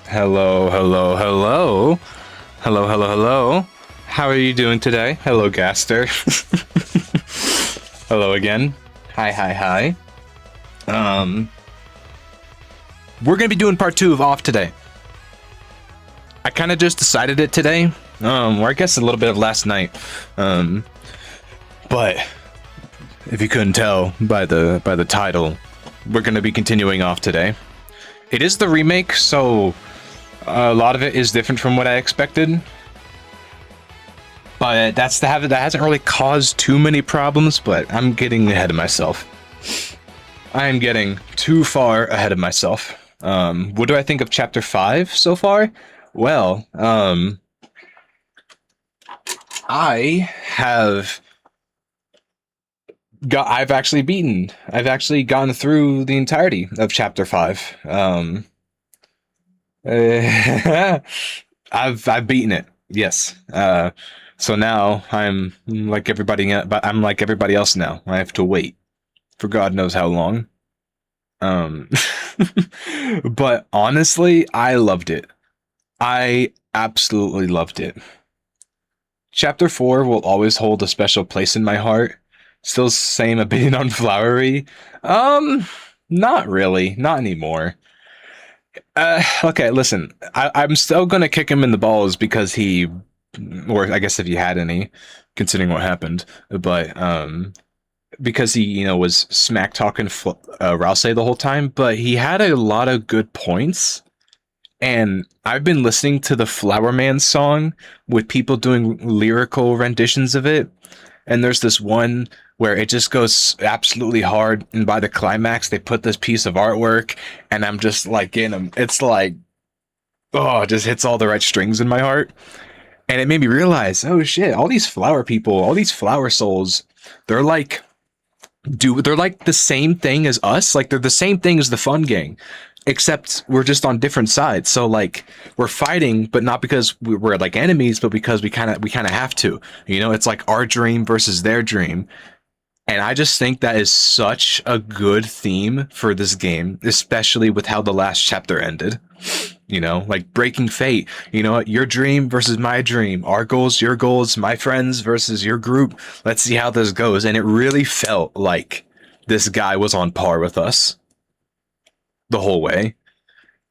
Hello, hello, hello. Hello, hello, hello. How are you doing today? Hello, Gaster. Hello again. Hi, hi, hi. We're gonna be doing part 2 of Off today. I kind of just decided it today, or I guess a little bit of last night. But if you couldn't tell by the title, we're gonna be continuing Off today. It is the remake, so a lot of it is different from what I expected. But that hasn't really caused too many problems, but I'm getting ahead of myself. I am getting too far ahead of myself. What do I think of Chapter 5 so far? Well, I've actually gotten through the entirety of Chapter 5. I've beaten it. Yes. So now I'm like everybody, but I'm like everybody else now. I have to wait for God knows how long. But honestly, I loved it. I absolutely loved it. Chapter 4 will always hold a special place in my heart. Still same opinion on Flowery? Not really. Not anymore. Okay, listen. I'm still gonna kick him in the balls because he, or I guess if he had any, considering what happened, but because he, was smack talking Ralsei the whole time, but he had a lot of good points. And I've been listening to the Flower Man song with people doing lyrical renditions of it. And there's this one where it just goes absolutely hard. And by the climax, they put this piece of artwork. And I'm just like in them. It's like, oh, it just hits all the right strings in my heart. And it made me realize, oh shit, all these flower people, all these flower souls, they're like, they're like the same thing as us. Like they're the same thing as the Fun Gang, except we're just on different sides. So like we're fighting, but not because we're like enemies, but because we kind of have to. It's like our dream versus their dream. And I just think that is such a good theme for this game, especially with how the last chapter ended. Like breaking fate. Your dream versus my dream. Our goals, your goals, my friends versus your group. Let's see how this goes. And it really felt like this guy was on par with us the whole way.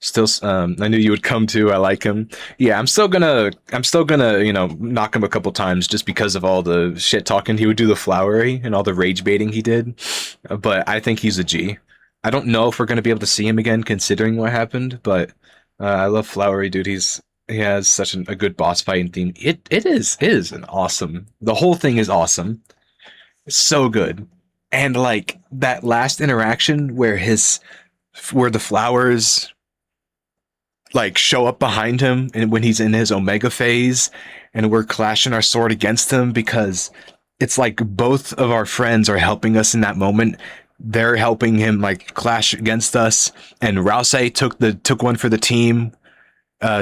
Still, I knew you would come too. I like him. Yeah, I'm still gonna, knock him a couple times just because of all the shit talking he would do, the flowery and all the rage baiting he did. But I think he's a G. I don't know if we're gonna be able to see him again, considering what happened. But I love Flowery, dude. He has such a good boss fighting theme. It is an awesome. The whole thing is awesome. It's so good. And like that last interaction where the flowers like show up behind him and when he's in his Omega phase and we're clashing our sword against him because it's like both of our friends are helping us in that moment. They're helping him like clash against us, and Ralsei took one for the team.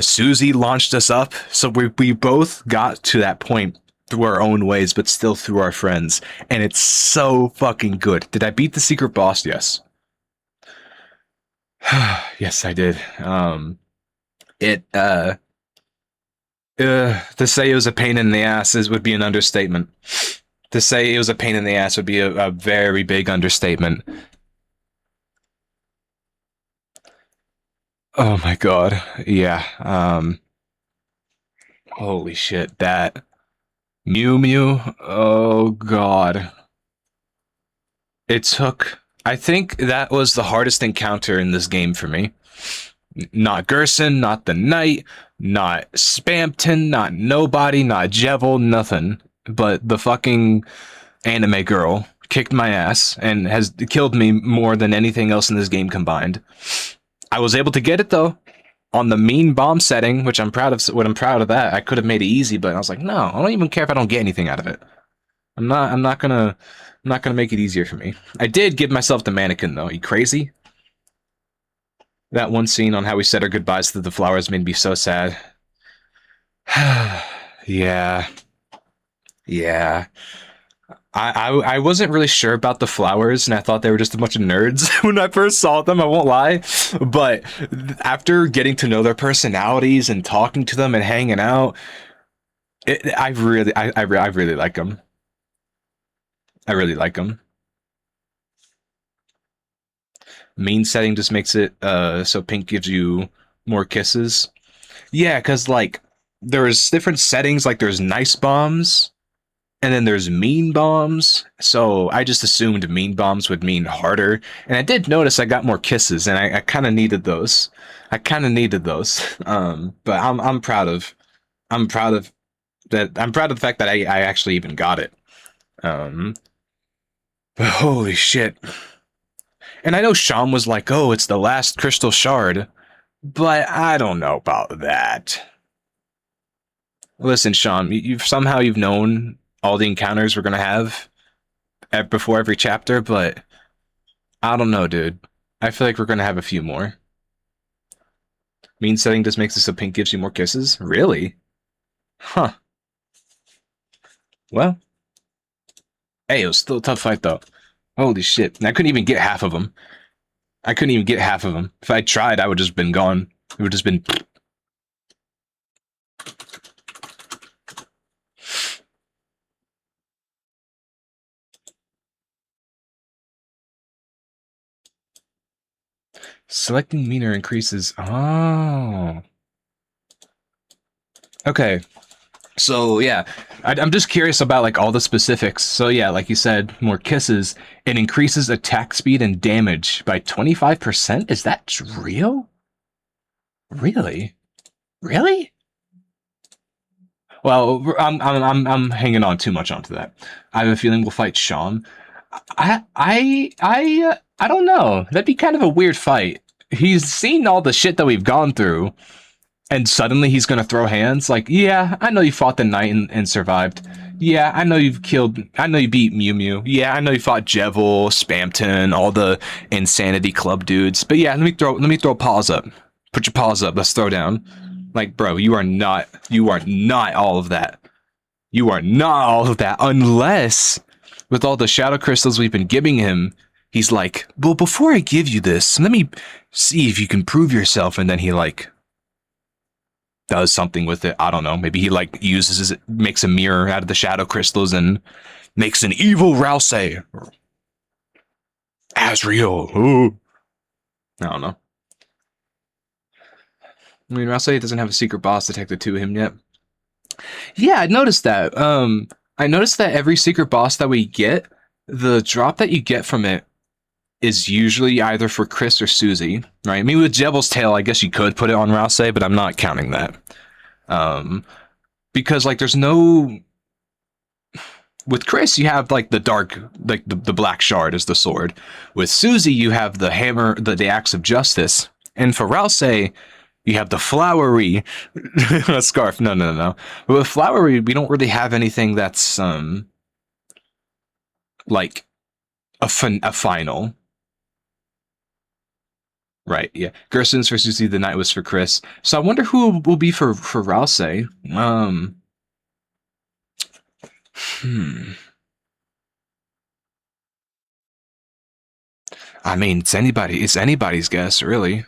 Susie launched us up, so we both got to that point through our own ways, but still through our friends, and it's so fucking good. Did I beat the secret boss? Yes. Yes, I did. To say it was a pain in the ass would be an understatement. To say it was a pain in the ass would be a very big understatement. Oh my god. Yeah. Holy shit, that Mew Mew. Oh god. I think that was the hardest encounter in this game for me. Not Gerson, not the Knight, not Spamton, not nobody, not Jevil, nothing. But the fucking anime girl kicked my ass and has killed me more than anything else in this game combined. I was able to get it though on the mean bomb setting, which I'm proud of. What I'm proud of that. I could have made it easy, but I was like, no, I don't even care if I don't get anything out of it. I'm not gonna make it easier for me. I did give myself the mannequin though. Are you crazy? That one scene on how we said our goodbyes to the flowers made me so sad. Yeah. Yeah. I wasn't really sure about the flowers, and I thought they were just a bunch of nerds when I first saw them. I won't lie, but after getting to know their personalities and talking to them and hanging out, I really like them. I really like them. Main setting just makes it so pink gives you more kisses. Yeah, because like there's different settings. Like there's nice bombs, and then there's mean bombs. So I just assumed mean bombs would mean harder. And I did notice I got more kisses, and I kind of needed those. I kind of needed those. But I'm proud of that. I'm proud of the fact that I actually even got it. Um, but holy shit! And I know Sham was like, "Oh, it's the last crystal shard," but I don't know about that. Listen, Sean, you've known all the encounters we're gonna have before every chapter, but I don't know, dude. I feel like we're gonna have a few more. Mean setting just makes it so pink gives you more kisses? Really? Huh. Well, hey, it was still a tough fight though. Holy shit. And I couldn't even get half of them. I couldn't even get half of them. If I tried, I would just been gone. It would just been. Selecting meaner increases. Oh. Okay. So yeah, I'm just curious about like all the specifics. So yeah, like you said, more kisses. It increases attack speed and damage by 25%. Is that real? Really? Really? Well, I'm hanging on too much onto that. I have a feeling we'll fight Sean. I don't know. That'd be kind of a weird fight. He's seen all the shit that we've gone through, and suddenly he's gonna throw hands. Like, yeah, I know you fought the knight and survived. Yeah, I know you've killed. I know you beat Mew Mew. Yeah, I know you fought Jevil, Spamton, all the Insanity Club dudes. But yeah, let me throw paws up. Put your paws up. Let's throw down. Like, bro, you are not all of that. You are not all of that unless with all the shadow crystals we've been giving him, he's like, well, before I give you this, let me see if you can prove yourself, and then he like does something with it. I don't know. Maybe he like uses it, makes a mirror out of the shadow crystals and makes an evil Ralsei. Asriel. Ooh. I don't know. I mean, Ralsei doesn't have a secret boss detected to him yet. Yeah, I noticed that. I noticed that every secret boss that we get, the drop that you get from it is usually either for Chris or Susie, right? I mean, with Jevil's Tail, I guess you could put it on Ralsei, but I'm not counting that. Because like there's no with Chris you have like the dark like the black shard is the sword. With Susie you have the hammer, the axe of justice. And for Ralsei, you have the flowery scarf. No. But with flowery, we don't really have anything that's like a final. Right, yeah. Gerson's for Susie, the night was for Chris. So I wonder who will be for Ralsei. Hmm. I mean, it's anybody's guess, really.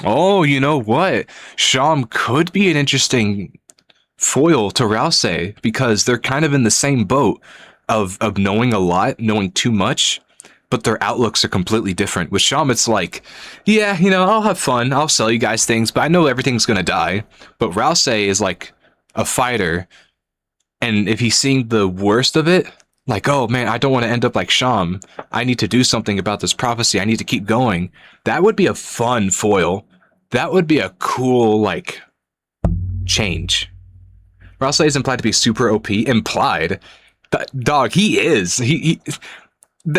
Oh, you know what? Sham could be an interesting foil to Ralsei because they're kind of in the same boat of knowing a lot, knowing too much, but their outlooks are completely different. With Sham, it's like, yeah, you know, I'll have fun, I'll sell you guys things, but I know everything's gonna die. But Ralsei is like a fighter, and if he's seeing the worst of it, like, oh man, I don't want to end up like Sham. I need to do something about this prophecy. I need to keep going. That would be a fun foil. That would be a cool, like, change. Ralsei is implied to be super OP. Implied? Dog, he is.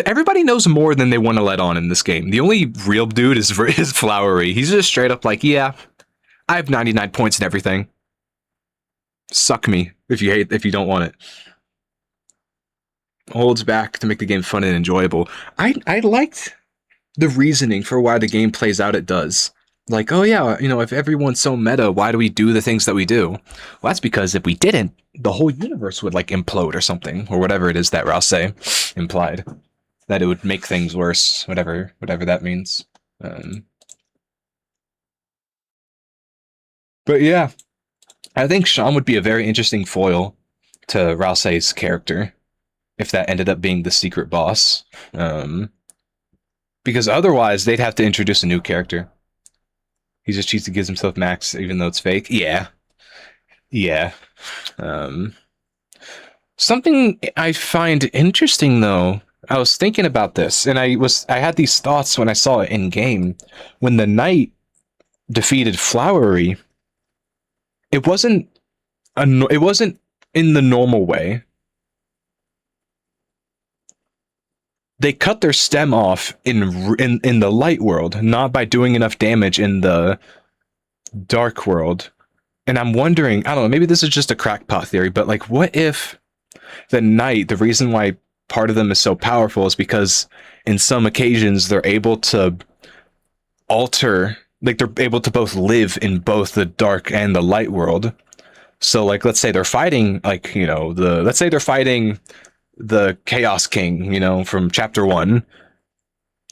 Everybody knows more than they want to let on in this game. The only real dude is Flowery. He's just straight up like, yeah, I have 99 points and everything. Suck me if you don't want it. Holds back to make the game fun and enjoyable. I liked the reasoning for why the game plays out it does. Like, oh yeah, you know, if everyone's so meta, why do we do the things that we do? Well, that's because if we didn't, the whole universe would like implode or something, or whatever it is that Ralsei implied. That it would make things worse, whatever that means. Um, but yeah, I think Sean would be a very interesting foil to Ralsei's character if that ended up being the secret boss. Because otherwise, they'd have to introduce a new character. He just cheats and gives himself max, even though it's fake. Yeah, yeah. Um, Something I find interesting, though. I was thinking about this, and I had these thoughts when I saw it in game. When the knight defeated Flowery, it wasn't it wasn't in the normal way. They cut their stem off in the light world, not by doing enough damage in the dark world. And I'm wondering, I don't know, maybe this is just a crackpot theory, but like, what if the knight, the reason why part of them is so powerful is because in some occasions they're able to alter, like they're able to both live in both the dark and the light world. So like, let's say they're fighting, like, you know, let's say they're fighting the Chaos King, you know, from chapter 1,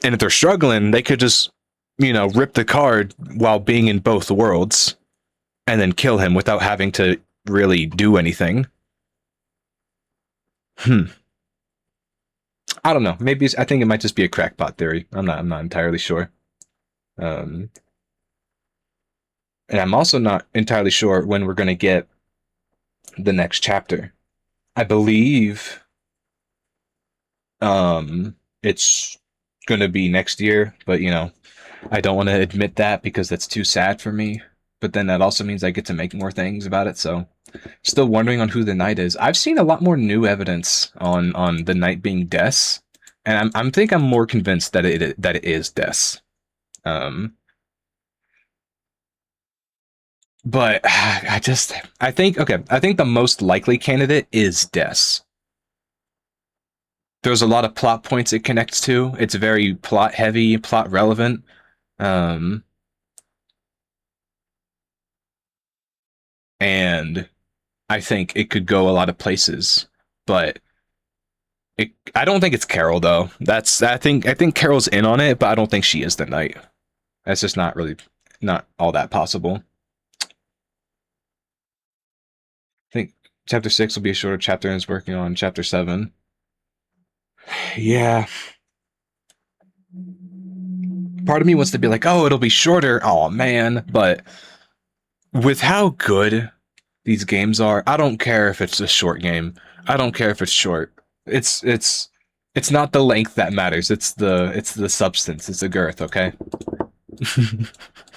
and if they're struggling, they could just, you know, rip the card while being in both worlds and then kill him without having to really do anything. I don't know. Maybe I think it might just be a crackpot theory. I'm not entirely sure. Um, and I'm also not entirely sure when we're going to get the next chapter. I believe it's going to be next year, but you know, I don't want to admit that because that's too sad for me. But then that also means I get to make more things about it. So, still wondering on who the knight is. I've seen a lot more new evidence on the knight being Des, and I'm more convinced that it is Des. Um, but I think the most likely candidate is Des. There's a lot of plot points it connects to. It's very plot heavy, plot relevant. Um, and I think it could go a lot of places. But I don't think it's Carol though. I think Carol's in on it, but I don't think she is the knight. That's just not all that possible. I think chapter 6 will be a shorter chapter and is working on chapter 7. Yeah. Part of me wants to be like, oh, it'll be shorter. Oh man, but with how good these games are, I don't care if it's a short game. I don't care if it's short. It's not the length that matters. It's the substance. It's the girth, okay?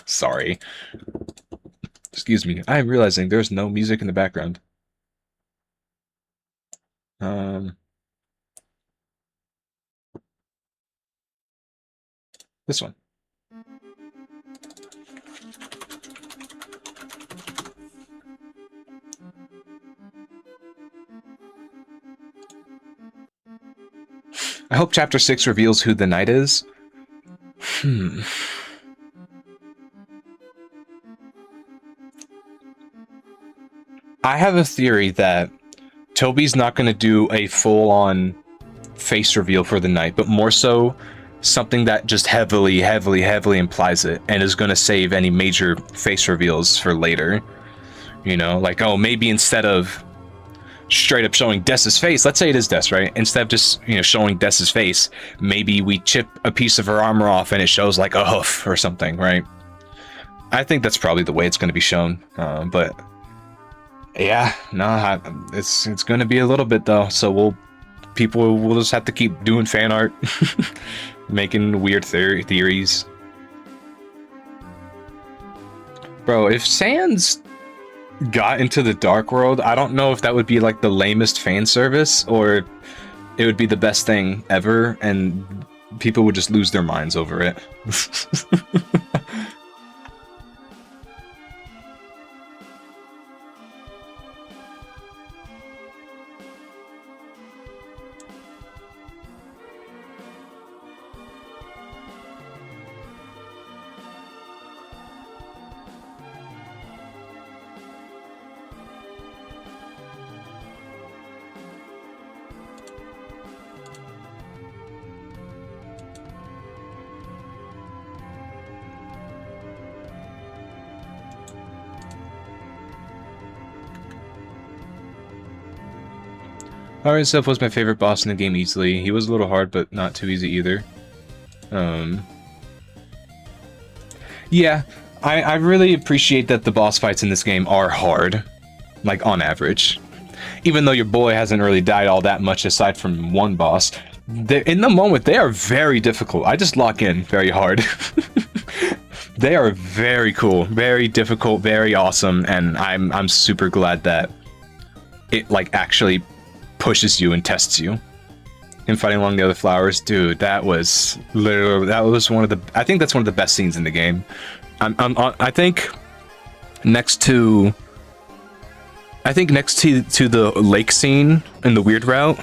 Sorry. Excuse me. I am realizing there's no music in the background. Um this one. I hope chapter 6 reveals who the knight is. I have a theory that Toby's not going to do a full-on face reveal for the knight, but more so something that just heavily implies it and is going to save any major face reveals for later. You know, like, oh, maybe instead of straight up showing Dessa's face, let's say it is Des, right? Instead of just, you know, showing Dessa's face, maybe we chip a piece of her armor off and it shows like a hoof or something, right? I think that's probably the way it's going to be shown. But yeah, no, it's going to be a little bit though. So people will just have to keep doing fan art, making weird theories. Bro, if Sans got into the Dark World, I don't know if that would be like the lamest fan service or it would be the best thing ever and people would just lose their minds over it. Flower itself was my favorite boss in the game easily. He was a little hard, but not too easy either. Yeah, I really appreciate that the boss fights in this game are hard, like on average. Even though your boy hasn't really died all that much aside from one boss, in the moment they are very difficult. I just lock in very hard. They are very cool, very difficult, very awesome, and I'm super glad that it like actually pushes you and tests you. And fighting along the other flowers, dude, that was literally, that was one of the, I think that's one of the best scenes in the game. I think next to the lake scene in the weird route,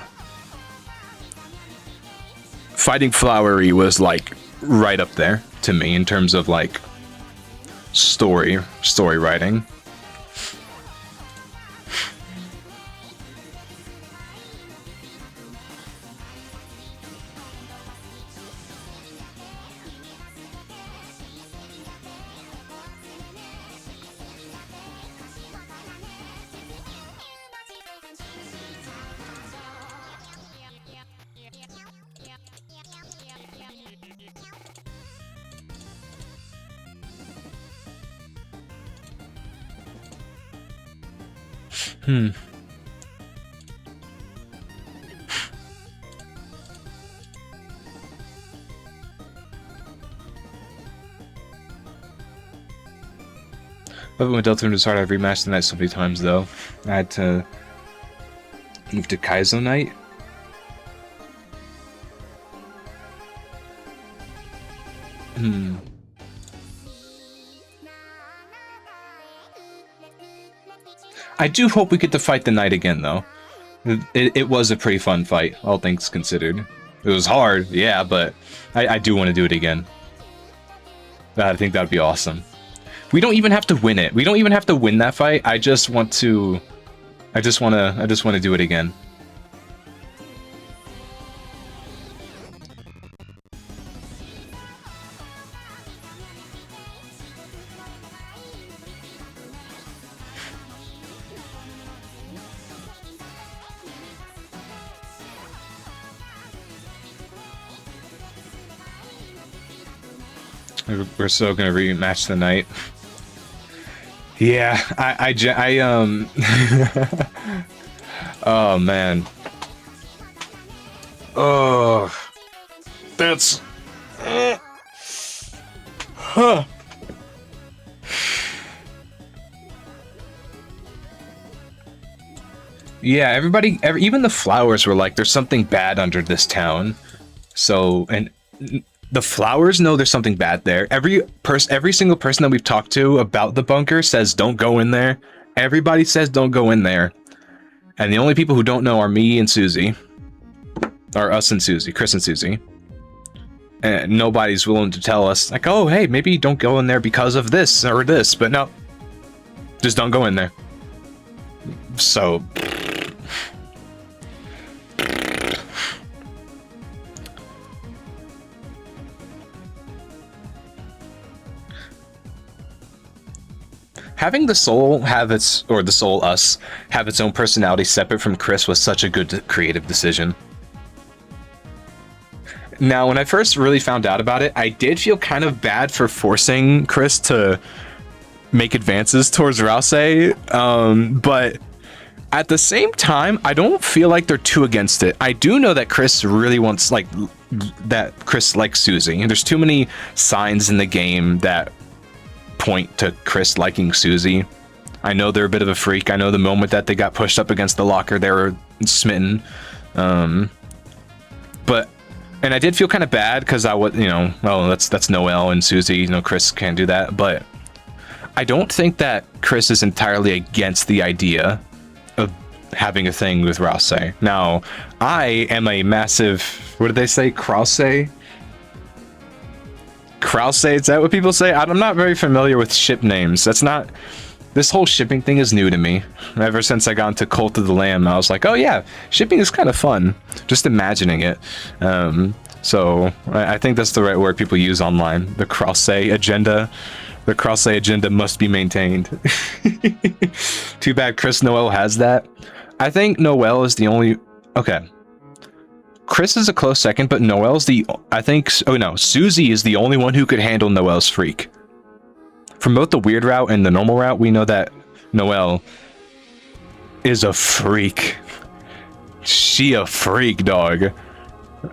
fighting Flowery was like right up there to me in terms of like story writing. But when Delta was hard, I've rematched the night so many times though. I had to move to Kaizo night. I do hope we get to fight the knight again though. It was a pretty fun fight, all things considered. It was hard, yeah, but I do want to do it again. I think that would be awesome. We don't even have to win it. We don't even have to win that fight. I just want to do it again. We're still gonna rematch the night. Yeah, oh man. Oh, that's. Huh. Yeah, even the flowers were like, there's something bad under this town. So, and the flowers know there's something bad there. Every single person that we've talked to about the bunker says don't go in there. Everybody says don't go in there. And the only people who don't know are me and Susie. Or us and Susie, Chris and Susie. And nobody's willing to tell us, like, oh, hey, maybe don't go in there because of this or this. But no, just don't go in there. So... Having the soul have its, or the soul us, have its own personality separate from Chris was such a good creative decision. Now, when I first really found out about it, I did feel kind of bad for forcing Chris to make advances towards Ralsei, but at the same time, I don't feel like they're too against it. I do know that Chris really wants, like, that Chris likes Susie. There's too many signs in the game that point to Chris liking Susie. I know they're a bit of a freak. I know the moment that they got pushed up against the locker, they were smitten. But, and I did feel kind of bad because I was, you know, oh, that's Noelle and Susie, you know, Chris can't do that. But I don't think that Chris is entirely against the idea of having a thing with Ralsei. Now, I am a massive, what did they say, Krause? Ralsei, is that what people say? I'm not very familiar with ship names. That's not... This whole shipping thing is new to me. Ever since I got into Cult of the Lamb, I was like, oh yeah, shipping is kind of fun. Just imagining it. So, I think that's the right word people use online. The Ralsei agenda. The Ralsei agenda must be maintained. Too bad Chris Noelle has that. I think Noelle is the only... Okay. Chris is a close second, but Noelle's the... I think... Oh, no. Susie is the only one who could handle Noelle's freak. From both the weird route and the normal route, we know that Noelle is a freak. She a freak, dog.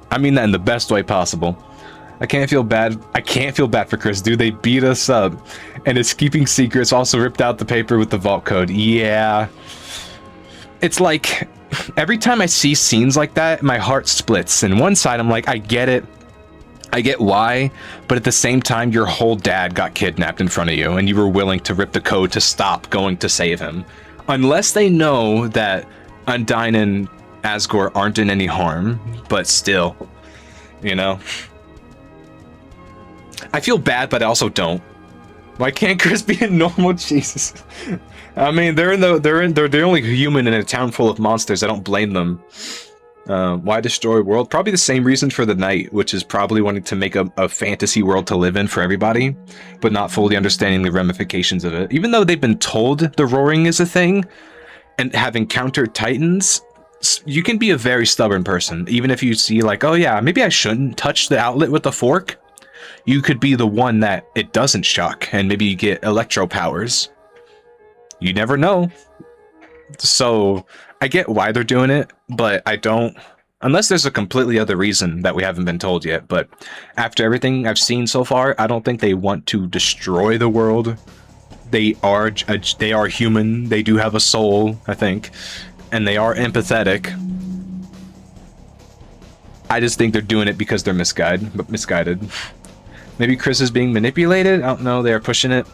I mean that in the best way possible. I can't feel bad for Chris, dude. They beat us up. And his keeping secrets also ripped out the paper with the vault code. Yeah. It's like... Every time I see scenes like that, my heart splits. And one side, I'm like, I get it. I get why. But at the same time, your whole dad got kidnapped in front of you, and you were willing to rip the code to stop going to save him. Unless they know that Undyne and Asgore aren't in any harm. But still, you know. I feel bad, but I also don't. Why can't Chris be a normal Jesus? I mean, they're the only human in a town full of monsters. I don't blame them. Why destroy world? Probably the same reason for the Knight, which is probably wanting to make a fantasy world to live in for everybody, but not fully understanding the ramifications of it. Even though they've been told the roaring is a thing, and have encountered titans, you can be a very stubborn person. Even if you see like, oh yeah, maybe I shouldn't touch the outlet with the fork. You could be the one that it doesn't shock, and maybe you get electro powers. You never know. So, I get why they're doing it, but I don't... Unless there's a completely other reason that we haven't been told yet, but after everything I've seen so far, I don't think they want to destroy the world. They are human, they do have a soul, I think, and they are empathetic. I just think they're doing it because they're misguided. Maybe Chris is being manipulated? I don't know, they are pushing it.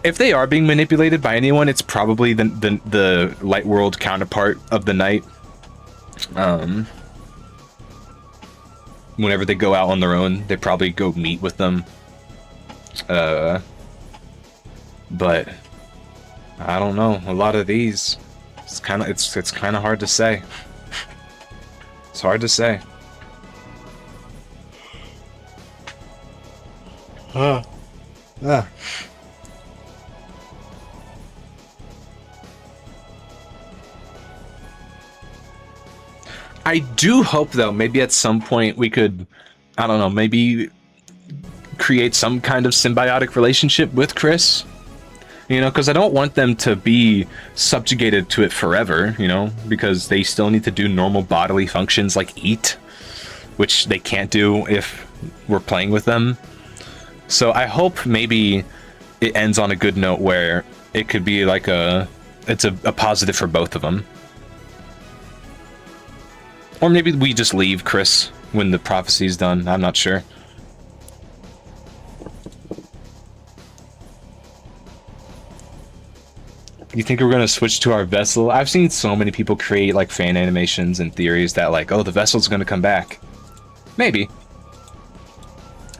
If they are being manipulated by anyone, it's probably the Light World counterpart of the Knight. Whenever they go out on their own, they probably go meet with them. But I don't know. A lot of these, it's kind of hard to say. It's hard to say. I do hope, though, maybe at some point we could, I don't know, maybe create some kind of symbiotic relationship with Chris. You know, because I don't want them to be subjugated to it forever, you know, because they still need to do normal bodily functions like eat, which they can't do if we're playing with them. So I hope maybe it ends on a good note where it could be like it's a positive for both of them. Or maybe we just leave Chris when the prophecy's done. I'm not sure. You think we're gonna switch to our vessel? I've seen so many people create like fan animations and theories that like, oh, the vessel's gonna come back. Maybe.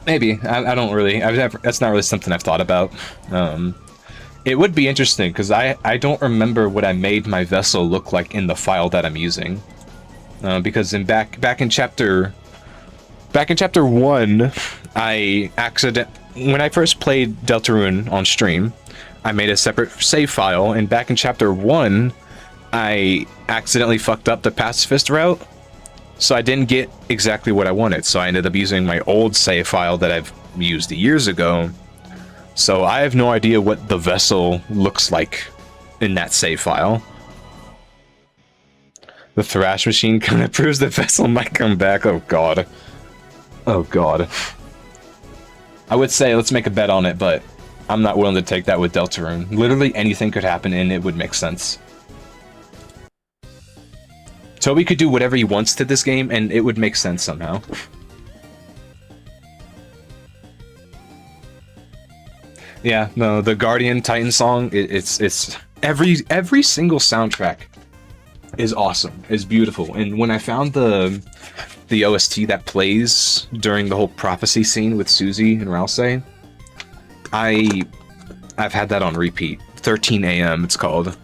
Maybe. I don't really... that's not really something I've thought about. It would be interesting, because I don't remember what I made my vessel look like in the file that I'm using. Because back in chapter 1, when I first played Deltarune on stream, I made a separate save file, and back in chapter 1, I accidentally fucked up the pacifist route. So I didn't get exactly what I wanted, so I ended up using my old save file that I've used years ago. So I have no idea what the vessel looks like in that save file. The thrash machine kind of proves the vessel might come back. Oh god. Oh god. I would say let's make a bet on it, but I'm not willing to take that with Deltarune. Literally anything could happen and it would make sense. Toby could do whatever he wants to this game, and it would make sense somehow. Yeah, no, the Guardian Titan song, it's every single soundtrack is awesome, is beautiful. And when I found the OST that plays during the whole prophecy scene with Susie and Ralsei, I've had that on repeat. 13 AM it's called.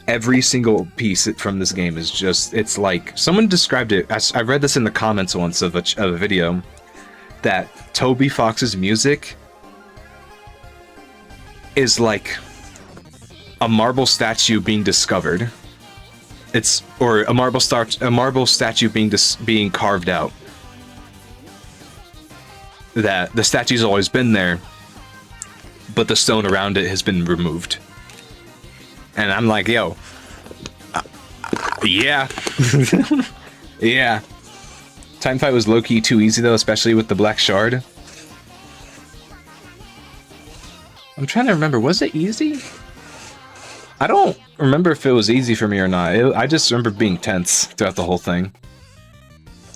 Every single piece from this game is just, it's like, someone described it, I read this in the comments once of a video, that Toby Fox's music is like a marble statue being discovered. It's or a marble statue being carved out. That the statue's always been there, but the stone around it has been removed. And I'm like, yo, yeah, yeah. Titan fight was low-key too easy though, especially with the black shard. I'm trying to remember, was it easy? I don't remember if it was easy for me or not. I just remember being tense throughout the whole thing.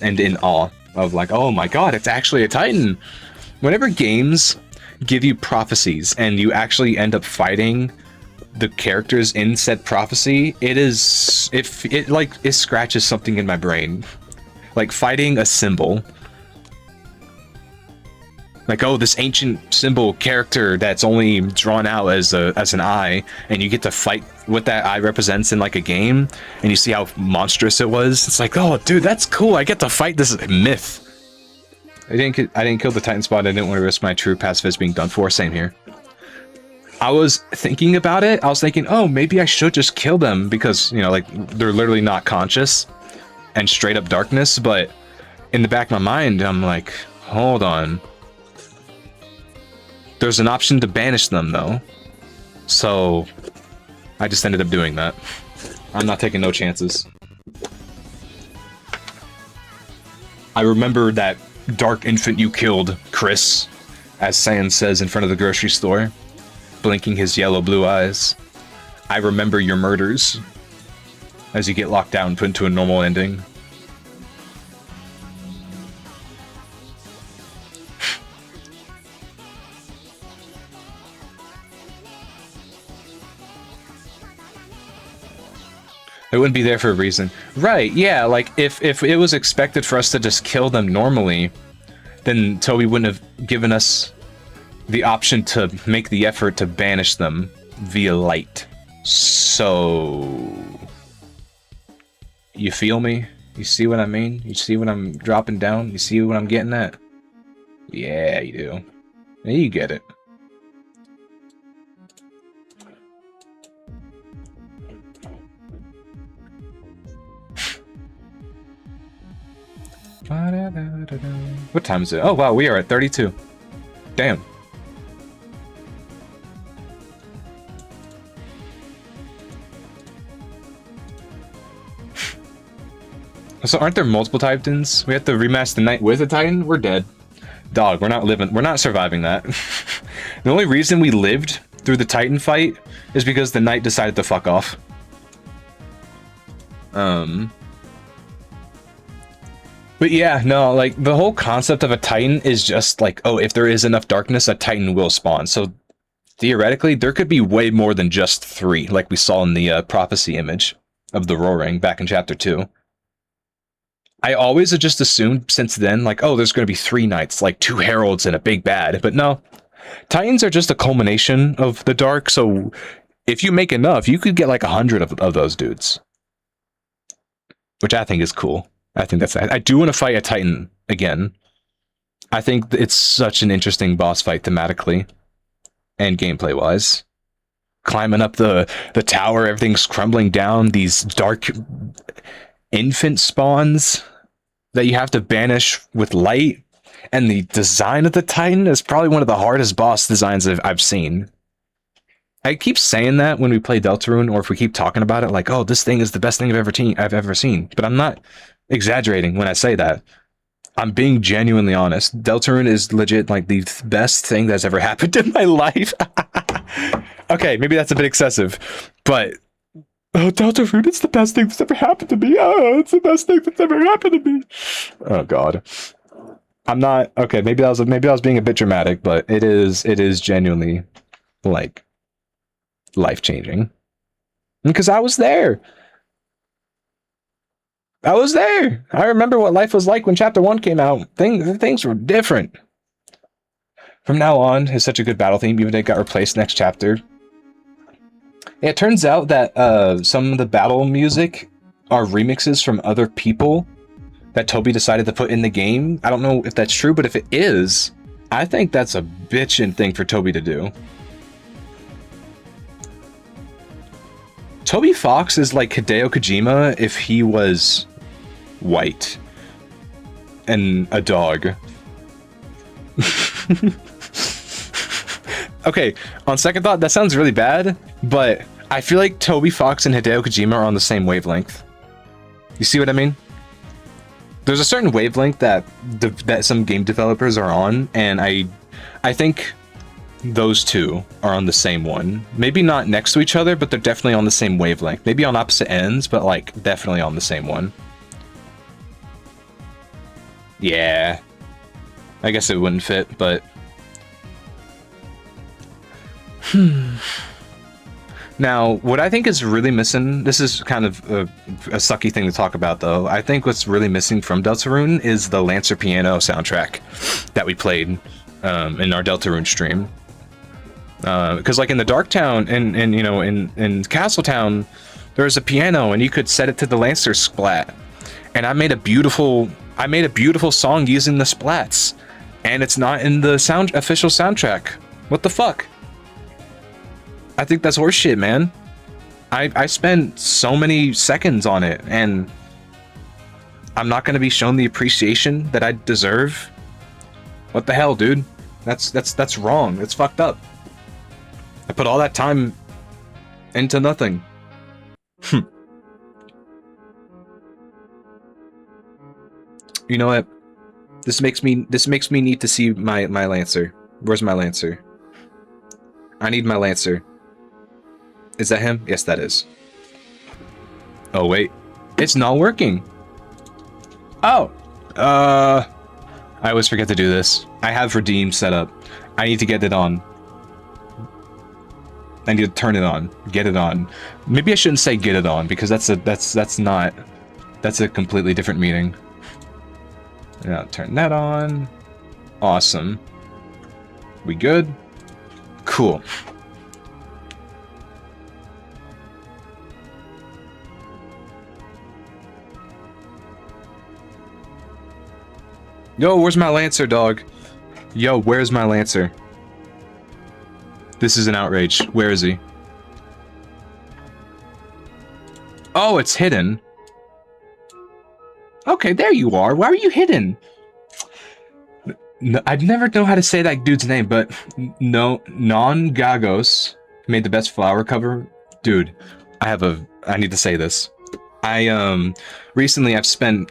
And in awe of like, oh my god, it's actually a Titan! Whenever games give you prophecies and you actually end up fighting the characters in said prophecy, it scratches something in my brain. Like fighting a symbol. Like, oh, this ancient symbol character that's only drawn out as an eye, and you get to fight what that eye represents in like a game, and you see how monstrous it was. It's like, oh, dude, that's cool. I get to fight this myth. I didn't kill the Titan spot. I didn't want to risk my true pacifist being done for. Same here. I was thinking about it. I was thinking, oh, maybe I should just kill them because, you know, like they're literally not conscious and straight up darkness. But in the back of my mind, I'm like, hold on. There's an option to banish them, though. So, I just ended up doing that. I'm not taking no chances. I remember that dark infant you killed, Chris, as Saiyan says in front of the grocery store, blinking his yellow-blue eyes. I remember your murders, as you get locked down and put into a normal ending. It wouldn't be there for a reason. Right, yeah, like, if it was expected for us to just kill them normally, then Toby wouldn't have given us the option to make the effort to banish them via light. So... You feel me? You see what I mean? You see what I'm dropping down? You see what I'm getting at? Yeah, you do. Yeah, you get it. What time is it? Oh wow, we are at 32. Damn. So aren't there multiple Titans? We have to remaster the night with a Titan? We're dead. Dog, we're not surviving that. The only reason we lived through the Titan fight is because the knight decided to fuck off. But yeah, no, like, the whole concept of a Titan is just like, oh, if there is enough darkness, a Titan will spawn. So, theoretically, there could be way more than just 3, like we saw in the prophecy image of the Roaring back in Chapter 2. I always have just assumed since then, like, oh, there's going to be 3 knights, like 2 heralds and a big bad. But no, Titans are just a culmination of the dark, so if you make enough, you could get like 100 of those dudes. Which I think is cool. I think that's... I do want to fight a Titan again. I think it's such an interesting boss fight thematically and gameplay-wise. Climbing up the tower, everything's crumbling down, these dark infant spawns that you have to banish with light, and the design of the Titan is probably one of the hardest boss designs I've seen. I keep saying that when we play Deltarune, or if we keep talking about it, like, oh, this thing is the best thing I've ever seen. But I'm not exaggerating when I say that. I'm being genuinely honest. Deltarune is legit like the best thing that's ever happened in my life. Okay, maybe that's a bit excessive, but oh, Deltarune, it's the best thing that's ever happened to me. Oh, it's the best thing that's ever happened to me. Oh God, I'm not okay. Maybe I was being a bit dramatic, but it is genuinely like life-changing because I was there. I remember what life was like when Chapter 1 came out. Things were different. From now on, is such a good battle theme, even if it got replaced next chapter. It turns out that some of the battle music are remixes from other people that Toby decided to put in the game. I don't know if that's true, but if it is, I think that's a bitchin' thing for Toby to do. Toby Fox is like Hideo Kojima if he was white and a dog. Okay, on second thought, that sounds really bad, but I feel like Toby Fox and Hideo Kojima are on the same wavelength. You see what I mean? There's a certain wavelength that some game developers are on, and I think those two are on the same one. Maybe not next to each other, but they're definitely on the same wavelength. Maybe on opposite ends, but like definitely on the same one. Yeah. I guess it wouldn't fit, but... Now, what I think is really missing, this is kind of a sucky thing to talk about though, I think what's really missing from Deltarune is the Lancer piano soundtrack that we played in our Deltarune stream. Because like in the Dark Town, and you know, in Castletown, there was a piano and you could set it to the Lancer splat. And I made a beautiful song using the splats. And it's not in the official soundtrack. What the fuck? I think that's horseshit, man. I spent so many seconds on it, and I'm not gonna be shown the appreciation that I deserve. What the hell, dude? That's wrong. That's fucked up. I put all that time into nothing. You know what? This makes me need to see my Lancer. Where's my Lancer? I need my Lancer. Is that him? Yes, that is. Oh, wait. It's not working. Oh. I always forget to do this. I have Redeem set up. I need to get it on. I need to turn it on. Get it on. Maybe I shouldn't say get it on, because that's a completely different meaning. Yeah, turn that on. Awesome. We good? Cool. Yo, where's my Lancer, dog? Yo, where's my Lancer? This is an outrage. Where is he? Oh, it's hidden. Okay, there you are. Why are you hidden? No, I'd never know how to say that dude's name, but no, Non-Gagos made the best flower cover. Dude, I need to say this. Recently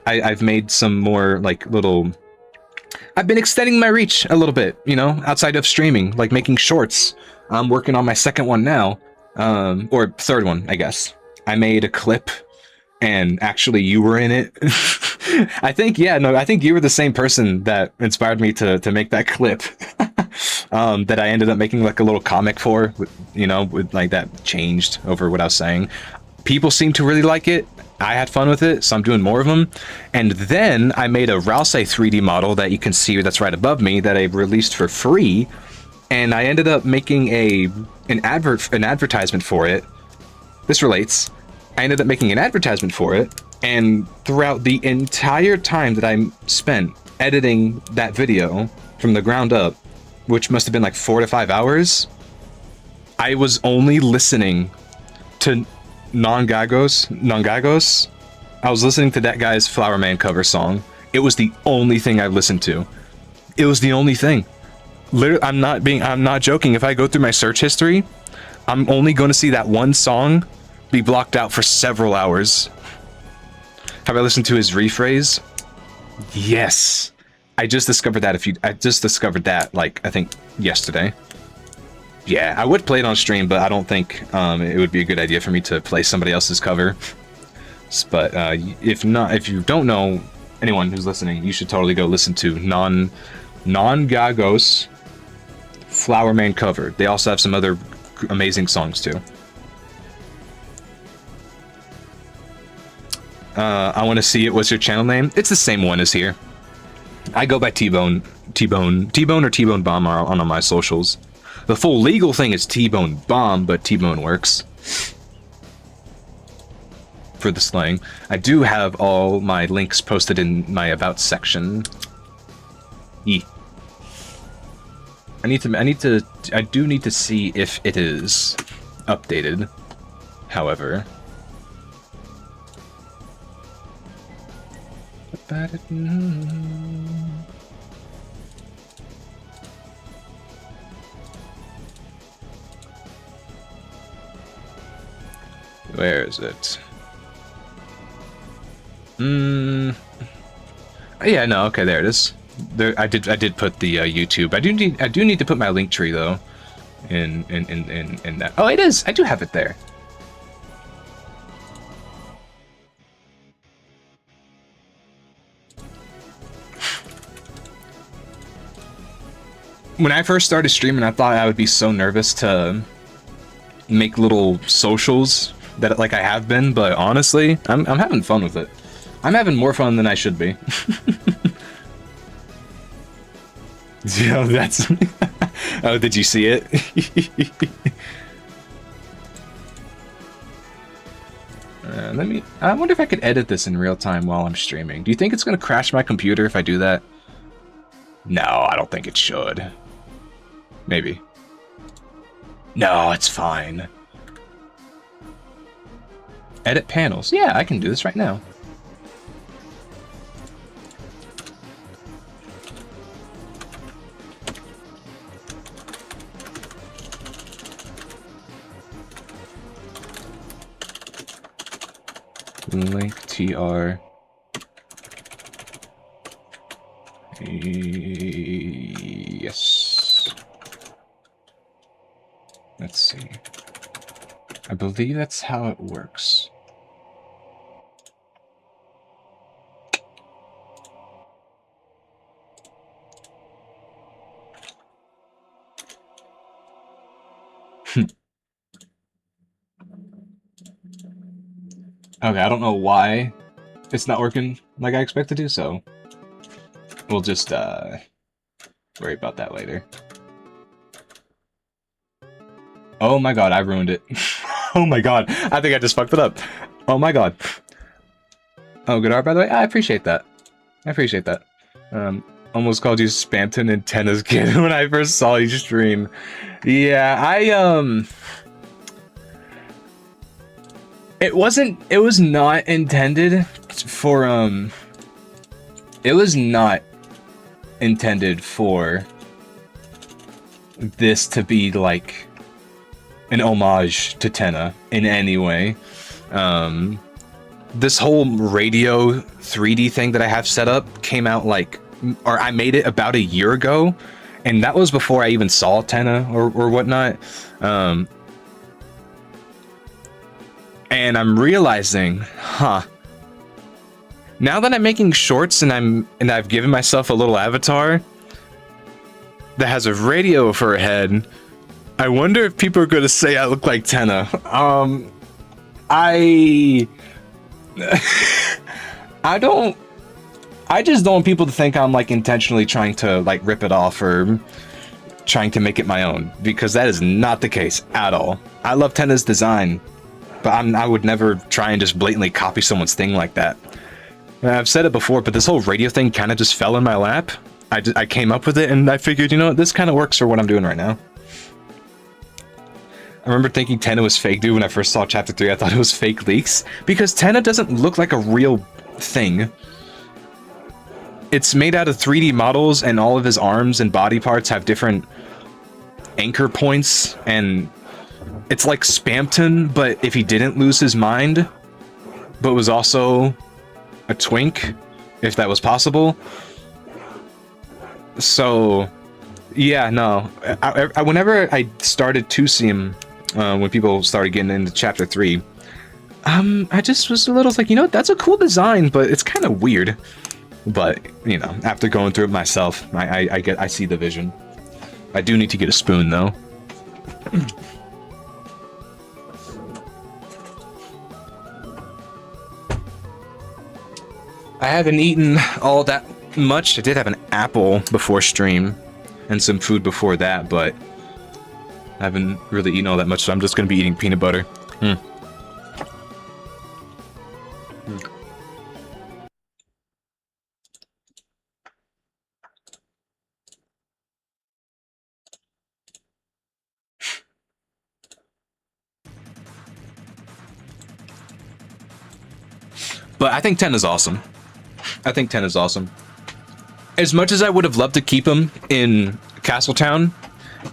I've made some more, like, little... I've been extending my reach a little bit, you know, outside of streaming, like making shorts. I'm working on my second one now, or third one, I guess. I made a clip, and actually you were in it. I think you were the same person that inspired me to make that clip. That I ended up making like a little comic for, you know, with like that changed over what I was saying. People seem to really like it. I had fun with it, so I'm doing more of them. And then I made a Ralsei 3D model that you can see that's right above me that I released for free. And I ended up making an advertisement for it. This relates. I ended up making an advertisement for it, and throughout the entire time that I spent editing that video from the ground up, which must have been like 4 to 5 hours, I was only listening to Non-Gagos. I was listening to that guy's Flower Man cover song. It was the only thing I listened to. It was the only thing. Literally, I'm not joking. If I go through my search history, I'm only going to see that one song be blocked out for several hours. Have I listened to his rephrase? Yes. I just discovered that like, I think yesterday. Yeah, I would play it on stream, but I don't think it would be a good idea for me to play somebody else's cover. But if you don't know anyone who's listening, you should totally go listen to Non-Gagos Flower Man cover. They also have some other amazing songs too. I want to see it. What's your channel name? It's the same one as here. I go by T-Bone or T-Bone Bomb on my socials. The full legal thing is T-Bone Bomb, but T-Bone works for the slang. I do have all my links posted in my About section. I do need to see if it is updated. however. Where is it? Yeah, no, okay, there it is. There, I did put the YouTube. I do need to put my link tree though, in that. Oh, it is. I do have it there. When I first started streaming, I thought I would be so nervous to make little socials that like I have been, but honestly, I'm having fun with it. I'm having more fun than I should be. Yo, that's... Oh, did you see it? Let me... I wonder if I could edit this in real time while I'm streaming. Do you think it's gonna crash my computer if I do that? No, I don't think it should. Maybe. No, it's fine. Edit panels. Yeah, I can do this right now. Link TR. Yes. Let's see. I believe that's how it works. Okay, I don't know why it's not working like I expect it to, so we'll just worry about that later. Oh my god, I ruined it. Oh my god, I think I just fucked it up. Oh my god. Oh, good art, by the way. I appreciate that. I appreciate that. Almost called you Spamton and Tennis Kid when I first saw you stream. Yeah, it was not intended for, it was not intended for this to be, like, an homage to Tenna in any way. This whole radio 3D thing that I have set up came out, like, or I made it about a year ago, and that was before I even saw Tenna or whatnot. And I'm realizing, now that I'm making shorts and I've given myself a little avatar that has a radio for a head, I wonder if people are gonna say I look like Tenna. I just don't want people to think I'm like intentionally trying to like rip it off or trying to make it my own, because that is not the case at all. I love Tenna's design, but I would never try and just blatantly copy someone's thing like that. And I've said it before, but this whole radio thing kind of just fell in my lap. I came up with it, and I figured, you know what, this kind of works for what I'm doing right now. I remember thinking Tenna was fake, dude, when I first saw Chapter 3. I thought it was fake leaks, because Tenna doesn't look like a real thing. It's made out of 3D models, and all of his arms and body parts have different anchor points, and it's like Spamton, but if he didn't lose his mind, but was also a twink, if that was possible. So, yeah, no. Whenever I started to see him, when people started getting into Chapter 3, I just was a little like, you know, that's a cool design, but it's kind of weird. But, you know, after going through it myself, I see the vision. I do need to get a spoon, though. I haven't eaten all that much. I did have an apple before stream and some food before that, but I haven't really eaten all that much, so I'm just going to be eating peanut butter. But I think 10 is awesome. I think 10 is awesome. As much as I would have loved to keep him in Castletown,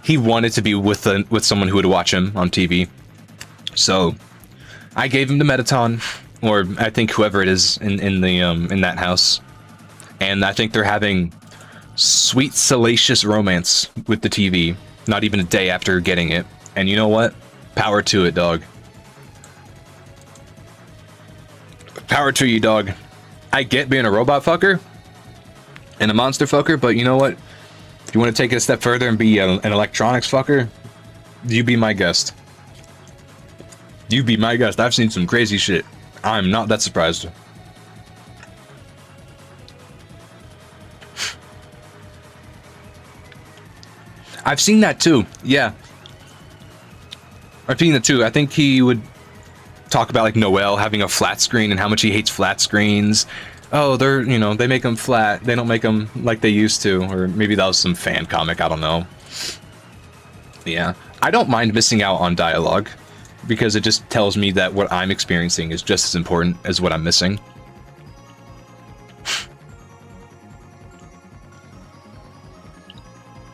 he wanted to be with someone who would watch him on TV. So I gave him to Metaton, or I think whoever it is in that house. And I think they're having sweet, salacious romance with the TV, not even a day after getting it. And you know what? Power to it, dog. Power to you, dog. I get being a robot fucker and a monster fucker, but you know what? If you want to take it a step further and be an electronics fucker, you be my guest. You be my guest. I've seen some crazy shit. I'm not that surprised. I've seen that too. Yeah. I've seen that too. I think he would talk about like Noel having a flat screen and how much he hates flat screens. Oh, they're, you know, they make them flat. They don't make them like they used to. Or maybe that was some fan comic. I don't know. Yeah. I don't mind missing out on dialogue because it just tells me that what I'm experiencing is just as important as what I'm missing.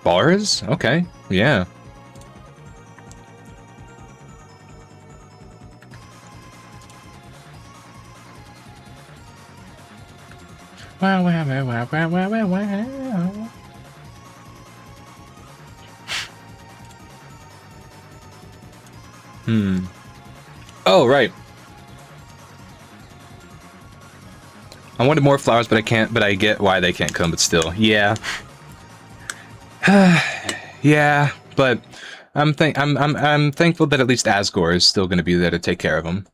Bars? Okay. Yeah. Wow, wow, wow, wow, wow, wow, wow, wow. Oh, right. I wanted more flowers, but I can't, but I get why they can't come, but still. Yeah. Yeah, but I'm thankful that at least Asgore is still going to be there to take care of him.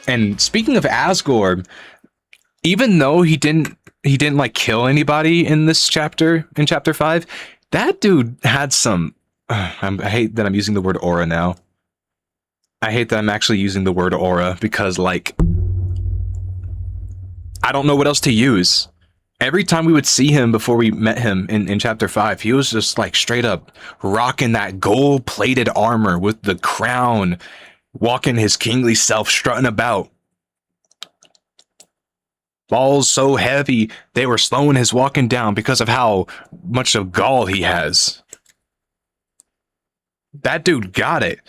And speaking of Asgore, even though he didn't like kill anybody in this chapter, in chapter 5, that dude had some I hate that I'm using the word aura now. I hate that I'm actually using the word aura because, like, I don't know what else to use. Every time we would see him before we met him in chapter 5, he was just like straight up rocking that gold-plated armor with the crown, walking his kingly self, strutting about. Balls so heavy, they were slowing his walking down because of how much of gall he has. That dude got it.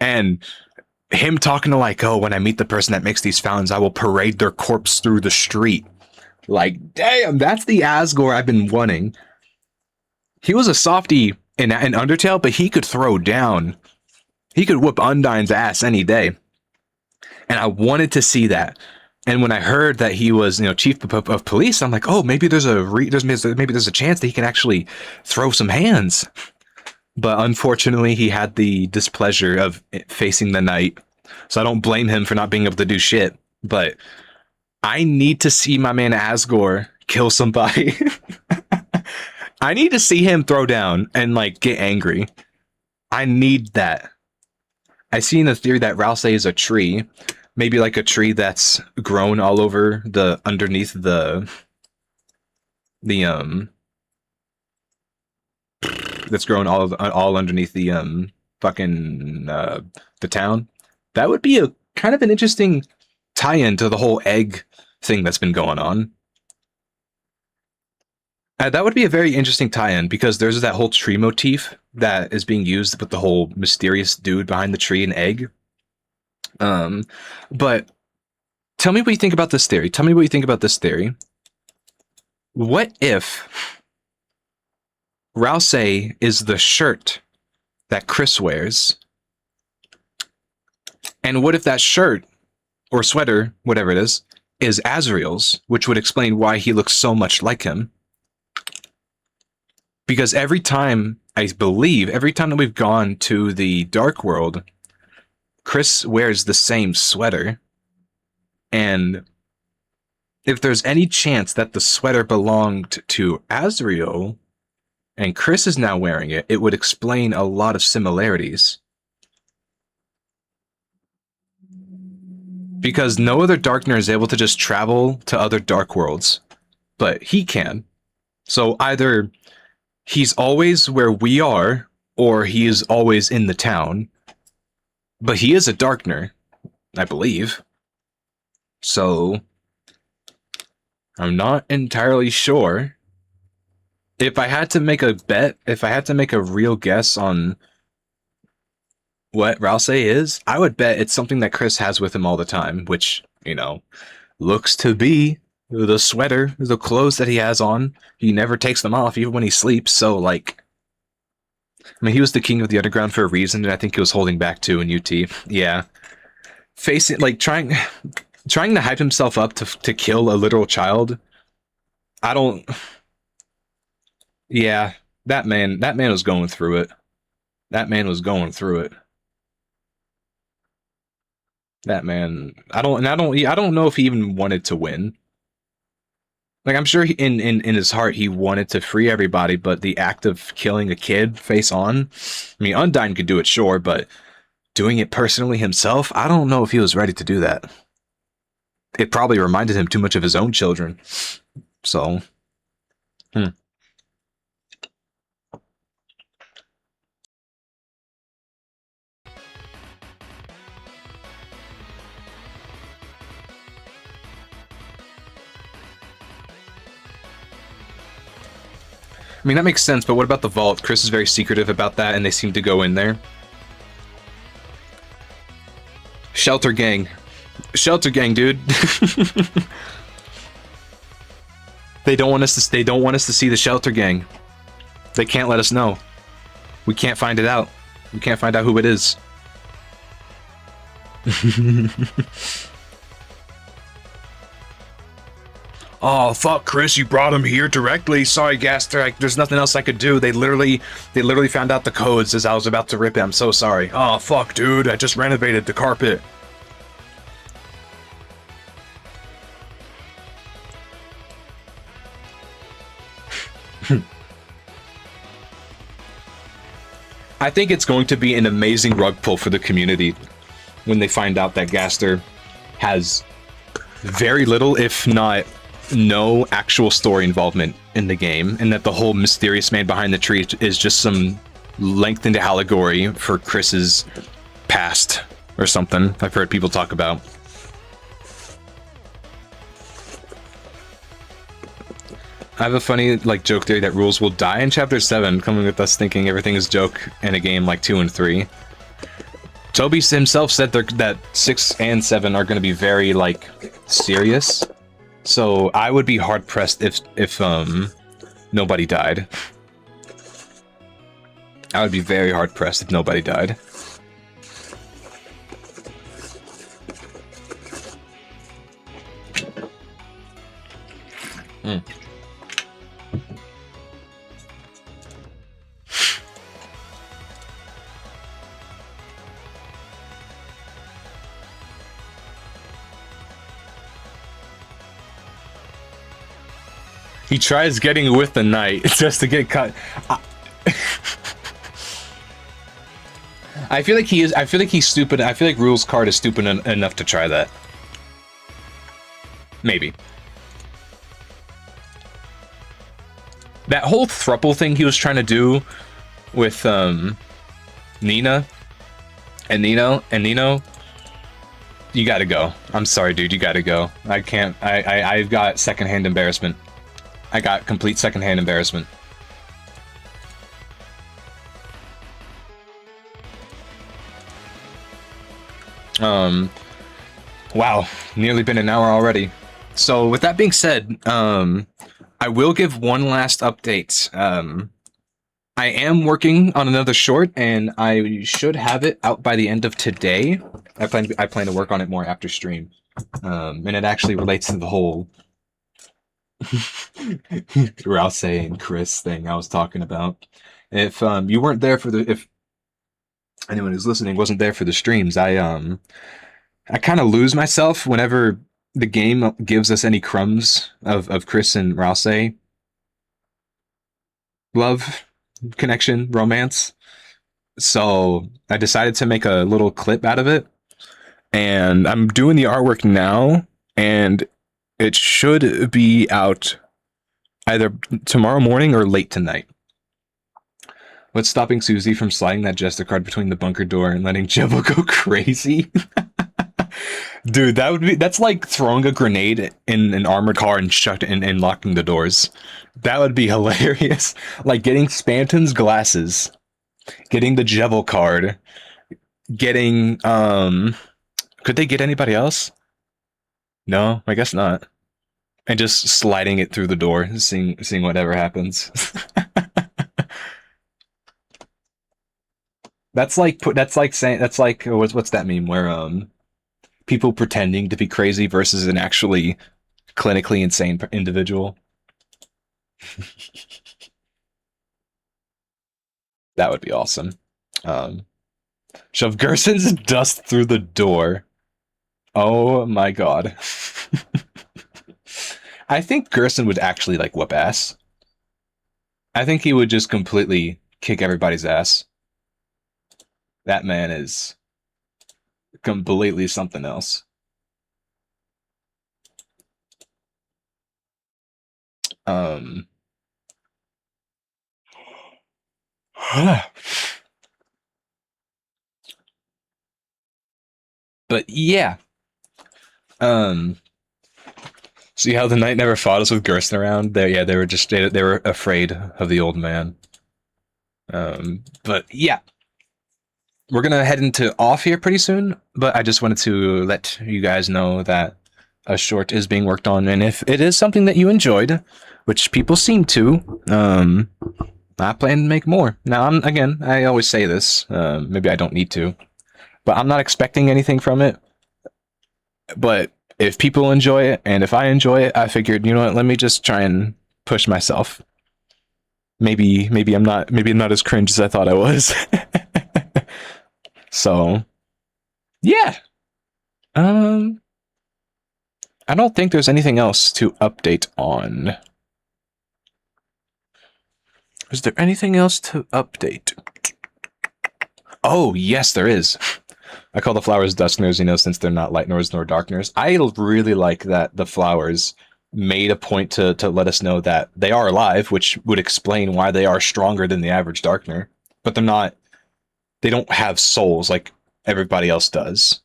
And him talking to like, oh, when I meet the person that makes these fountains, I will parade their corpse through the street. Like, damn, that's the Asgore I've been wanting. He was a softie in Undertale, but he could throw down. He could whoop Undyne's ass any day. And I wanted to see that. And when I heard that he was, you know, chief of police, I'm like, oh, maybe there's a chance that he can actually throw some hands. But unfortunately, he had the displeasure of facing the knight. So I don't blame him for not being able to do shit. But I need to see my man Asgore kill somebody. I need to see him throw down and, like, get angry. I need that. I seen a theory that Ralsei is a tree. Maybe like a tree that's grown all over underneath that's grown all underneath the the town. That would be a kind of an interesting tie-in to the whole egg thing that's been going on. That would be a very interesting tie-in because there's that whole tree motif that is being used with the whole mysterious dude behind the tree and egg. But tell me what you think about this theory. Tell me what you think about this theory. What if Ralsei is the shirt that Chris wears? And what if that shirt, or sweater, whatever it is Azriel's, which would explain why he looks so much like him? Because every time that we've gone to the Dark World, Chris wears the same sweater. And if there's any chance that the sweater belonged to Azriel, and Chris is now wearing it, it would explain a lot of similarities. Because no other Darkner is able to just travel to other Dark Worlds, but he can. So either he's always where we are, or he is always in the town. But he is a Darkner, I believe. So I'm not entirely sure. If I had to make a bet, if I had to make a real guess on what Ralsei is, I would bet it's something that Chris has with him all the time, which, you know, looks to be the sweater, the clothes that he has on. He never takes them off, even when he sleeps. So, like, I mean, he was the king of the underground for a reason, and I think he was holding back too in UT. Yeah, facing like trying to hype himself up to kill a literal child. I don't. Yeah, that man was going through it. That man was going through it. That man, I don't know if he even wanted to win. Like, I'm sure in his heart he wanted to free everybody, but the act of killing a kid face on, I mean, Undyne could do it, sure, but doing it personally himself, I don't know if he was ready to do that. It probably reminded him too much of his own children. So, I mean, that makes sense, but what about the vault? Chris is very secretive about that, and they seem to go in there. Shelter gang. Shelter gang, dude. They don't want us to see the shelter gang. They can't let us know. We can't find it out. We can't find out who it is. Oh fuck, Chris, you brought him here directly. Sorry, Gaster, there's nothing else I could do. They literally found out the codes as I was about to rip it. I'm so sorry. Oh fuck, dude, I just renovated the carpet. I think it's going to be an amazing rug pull for the community when they find out that Gaster has very little, if not no, actual story involvement in the game, and that the whole mysterious man behind the tree is just some lengthened allegory for Chris's past or something. I've heard people talk about. I have a funny joke theory that rules will die in Chapter 7, coming with us thinking everything is joke in a game like 2 and 3. Toby himself said that 6 and 7 are going to be very, serious. So I would be hard-pressed if nobody died. I would be very hard-pressed if nobody died. He tries getting with the knight just to get cut. I feel like he is. I feel like he's stupid. I feel like Rule's card is stupid enough to try that. Maybe. That whole thruple thing he was trying to do with Nina and Nino. You gotta go. I'm sorry, dude. You gotta go. I can't. I've got secondhand embarrassment. I got complete secondhand embarrassment. Wow, nearly been an hour already. So with that being said, I will give one last update. I am working on another short, and I should have it out by the end of today. I plan to work on it more after stream, and it actually relates to the whole Ralsei and Chris thing I was talking about. If you weren't there for if anyone who's listening wasn't there for the streams, I kind of lose myself whenever the game gives us any crumbs of Chris and Ralsei love, connection, romance. So I decided to make a little clip out of it, and I'm doing the artwork now, and it should be out either tomorrow morning or late tonight. What's stopping Susie from sliding that Jester card between the bunker door and letting Jebo go crazy? Dude, that's like throwing a grenade in an armored car and shut and locking the doors. That would be hilarious. Like getting Spanton's glasses, getting the Jevil card, getting could they get anybody else? No, I guess not. And just sliding it through the door, seeing whatever happens. That's like what's that meme where people pretending to be crazy versus an actually clinically insane individual. That would be awesome. Um, Shove Gerson's dust through the door. Oh my god. I think Gerson would actually like whoop ass. I think he would just completely kick everybody's ass. That man is completely something else. Um, but yeah. Um, See how the knight never fought us with Gerson around? They were just they were afraid of the old man. But yeah, we're gonna head into off here pretty soon. But I just wanted to let you guys know that a short is being worked on, and if it is something that you enjoyed, which people seem to, I plan to make more. Now, I always say this. Maybe I don't need to, but I'm not expecting anything from it. But if people enjoy it, and if I enjoy it, I figured, you know what? Let me just try and push myself. Maybe I'm not as cringe as I thought I was. So, yeah. I don't think there's anything else to update on. Is there anything else to update? Oh, yes, there is. I call the flowers duskners, since they're not lightners nor darkners. I really like that the flowers made a point to let us know that they are alive, which would explain why they are stronger than the average darkner. But they don't have souls like everybody else does.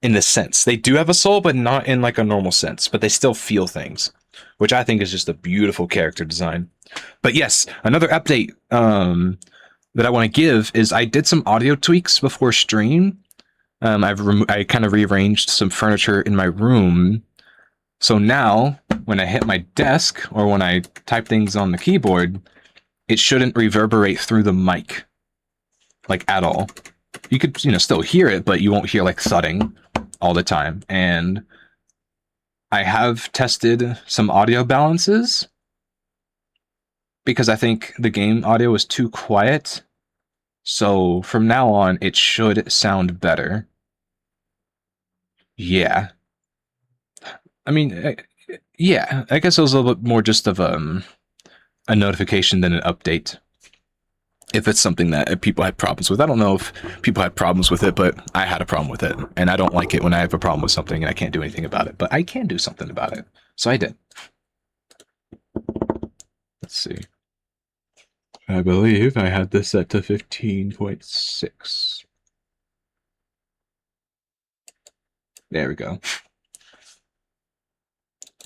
In this sense. They do have a soul, but not in like a normal sense. But they still feel things, which I think is just a beautiful character design. But yes, another update that I want to give is I did some audio tweaks before stream. I kind of rearranged some furniture in my room. So now, when I hit my desk or when I type things on the keyboard, it shouldn't reverberate through the mic, like at all. You could, still hear it, but you won't hear like thudding all the time. And I have tested some audio balances because I think the game audio was too quiet. So from now on, it should sound better. Yeah. I mean, yeah, I guess it was a little bit more just of a notification than an update. If it's something that people had problems with. I don't know if people had problems with it, but I had a problem with it. And I don't like it when I have a problem with something and I can't do anything about it. But I can do something about it. So I did. Let's see. I believe I had this set to 15.6. There we go.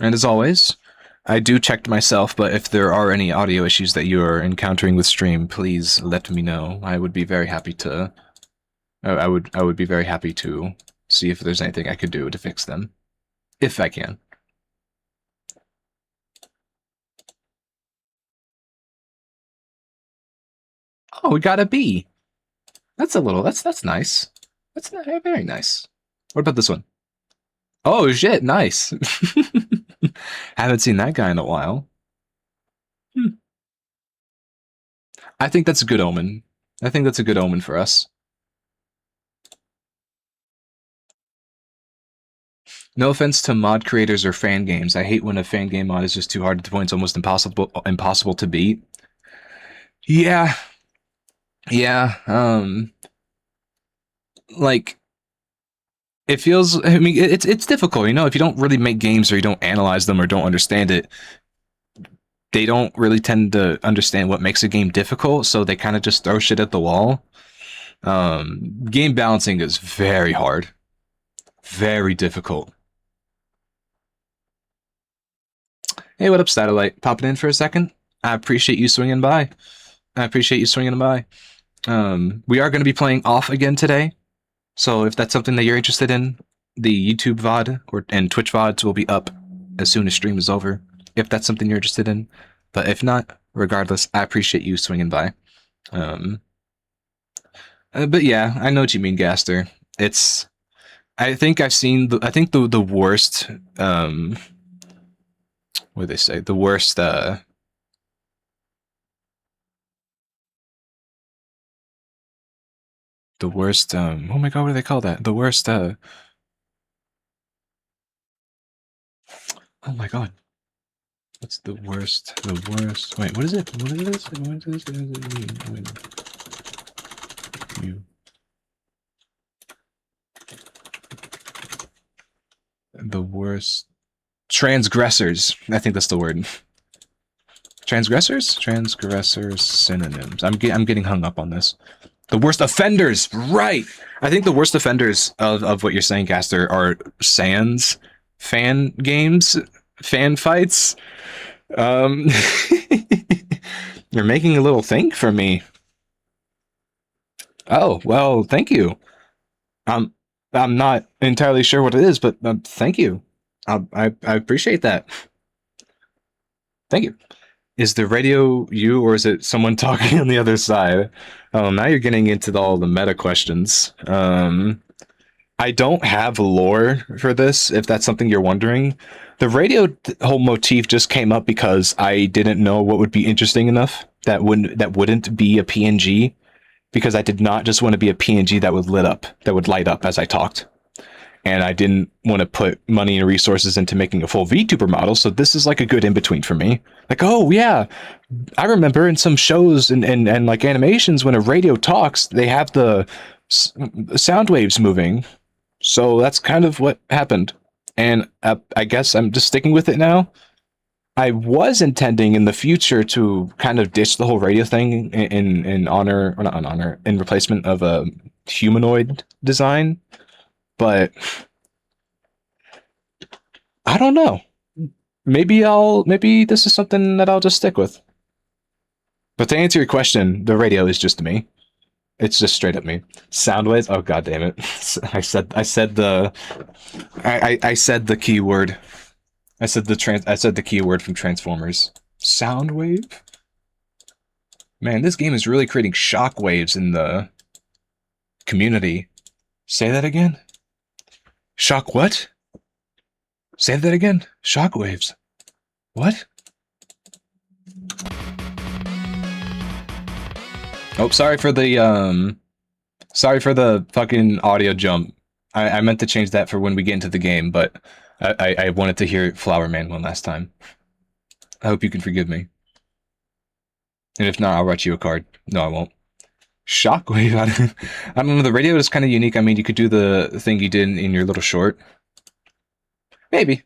And as always, I do check myself, but if there are any audio issues that you are encountering with stream, please let me know. I would be very happy to. I would be very happy to see if there's anything I could do to fix them, if I can. Oh, we got a B. That's nice. That's very nice. What about this one? Oh shit, nice. Haven't seen that guy in a while. I think that's a good omen. I think that's a good omen for us. No offense to mod creators or fan games. I hate when a fan game mod is just too hard at the point it's almost impossible to beat. Yeah. Yeah. Like it feels, I mean, it's difficult, if you don't really make games or you don't analyze them or don't understand it, they don't really tend to understand what makes a game difficult, so they kind of just throw shit at the wall. Game balancing is very hard. Very difficult. Hey, what up, Satellite? Popping in for a second? I appreciate you swinging by. I appreciate you swinging by. We are going to be playing off again today. So if that's something that you're interested in, the YouTube VOD and Twitch VODs will be up as soon as stream is over. If that's something you're interested in. But if not, regardless, I appreciate you swinging by. But yeah, I know what you mean, Gaster. It's... I think I've seen... I think the worst... what do they say? The worst... the worst... oh my god, what do they call that? The worst... oh my god. What's the worst? The worst... Wait, what is it? What is this? What does it mean? You... The worst... Transgressors. I think that's the word. Transgressors? Transgressors synonyms. I'm getting hung up on this. The worst offenders! Right! I think the worst offenders of what you're saying, Caster, are Sans fan games, fan fights. You're making a little think for me. Oh, well, thank you. I'm not entirely sure what it is, but thank you. I appreciate that. Thank you. Is the radio you, or is it someone talking on the other side? Oh, now you're getting into all the meta questions. I don't have lore for this, if that's something you're wondering. The radio whole motif just came up because I didn't know what would be interesting enough that wouldn't be a PNG, because I did not just want to be a PNG that would light up as I talked. And I didn't want to put money and resources into making a full VTuber model, so this is like a good in-between for me. Like, oh yeah, I remember in some shows and like animations when a radio talks, they have the sound waves moving. So that's kind of what happened. And I guess I'm just sticking with it now. I was intending in the future to kind of ditch the whole radio thing in honor, or not in honor, in replacement of a humanoid design. But I don't know. Maybe this is something that I'll just stick with. But to answer your question, the radio is just me. It's just straight up me. Soundwaves? Oh god damn it. I said the keyword. I said the keyword from Transformers. Soundwave? Man, this game is really creating shockwaves in the community. Say that again? Shock what? Say that again? Shockwaves. What? Oh, sorry for the fucking audio jump. I meant to change that for when we get into the game, but I wanted to hear Flower Man one last time. I hope you can forgive me. And if not, I'll write you a card. No, I won't. Shockwave? I don't know, the radio is kind of unique. I mean, you could do the thing you did in your little short. Maybe.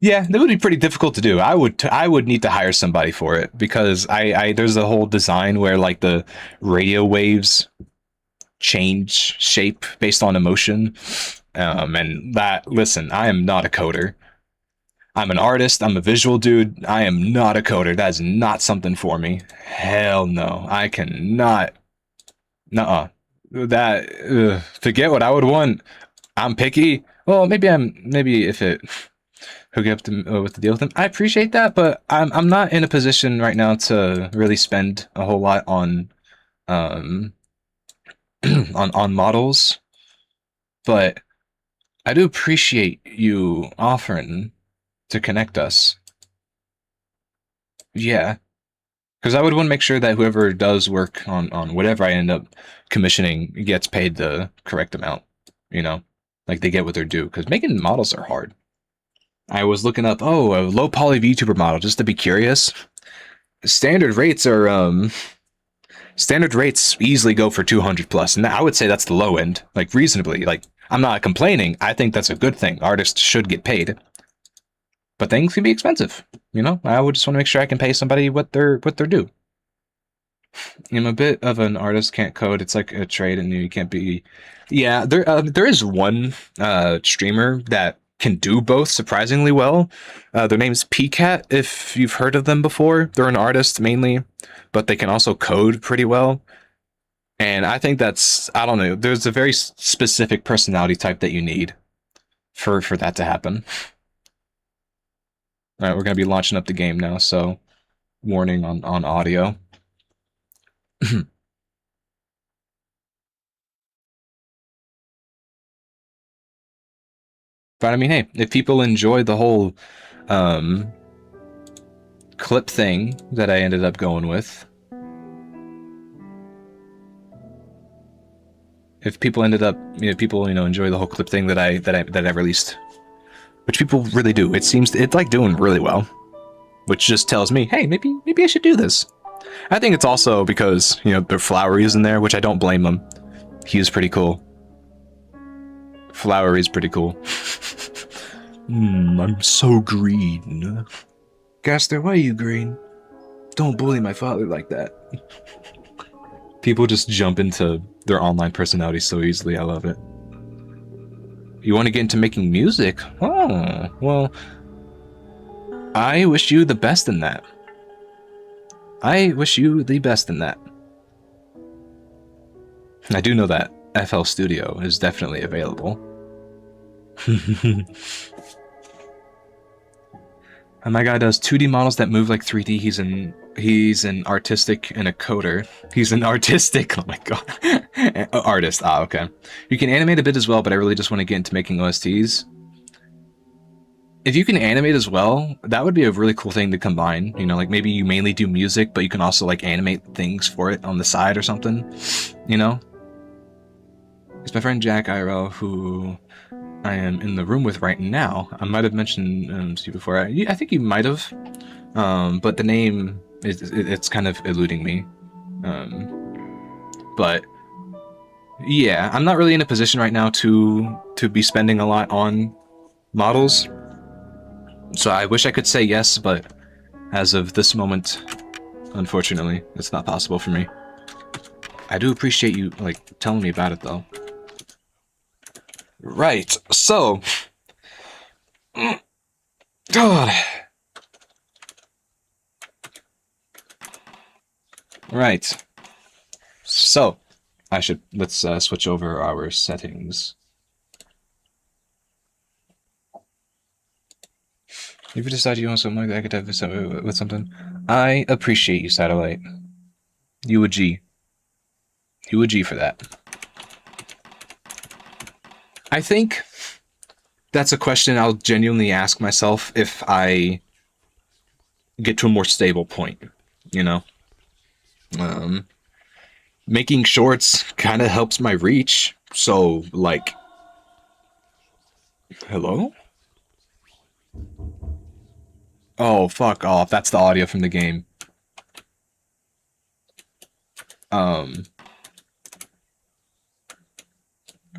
Yeah, that would be pretty difficult to do. I would need to hire somebody for it, because there's a whole design where like the radio waves change shape based on emotion. And that, listen, I am not a coder. I'm an artist, I'm a visual dude. I am not a coder. That is not something for me. Hell no. I cannot. Nuh-uh. That, forget what I would want. I'm picky. Well, maybe if it hook up to, with the deal with them. I appreciate that, but I'm not in a position right now to really spend a whole lot on on models. But I do appreciate you offering to connect us. Yeah. Because I would want to make sure that whoever does work on whatever I end up commissioning gets paid the correct amount, you know? Like, they get what they're due, because making models are hard. I was looking up, oh, a low poly VTuber model, just to be curious. Standard rates are, standard rates easily go for 200 plus, and I would say that's the low end, like, reasonably. Like, I'm not complaining, I think that's a good thing. Artists should get paid. But things can be expensive, you know? I would just want to make sure I can pay somebody what they're due. I'm a bit of an artist, can't code. It's like a trade, and you can't be. Yeah, there is one streamer that can do both surprisingly well. Their name's PCat. If you've heard of them before, they're an artist mainly, but they can also code pretty well. And I think that's, I don't know. There's a very specific personality type that you need for that to happen. All right, we're gonna be launching up the game now, so warning on audio. But I mean, hey, if people enjoy the whole clip thing that I ended up going with, if people ended up, people enjoy the whole clip thing that I released, which people really do. It's like doing really well, which just tells me, hey, maybe I should do this. I think it's also because their Flowery is in there, which I don't blame them. He is pretty cool. Flowery is pretty cool. I'm so green. Gaster, why are you green? Don't bully my father like that. People just jump into their online personality so easily. I love it. You want to get into making music? Oh, well, I wish you the best in that. I wish you the best in that. I do know that FL Studio is definitely available. And my guy does 2D models that move like 3D. He's an artistic and a coder. He's an artistic, oh my god. Artist, okay. You can animate a bit as well, but I really just want to get into making OSTs. If you can animate as well, that would be a really cool thing to combine. Like maybe you mainly do music, but you can also like animate things for it on the side or something, It's my friend Jack IRL, who I am in the room with right now. I might have mentioned to you before. I think you might have, but the name it's kind of eluding me. But yeah, I'm not really in a position right now to be spending a lot on models. So I wish I could say yes, but as of this moment, unfortunately, it's not possible for me. I do appreciate you like telling me about it though. Right, so God. Right. So let's switch over our settings. If you decide you want something like that, I could have this with something. I appreciate you, Satellite. You a G. You a G for that. I think that's a question I'll genuinely ask myself if I get to a more stable point, Making shorts kind of helps my reach, so, like... Hello? Oh, fuck off. That's the audio from the game.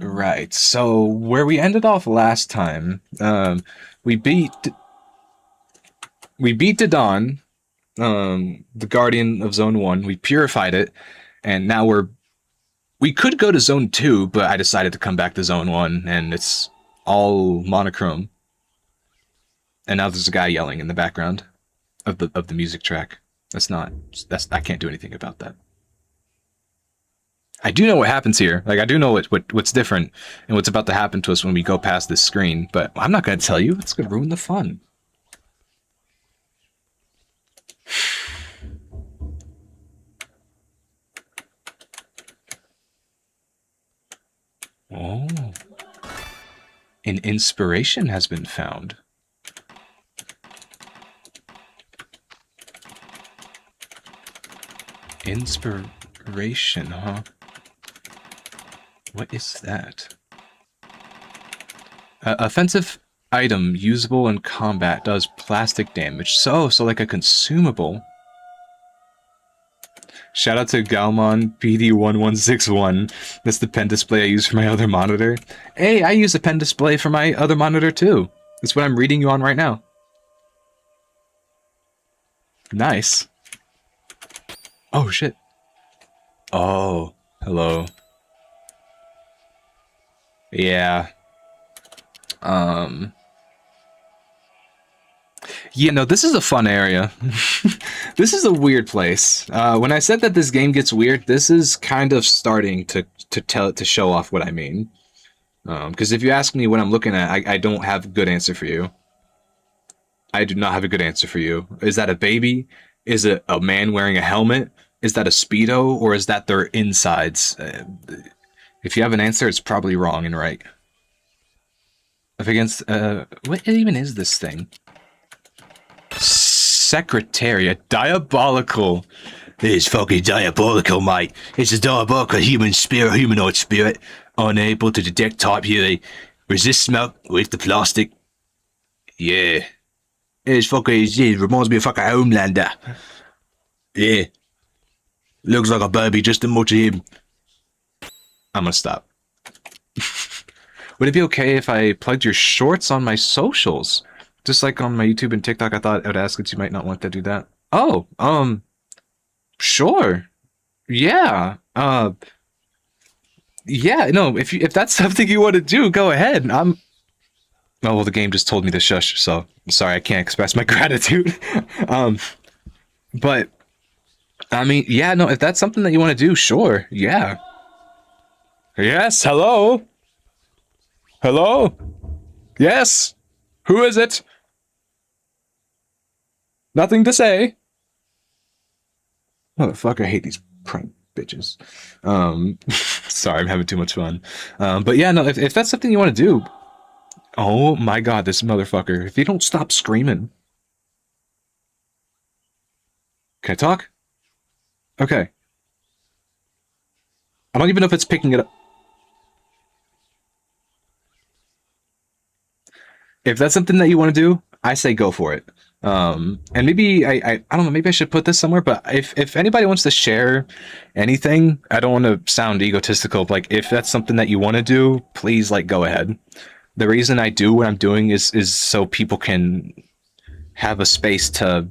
Right, so where we ended off last time, we beat Dodon, the Guardian of Zone 1, we purified it, and now we could go to Zone 2, but I decided to come back to Zone 1, and it's all monochrome. And now there's a guy yelling in the background of the music track. I can't do anything about that. I do know what happens here. Like, I do know what's different and what's about to happen to us when we go past this screen, but I'm not going to tell you. It's going to ruin the fun. Oh. An inspiration has been found. Inspiration, huh? What is that? Offensive item usable in combat does plastic damage. So like a consumable. Shout out to Galmon PD1161. That's the pen display I use for my other monitor. Hey, I use a pen display for my other monitor too. That's what I'm reading you on right now. Nice. Oh shit. Oh, hello. Yeah. Um. Yeah, no, this is a fun area. This is a weird place. When I said that this game gets weird, this is kind of starting to show off what I mean. Because if you ask me what I'm looking at, I don't have a good answer for you. I do not have a good answer for you. Is that a baby? Is it a man wearing a helmet? Is that a Speedo? Or is that their insides? If you have an answer, it's probably wrong and right. Up against, what even is this thing? Secretariat. Diabolical. It's fucking diabolical, mate. It's a diabolical humanoid spirit, unable to detect type UV. Resist smoke with the plastic. Yeah. It reminds me of fucking Homelander. Yeah. Looks like a baby just as much as him. I'm gonna stop. Would it be okay if I plugged your shorts on my socials? Just like on my YouTube and TikTok, I thought I would ask it. You might not want to do that. Oh, sure. Yeah. Yeah, no, if that's something you want to do, go ahead. Oh, well, the game just told me to shush, so I'm sorry, I can't express my gratitude. um, but I mean, yeah, no, if that's something that you want to do, sure, yeah. Yes, hello? Hello? Yes? Who is it? Nothing to say. Motherfucker, I hate these prank bitches. Sorry, I'm having too much fun. But yeah, no, if that's something you want to do, oh my god, this motherfucker. If you don't stop screaming. Can I talk? Okay. I don't even know if it's picking it up. If that's something that you want to do, I say go for it. And maybe I don't know, maybe I should put this somewhere, but if anybody wants to share anything, I don't want to sound egotistical, but like if that's something that you want to do, please like go ahead. The reason I do what I'm doing is so people can have a space to,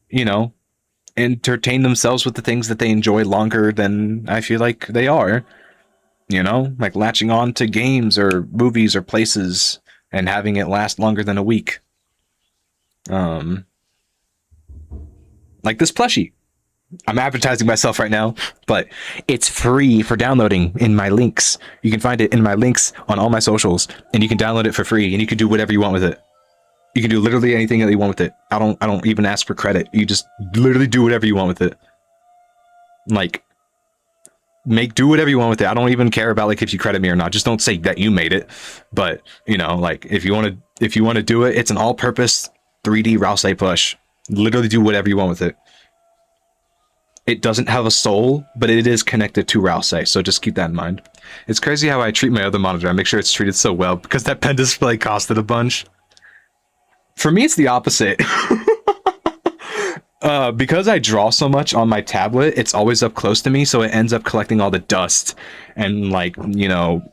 you know, entertain themselves with the things that they enjoy longer than I feel like they are. You know, like latching on to games or movies or places and having it last longer than a week. Um, like this plushie. I'm advertising myself right now, but it's free for downloading in my links. You can find it in my links on all my socials, and you can download it for free, and you can do whatever you want with it. You can do literally anything that you want with it. I don't even ask for credit. You just literally do whatever you want with it. Like, do whatever you want with it. I don't even care about like if you credit me or not. Just don't say that you made it. But you know, like if you want to do it, it's an all-purpose 3D Ralsei plush. Literally do whatever you want with it. It doesn't have a soul, but it is connected to Ralsei, so just keep that in mind. It's crazy how I treat my other monitor. I make sure it's treated so well because that pen display costed a bunch. For me, it's the opposite. Because I draw so much on my tablet, it's always up close to me, so it ends up collecting all the dust. And like, you know,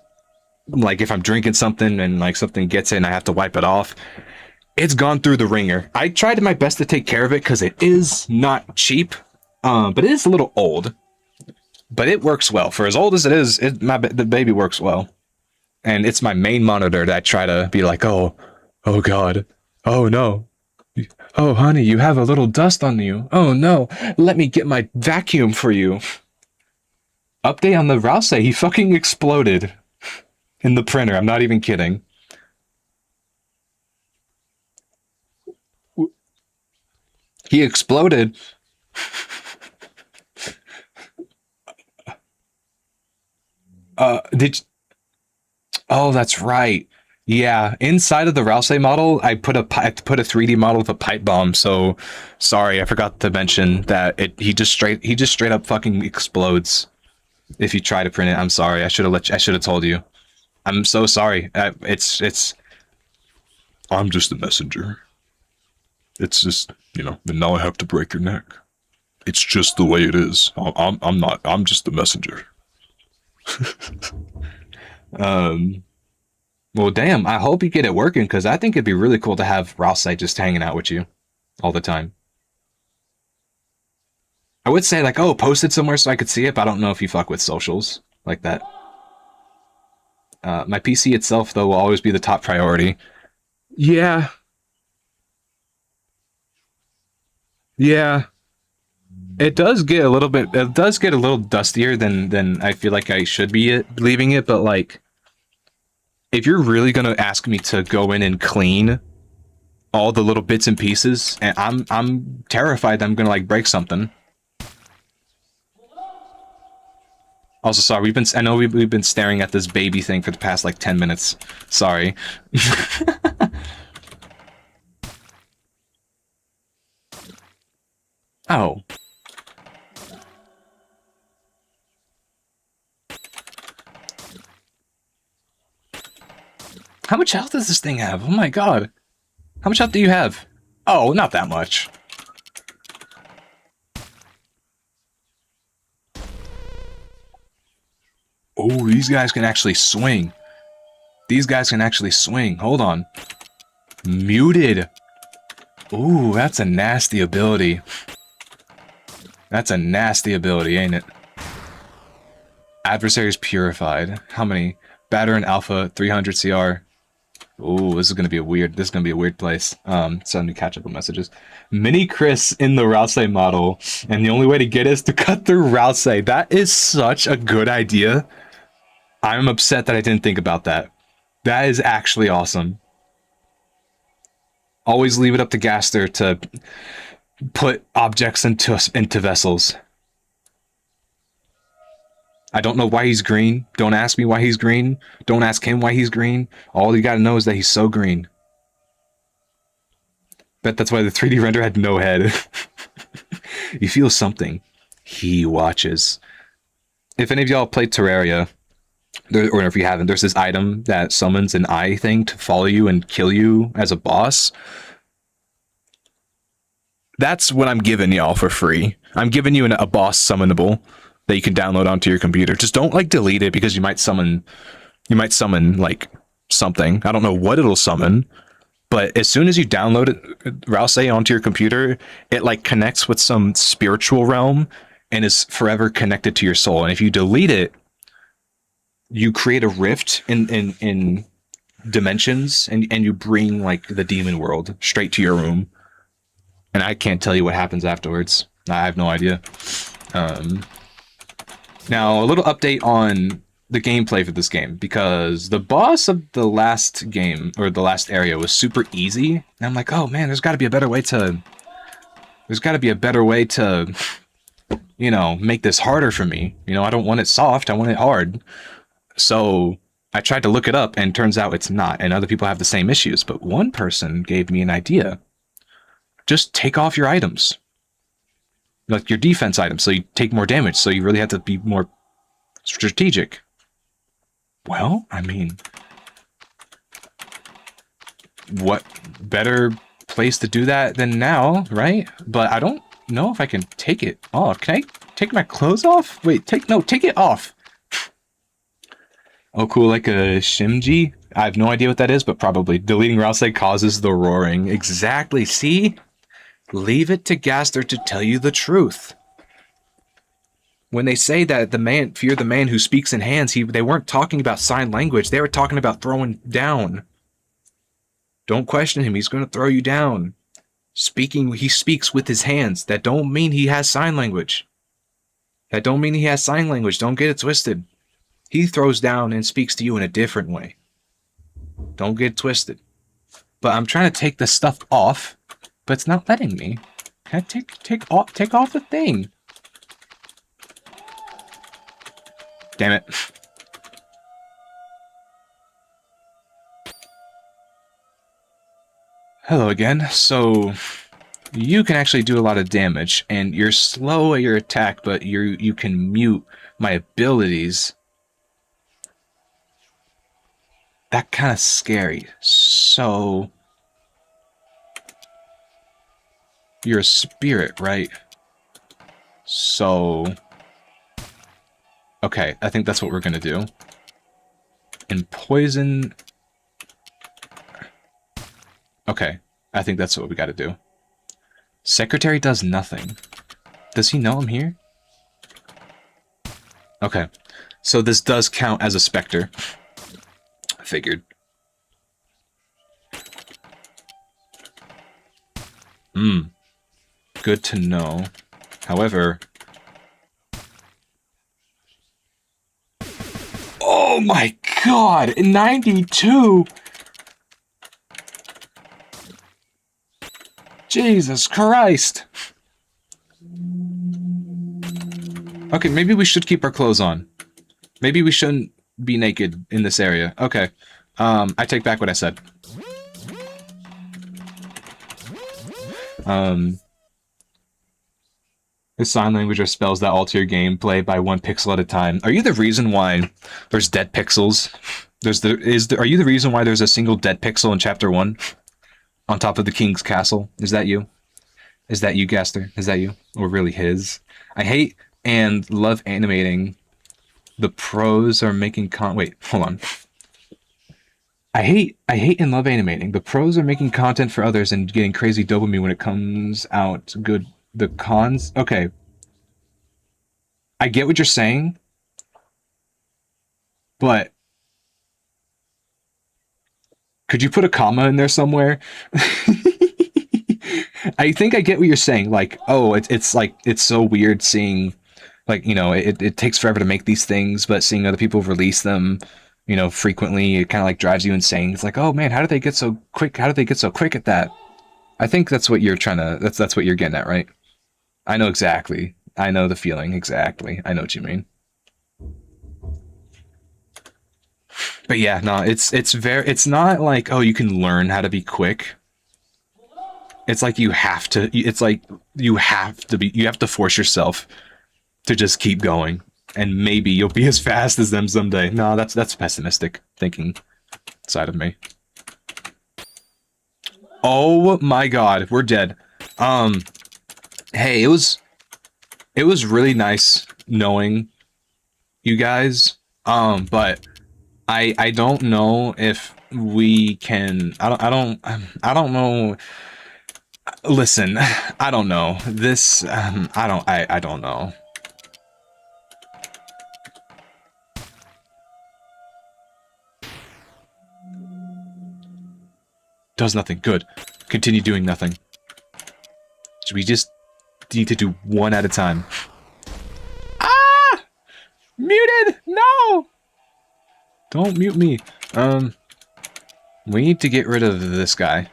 like if I'm drinking something and like something gets it and I have to wipe it off, it's gone through the ringer. I tried my best to take care of it because it is not cheap, but it is a little old. But it works well. For as old as it is, the baby works well. And it's my main monitor that I try to be like, oh god, oh no. Oh, honey, you have a little dust on you. Oh, no. Let me get my vacuum for you. Update on the Ralsei. He fucking exploded in the printer. I'm not even kidding. He exploded. Oh, that's right. Yeah, inside of the Ralsei model, I put a 3D model with a pipe bomb. So, sorry, I forgot to mention that he just straight up fucking explodes if you try to print it. I'm sorry. I should have told you. I'm so sorry. It's. I'm just a messenger. It's just, you know. And now I have to break your neck. It's just the way it is. I'm not. I'm just a messenger. Well, damn, I hope you get it working, because I think it'd be really cool to have Ralsei just hanging out with you all the time. I would say like, oh, post it somewhere so I could see it, but I don't know if you fuck with socials like that. My PC itself, though, will always be the top priority. Yeah. Yeah. It does get a little bit. It does get a little dustier than I feel like I should be leaving it. But like, if you're really gonna ask me to go in and clean all the little bits and pieces, and I'm terrified that I'm gonna like break something. Also, sorry, I know we've been staring at this baby thing for the past like 10 minutes. Sorry. Oh. How much health does this thing have? Oh my god. How much health do you have? Oh, not that much. Oh, these guys can actually swing. These guys can actually swing. Hold on. Muted. Ooh, that's a nasty ability. That's a nasty ability, ain't it? Adversaries purified. How many? Batter and Alpha, 300 CR. Ooh, this is gonna be a weird place. Send me catch up on messages. Mini Chris in the Ralsei model, and the only way to get is to cut through Ralsei. That is such a good idea. I'm upset that I didn't think about that. That is actually awesome. Always leave it up to Gaster to put objects into vessels. I don't know why he's green. Don't ask me why he's green. Don't ask him why he's green. All you gotta know is that he's so green. Bet that's why the 3D render had no head. You feel something. He watches. If any of y'all played Terraria, or if you haven't, there's this item that summons an eye thing to follow you and kill you as a boss. That's what I'm giving y'all for free. I'm giving you a boss summonable that you can download onto your computer. Just don't like delete it because you might summon like something. I don't know what it'll summon, but as soon as you download it, Ralsei, onto your computer, it like connects with some spiritual realm and is forever connected to your soul. And if you delete it, you create a rift in dimensions, and you bring like the demon world straight to your room. And I can't tell you what happens afterwards. I have no idea. Now, a little update on the gameplay for this game, because the boss of the last game, or the last area, was super easy. And I'm like, oh man, there's got to be a better way to... you know, make this harder for me. You know, I don't want it soft, I want it hard. So I tried to look it up, and turns out it's not, and other people have the same issues. But one person gave me an idea. Just take off your items. Like your defense items, so you take more damage, so you really have to be more strategic. Well, I mean, what better place to do that than now, right? But I don't know if I can take it off. Can I take my clothes off? Wait, take it off. Oh, cool, like a shimji? I have no idea what that is, but probably. Deleting Ralsei causes the roaring. Exactly, see? Leave it to Gaster to tell you the truth. When they say that fear the man who speaks in hands, they weren't talking about sign language. They were talking about throwing down. Don't question him. He's going to throw you down. He speaks with his hands. That don't mean he has sign language. Don't get it twisted. He throws down and speaks to you in a different way. Don't get it twisted. But I'm trying to take the stuff off, but it's not letting me. Can I take off the thing? Damn it. Hello again. So you can actually do a lot of damage, and you're slow at your attack, but you can mute my abilities. That kind of scary. So you're a spirit, right? So okay, I think that's what we're gonna do. And poison. Okay, I think that's what we gotta do. Secretary does nothing. Does he know I'm here? Okay. So this does count as a specter. Figured. Good to know. However... Oh my god! 92! Jesus Christ! Okay, maybe we should keep our clothes on. Maybe we shouldn't be naked in this area. Okay. I take back what I said. There's sign language or spells that alter your gameplay by 1 pixel at a time. Are you the reason why there's dead pixels? Are you the reason why there's a single dead pixel in chapter 1? On top of the king's castle? Is that you? Is that you, Gaster? Is that you? Or really his? I hate and love animating. The pros are making wait, hold on. I hate and love animating. The pros are making content for others and getting crazy dopamine when it comes out good. The cons? Okay. I get what you're saying. But could you put a comma in there somewhere? I think I get what you're saying. Like, oh, it's like, it's so weird seeing, like, you know, it takes forever to make these things, but seeing other people release them, you know, frequently, it kind of like drives you insane. It's like, oh man, how did they get so quick? How did they get so quick at that? I think that's what you're trying to, that's what you're getting at, right? I know exactly. I know the feeling exactly. I know what you mean. But yeah, no, it's not like, oh, you can learn how to be quick. It's like you have to, it's like you have to force yourself to just keep going. And maybe you'll be as fast as them someday. No, that's pessimistic thinking side of me. Oh my god, we're dead. Hey, it was really nice knowing you guys. But I don't know if we can. I don't know. Listen, I don't know. This I don't know. Does nothing. Good. Continue doing nothing. We just need to do one at a time. Ah! Muted! No! Don't mute me. We need to get rid of this guy.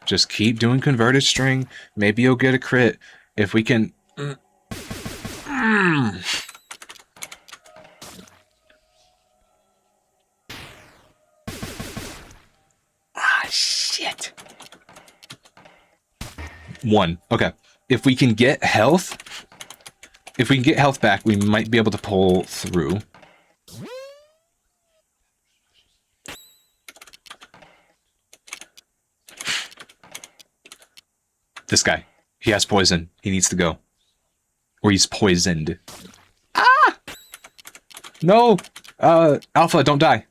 Just keep doing converted string. Maybe you'll get a crit. If we can... Ah, shit. 1. Okay. If we can get health... If we can get health back, we might be able to pull through. This guy. He has poison. He needs to go. Or he's poisoned. Ah! No! Alpha, don't die.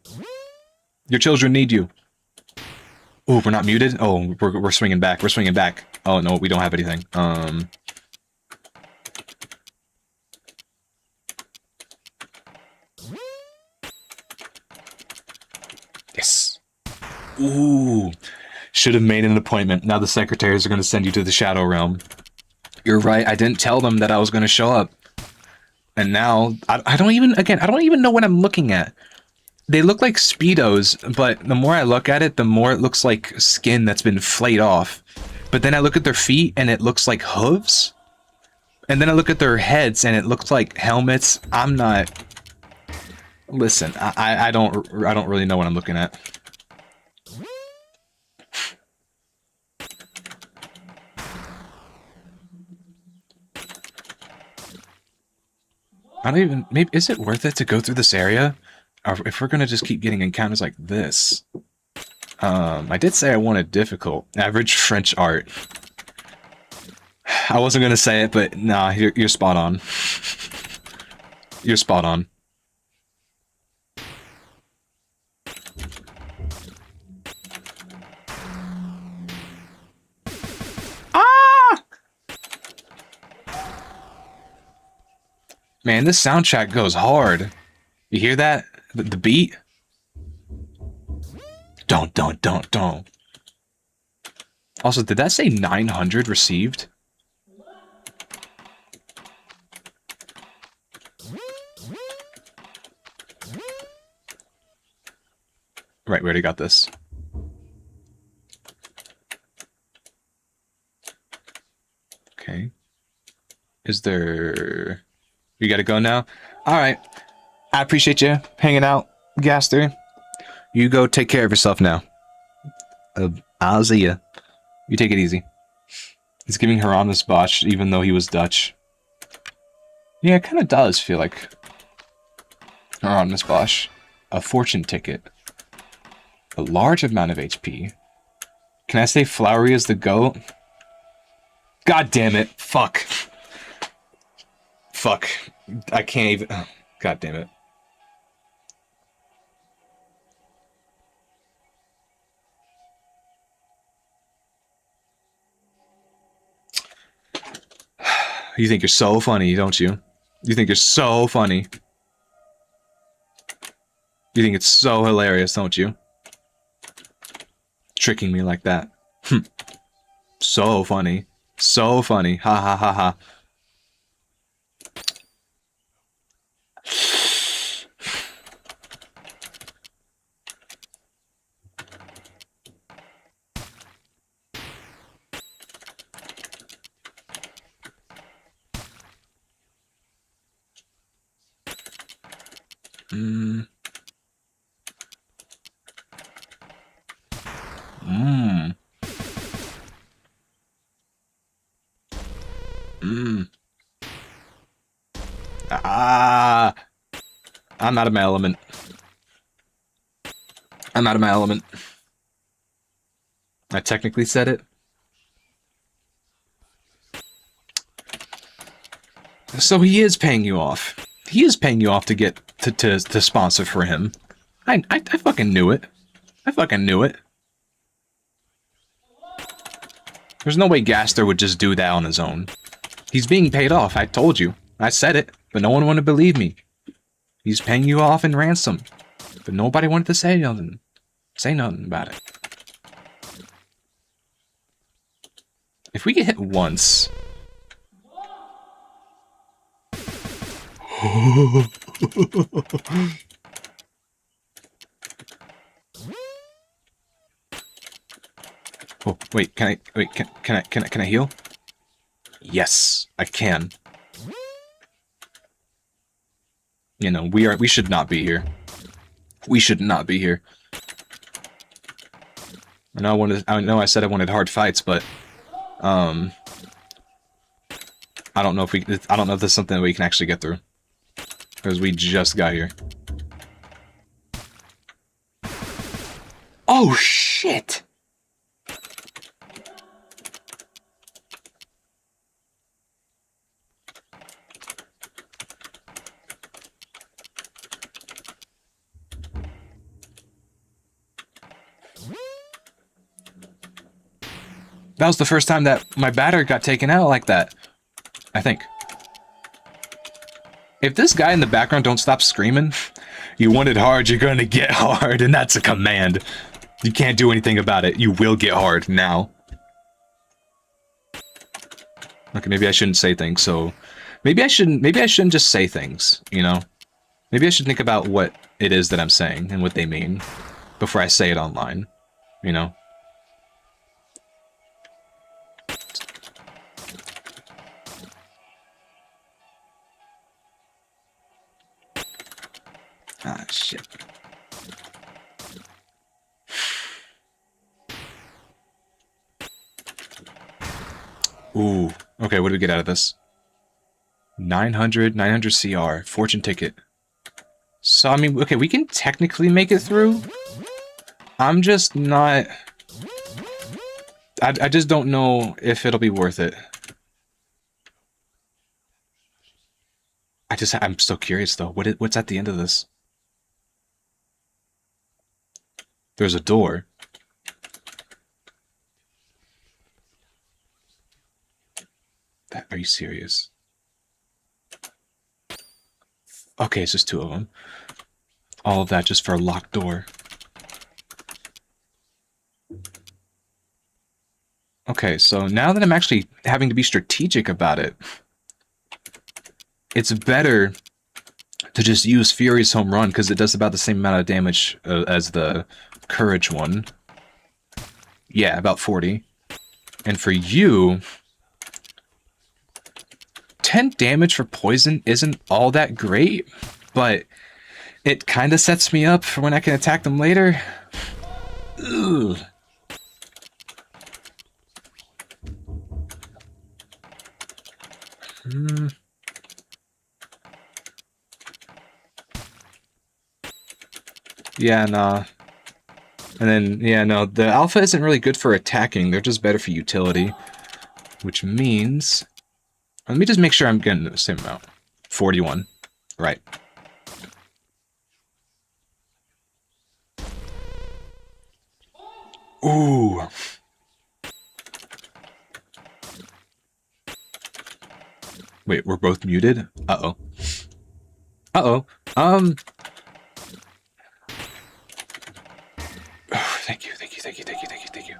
Your children need you. Ooh, we're not muted? Oh, we're swinging back. We're swinging back. Oh, no, we don't have anything. Yes. Ooh. Should have made an appointment. Now the secretaries are going to send you to the Shadow Realm. You're right. I didn't tell them that I was going to show up. And now, I don't even, again, I don't even know what I'm looking at. They look like Speedos, but the more I look at it, the more it looks like skin that's been flayed off. But then I look at their feet and it looks like hooves. And then I look at their heads and it looks like helmets. I'm not... Listen, I don't really know what I'm looking at. I don't even... Maybe... Is it worth it to go through this area? Or if we're gonna just keep getting encounters like this. I did say I wanted difficult. Average French art. I wasn't gonna say it, but nah, you're spot on. You're spot on. Man, this soundtrack goes hard. You hear that? The beat? Don't. Also, did that say 900 received? Right, we already got this. Okay. Is there... You gotta go now? Alright. I appreciate you hanging out, Gaster. You go take care of yourself now. I'll see ya. You take it easy. He's giving her on this botch, even though he was Dutch. Yeah, it kind of does feel like Hieronymus Bosch. A fortune ticket. A large amount of HP. Can I say Flowery is the goat? God damn it. Fuck. Fuck. I can't even... Oh, God damn it. You think you're so funny, don't you? You think you're so funny. You think it's so hilarious, don't you? Tricking me like that. So funny. So funny. Ha ha ha ha. Mmm. Mmm. Mmm. Ah. I'm out of my element. I'm out of my element. I technically said it. So he is paying you off. He is paying you off to get to sponsor for him. I fucking knew it. I fucking knew it. There's no way Gaster would just do that on his own. He's being paid off, I told you. I said it, but no one wanted to believe me. He's paying you off in ransom. But nobody wanted to say nothing. Say nothing about it. If we get hit once... Oh, wait, can I heal? Yes, I can. You know, we should not be here. We should not be here. I know I said I wanted hard fights, but I don't know if this is something that we can actually get through. Because we just got here. Oh shit! That was the first time that my battery got taken out like that. I think. If this guy in the background don't stop screaming, you want it hard, you're gonna get hard, and that's a command. You can't do anything about it. You will get hard now. Okay, maybe I shouldn't say things, so... Maybe I shouldn't just say things, you know? Maybe I should think about what it is that I'm saying and what they mean before I say it online, you know? Ah, shit. Ooh. Okay, what do we get out of this? 900 CR. Fortune ticket. So, I mean, okay, we can technically make it through. I'm just not... I just don't know if it'll be worth it. I'm so curious, though. What's at the end of this? There's a door. Are you serious? Okay, it's just 2 of them. All of that just for a locked door. Okay, so now that I'm actually having to be strategic about it, it's better to just use Fury's Home Run, because it does about the same amount of damage as the Courage one. Yeah, about 40. And for you, 10 damage for poison isn't all that great, but it kind of sets me up for when I can attack them later. Ugh. Yeah, nah. And then, yeah, no, the alpha isn't really good for attacking. They're just better for utility. Which means... Let me just make sure I'm getting the same amount. 41. Right. Ooh. Wait, we're both muted? Uh-oh. Uh-oh. Thank you, thank you, thank you, thank you, thank you, thank you.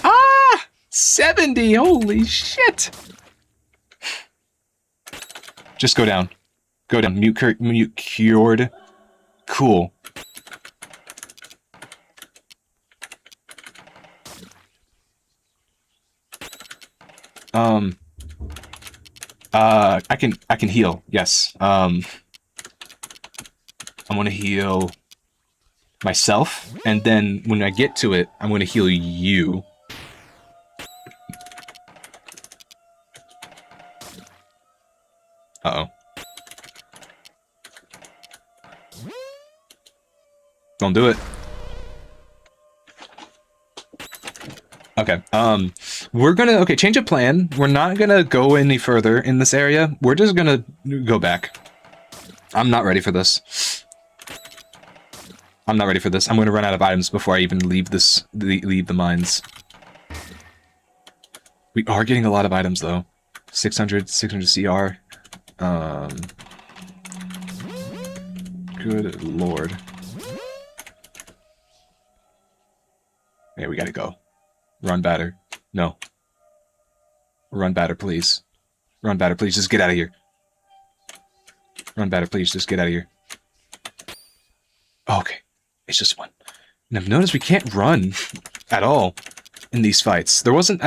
Ah! 70! Holy shit! Just go down. Go down. Mute cured. Cool. I can heal, yes. I'm gonna heal myself, and then when I get to it, I'm gonna heal you. Uh-oh. Don't do it. Okay, we're gonna, okay, change of plan. We're not gonna go any further in this area. We're just gonna go back. I'm not ready for this. I'm not ready for this. I'm gonna run out of items before I even leave this, leave the mines. We are getting a lot of items, though. 600 CR. Good lord. Hey, we gotta go. Run batter. No. Run batter, please. Run batter, please. Just get out of here. Run batter, please. Just get out of here. Oh, okay. It's just one. And I've noticed we can't run at all in these fights. There wasn't...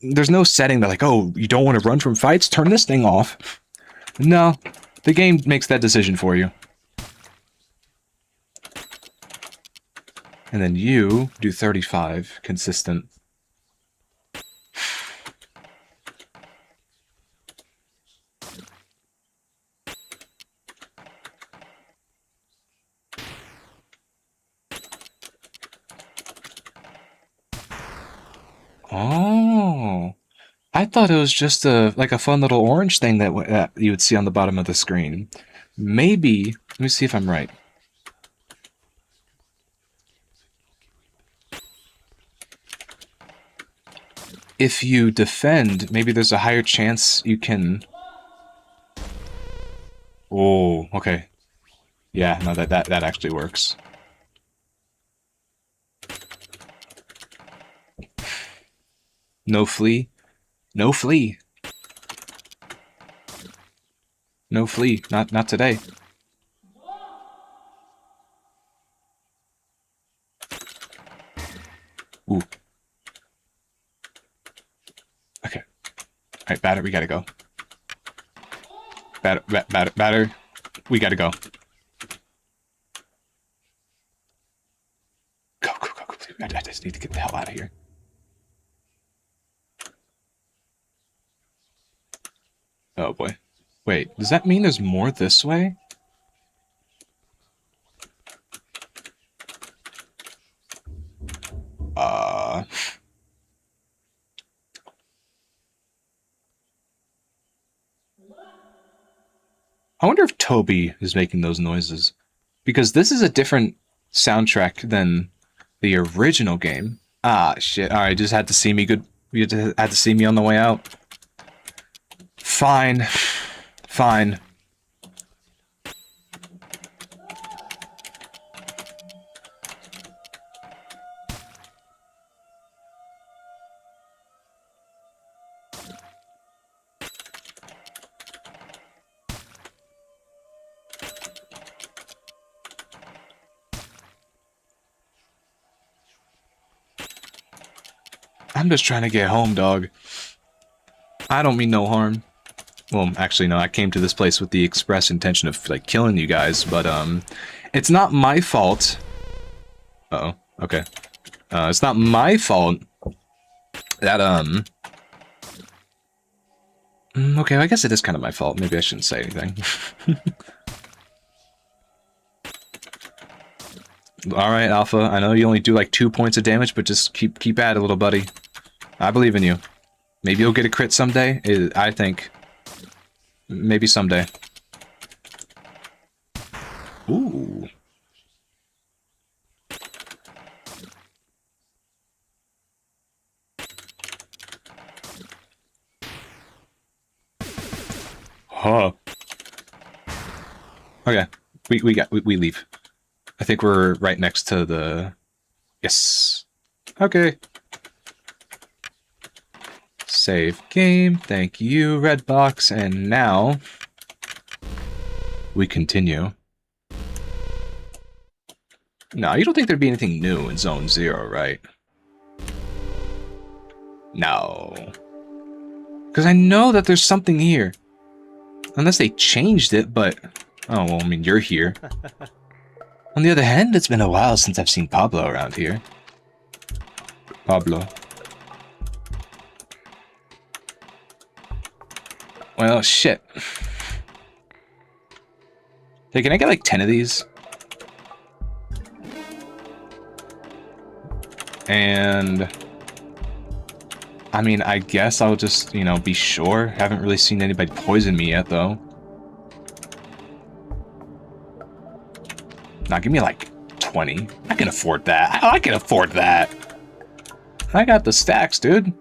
there's no setting that like, oh, you don't want to run from fights? Turn this thing off. No. The game makes that decision for you. And then you do 35, consistent. Oh, I thought it was just like a fun little orange thing that you would see on the bottom of the screen. Maybe, let me see if I'm right. If you defend, maybe there's a higher chance you can... Oh, okay. Yeah, no, that actually works. No flea. No flea. No flea. Not today. Ooh. Okay. Alright, batter, we gotta go. Batter, we gotta go. Go, please. I just need to get the hell out of here. Oh boy. Wait, does that mean there's more this way? I wonder if Toby is making those noises. Because this is a different soundtrack than the original game. Ah, shit. Alright, just had to see me good. You just had to see me on the way out. Fine. Fine. I'm just trying to get home, dog. I don't mean no harm. Well, actually, no, I came to this place with the express intention of, like, killing you guys, but, it's not my fault. Uh-oh, okay. It's not my fault that, okay, I guess it is kind of my fault. Maybe I shouldn't say anything. Alright, Alpha, I know you only do, like, 2 points of damage, but just keep at it, little buddy. I believe in you. Maybe you'll get a crit someday, I think. Maybe someday. Ooh. Huh. Okay. We leave. I think we're right next to the... Yes. Okay. Save game. Thank you, Redbox. And now... we continue. No, you don't think there'd be anything new in Zone 0, right? No. Because I know that there's something here. Unless they changed it, but... oh, well, I mean, you're here. On the other hand, it's been a while since I've seen Pablo around here. Pablo. Well, shit. Hey, can I get like 10 of these? And... I mean, I guess I'll just, you know, be sure. Haven't really seen anybody poison me yet, though. Now, give me like 20. I can afford that. I can afford that. I got the stacks, dude.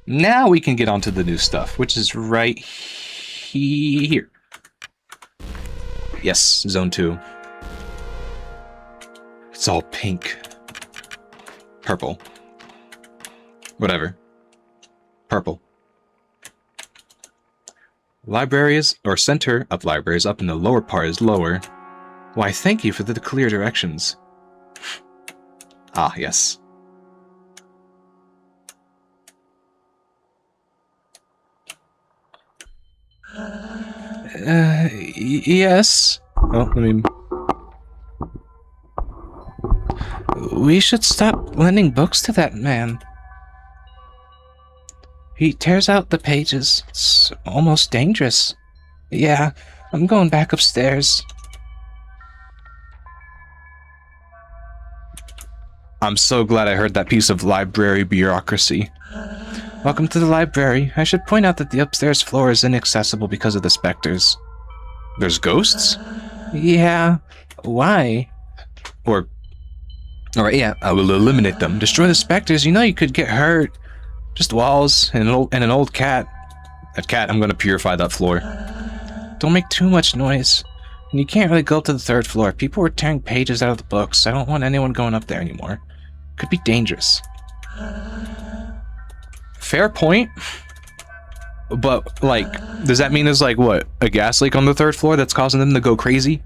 Now we can get onto the new stuff, which is right here. Yes, Zone 2. It's all pink. Purple. Whatever. Purple. Libraries, or center of libraries up in the lower part is lower. Why, thank you for the clear directions. Ah, yes. Yes. Oh, I mean... we should stop lending books to that man. He tears out the pages. It's almost dangerous. Yeah, I'm going back upstairs. I'm so glad I heard that piece of library bureaucracy. Welcome to the library. I should point out that the upstairs floor is inaccessible because of the specters. There's ghosts? Yeah. Why? Or yeah, I will eliminate them. Destroy the specters. You know you could get hurt. Just walls and an old cat. That cat, I'm gonna purify that floor. Don't make too much noise. And you can't really go up to the 3rd floor. People were tearing pages out of the books. I don't want anyone going up there anymore. Could be dangerous. Fair point. But, like, does that mean there's, like, what? A gas leak on the 3rd floor that's causing them to go crazy?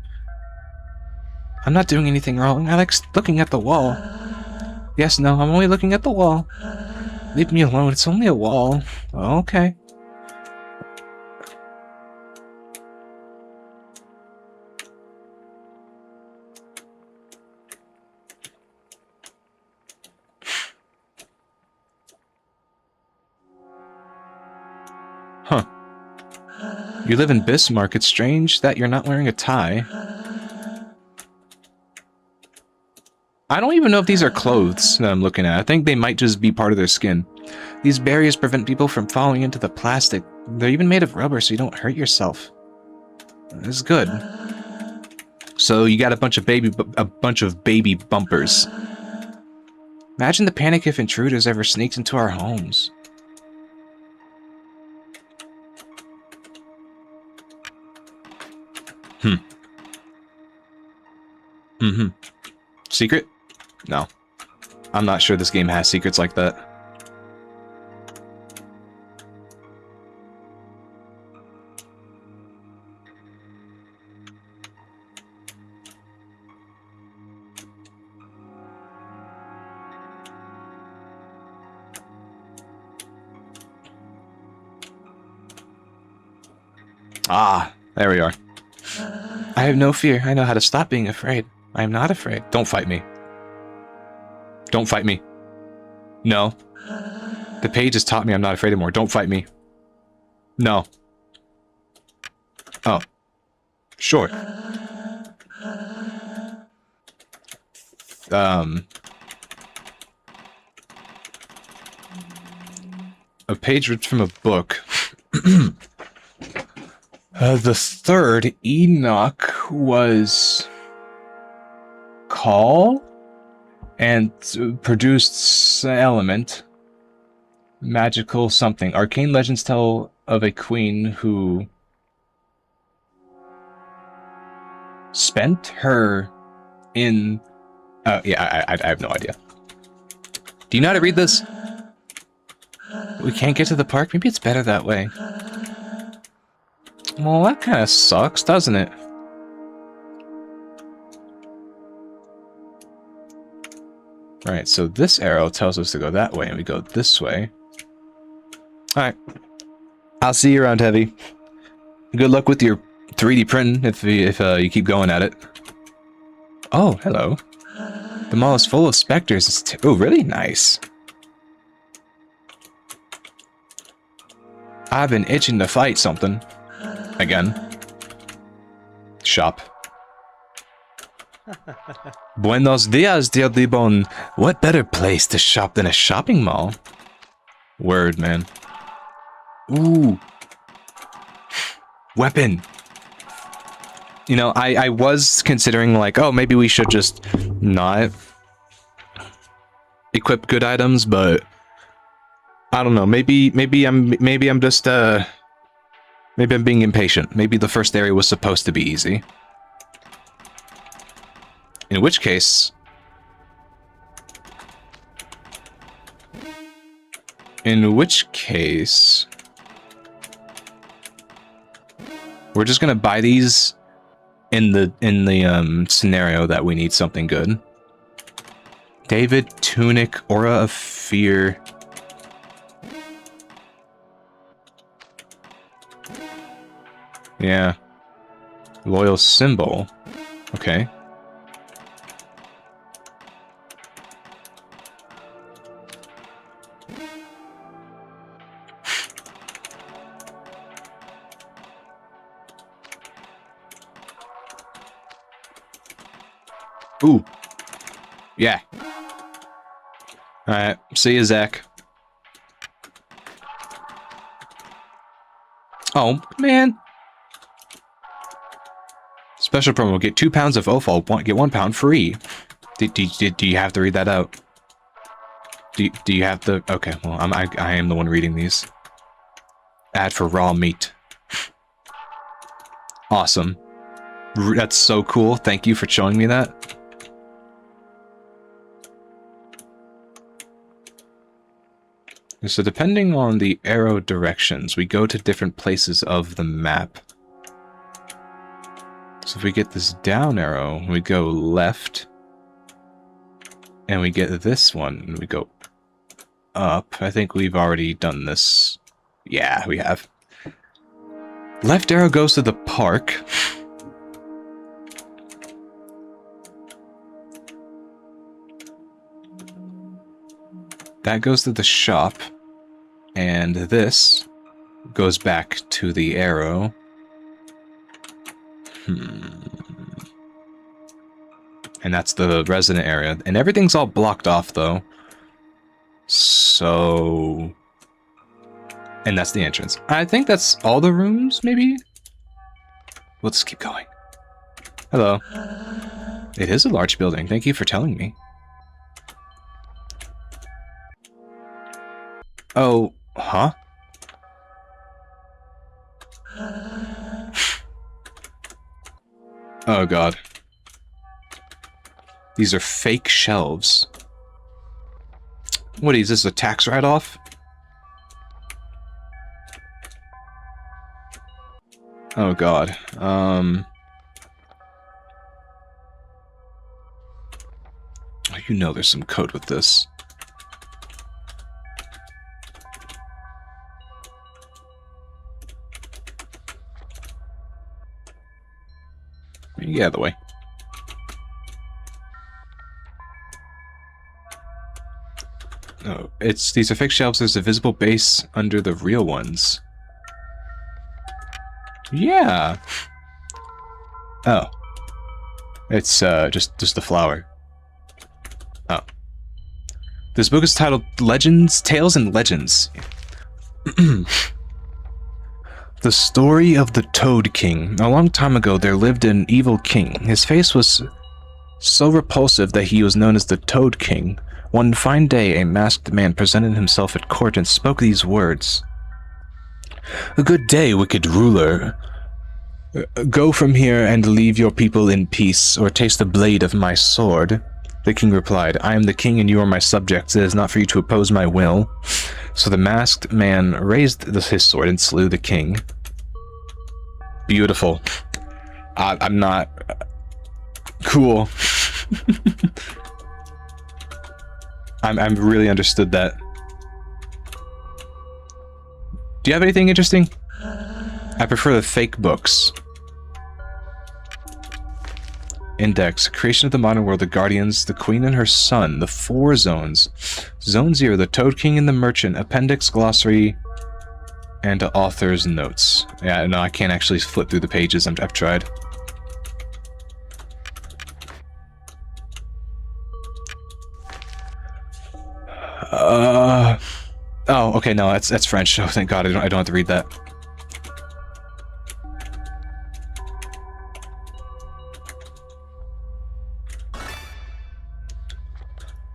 I'm not doing anything wrong. I like looking at the wall. Yes, no, I'm only looking at the wall. Leave me alone, it's only a wall. Okay. Huh. You live in Bismarck. It's strange that you're not wearing a tie. I don't even know if these are clothes that I'm looking at. I think they might just be part of their skin. These barriers prevent people from falling into the plastic. They're even made of rubber so you don't hurt yourself. This is good. So you got a bunch of baby bumpers. Imagine the panic if intruders ever sneaked into our homes. Secret? No. I'm not sure this game has secrets like that. Ah, there we are. I have no fear. I know how to stop being afraid. I am not afraid. Don't fight me. Don't fight me. No. The page has taught me I'm not afraid anymore. Don't fight me. No. Oh. Sure. A page ripped from a book. The third, Enoch, was Call and produced element. Magical something. Arcane legends tell of a queen who spent her in... yeah, I have no idea. Do you know how to read this? We can't get to the park? Maybe it's better that way. Well, that kind of sucks, doesn't it? Alright, so this arrow tells us to go that way, and we go this way. Alright. I'll see you around, Heavy. Good luck with your 3D printing if you keep going at it. Oh, hello. The mall is full of specters. Oh, really? Nice. I've been itching to fight something. Again. Shop. Buenos dias, Dia Dibon. What better place to shop than a shopping mall? Word, man. Ooh. Weapon. You know, I was considering, like, oh, maybe we should just not equip good items, but I don't know. Maybe I'm just maybe I'm being impatient. Maybe the first area was supposed to be easy. In which case... we're just gonna buy these in the scenario that we need something good. David, Tunic, Aura of Fear. Yeah. Loyal Symbol. Okay. Ooh. Yeah. Alright. See you, Zach. Oh, man. Special promo. Get 2 pounds of Ofal. Get 1 pound free. Do you have to read that out? Do you have to... Okay, well, I am the one reading these. Ad for raw meat. Awesome. That's so cool. Thank you for showing me that. So depending on the arrow directions, we go to different places of the map. So if we get this down arrow, we go left. And we get this one, and we go up. I think we've already done this. Yeah, we have. Left arrow goes to the park. That goes to the shop. And this goes back to the arrow. And that's the resident area. And everything's all blocked off, though. So... And that's the entrance. I think that's all the rooms, maybe? Let's keep going. Hello. It is a large building. Thank you for telling me. Oh, huh? Oh god. These are fake shelves. What is this, a tax write-off? Oh god. You know there's some code with this. Get out of the way. Oh, these are fake shelves. There's a visible base under the real ones. Yeah. Oh. It's just the flower. Oh. This book is titled Legends, Tales and Legends. The story of the Toad King. A long time ago, there lived an evil king. His face was so repulsive that he was known as the Toad King. One fine day, a masked man presented himself at court and spoke these words. "A good day, wicked ruler. Go from here and leave your people in peace, or taste the blade of my sword." The king replied, "I am the king and you are my subjects. It is not for you to oppose my will." So the masked man raised his sword and slew the king. Beautiful. I'm not... Cool. I'm really understood that. Do you have anything interesting? I prefer the fake books. Index. Creation of the modern world, the guardians, the queen and her son, the 4 zones. Zone 0, the Toad King and the merchant, appendix, glossary, and author's notes. Yeah, no, I can't actually flip through the pages. I've tried. Oh, okay, no, that's French. Oh, thank God, I don't have to read that.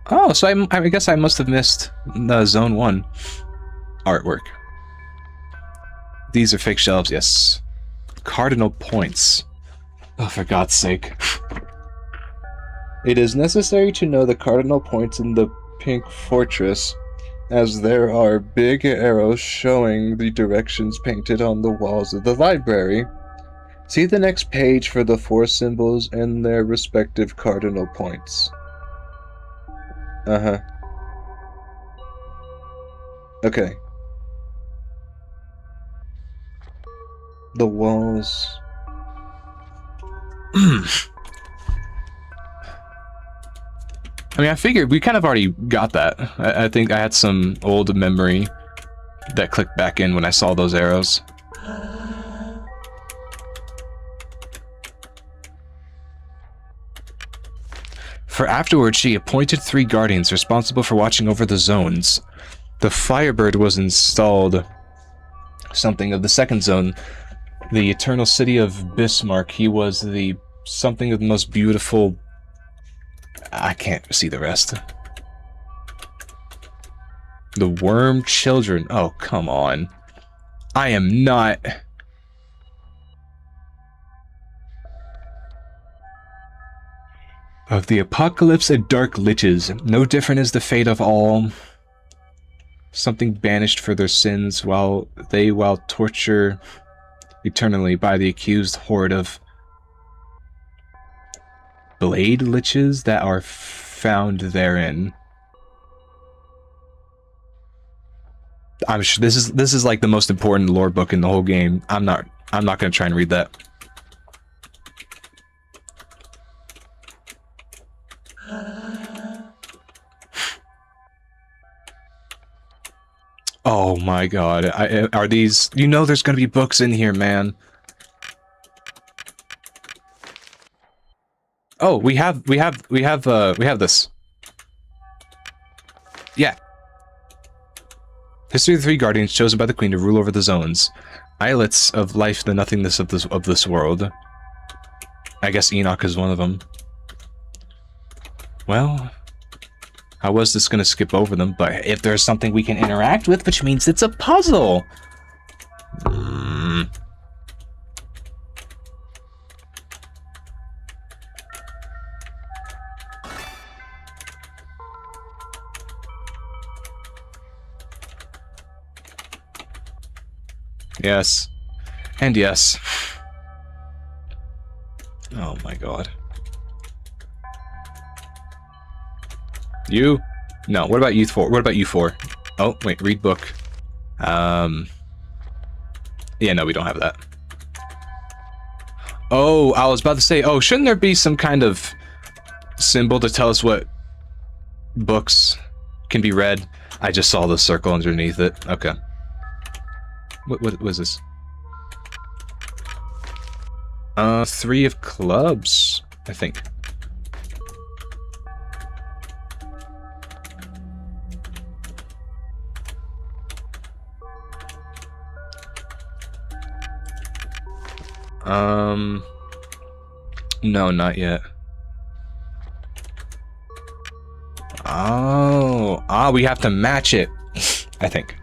Oh, so I guess I must have missed the Zone 1 artwork. These are fake shelves, yes. Cardinal points. Oh, for God's sake. It is necessary to know the cardinal points in the Pink Fortress, as there are big arrows showing the directions painted on the walls of the library. See the next page for the 4 symbols and their respective cardinal points. Uh-huh. Okay. The walls... I mean, I figured we kind of already got that. I think I had some old memory that clicked back in when I saw those arrows. For afterwards, she appointed 3 guardians responsible for watching over the zones. The Firebird was installed something of the 2nd zone, the Eternal City of Bismarck. He was the something of the most beautiful... I can't see the rest. The Worm Children. Oh, come on. I am not... Of the Apocalypse and Dark Liches, no different is the fate of all. Something banished for their sins while torture eternally by the accused horde of blade liches that are found therein. I'm sure this is like the most important lore book in the whole game. I'm not gonna try and read that. Oh my God! Are these? You know, there's gonna be books in here, man. Oh, we have this. Yeah. History of the 3 guardians chosen by the queen to rule over the zones. Islets of life, the nothingness of this world. I guess Enoch is one of them. Well, I was just gonna skip over them, but if there's something we can interact with, which means it's a puzzle. Yes. And yes. Oh my god. You? No, what about you four? What about you four? Oh, wait, read book. Yeah, no, we don't have that. Oh, I was about to say, oh, shouldn't there be some kind of symbol to tell us what books can be read? I just saw the circle underneath it. Okay. What was this? 3 of clubs, I think. No, not yet. Oh, we have to match it, I think.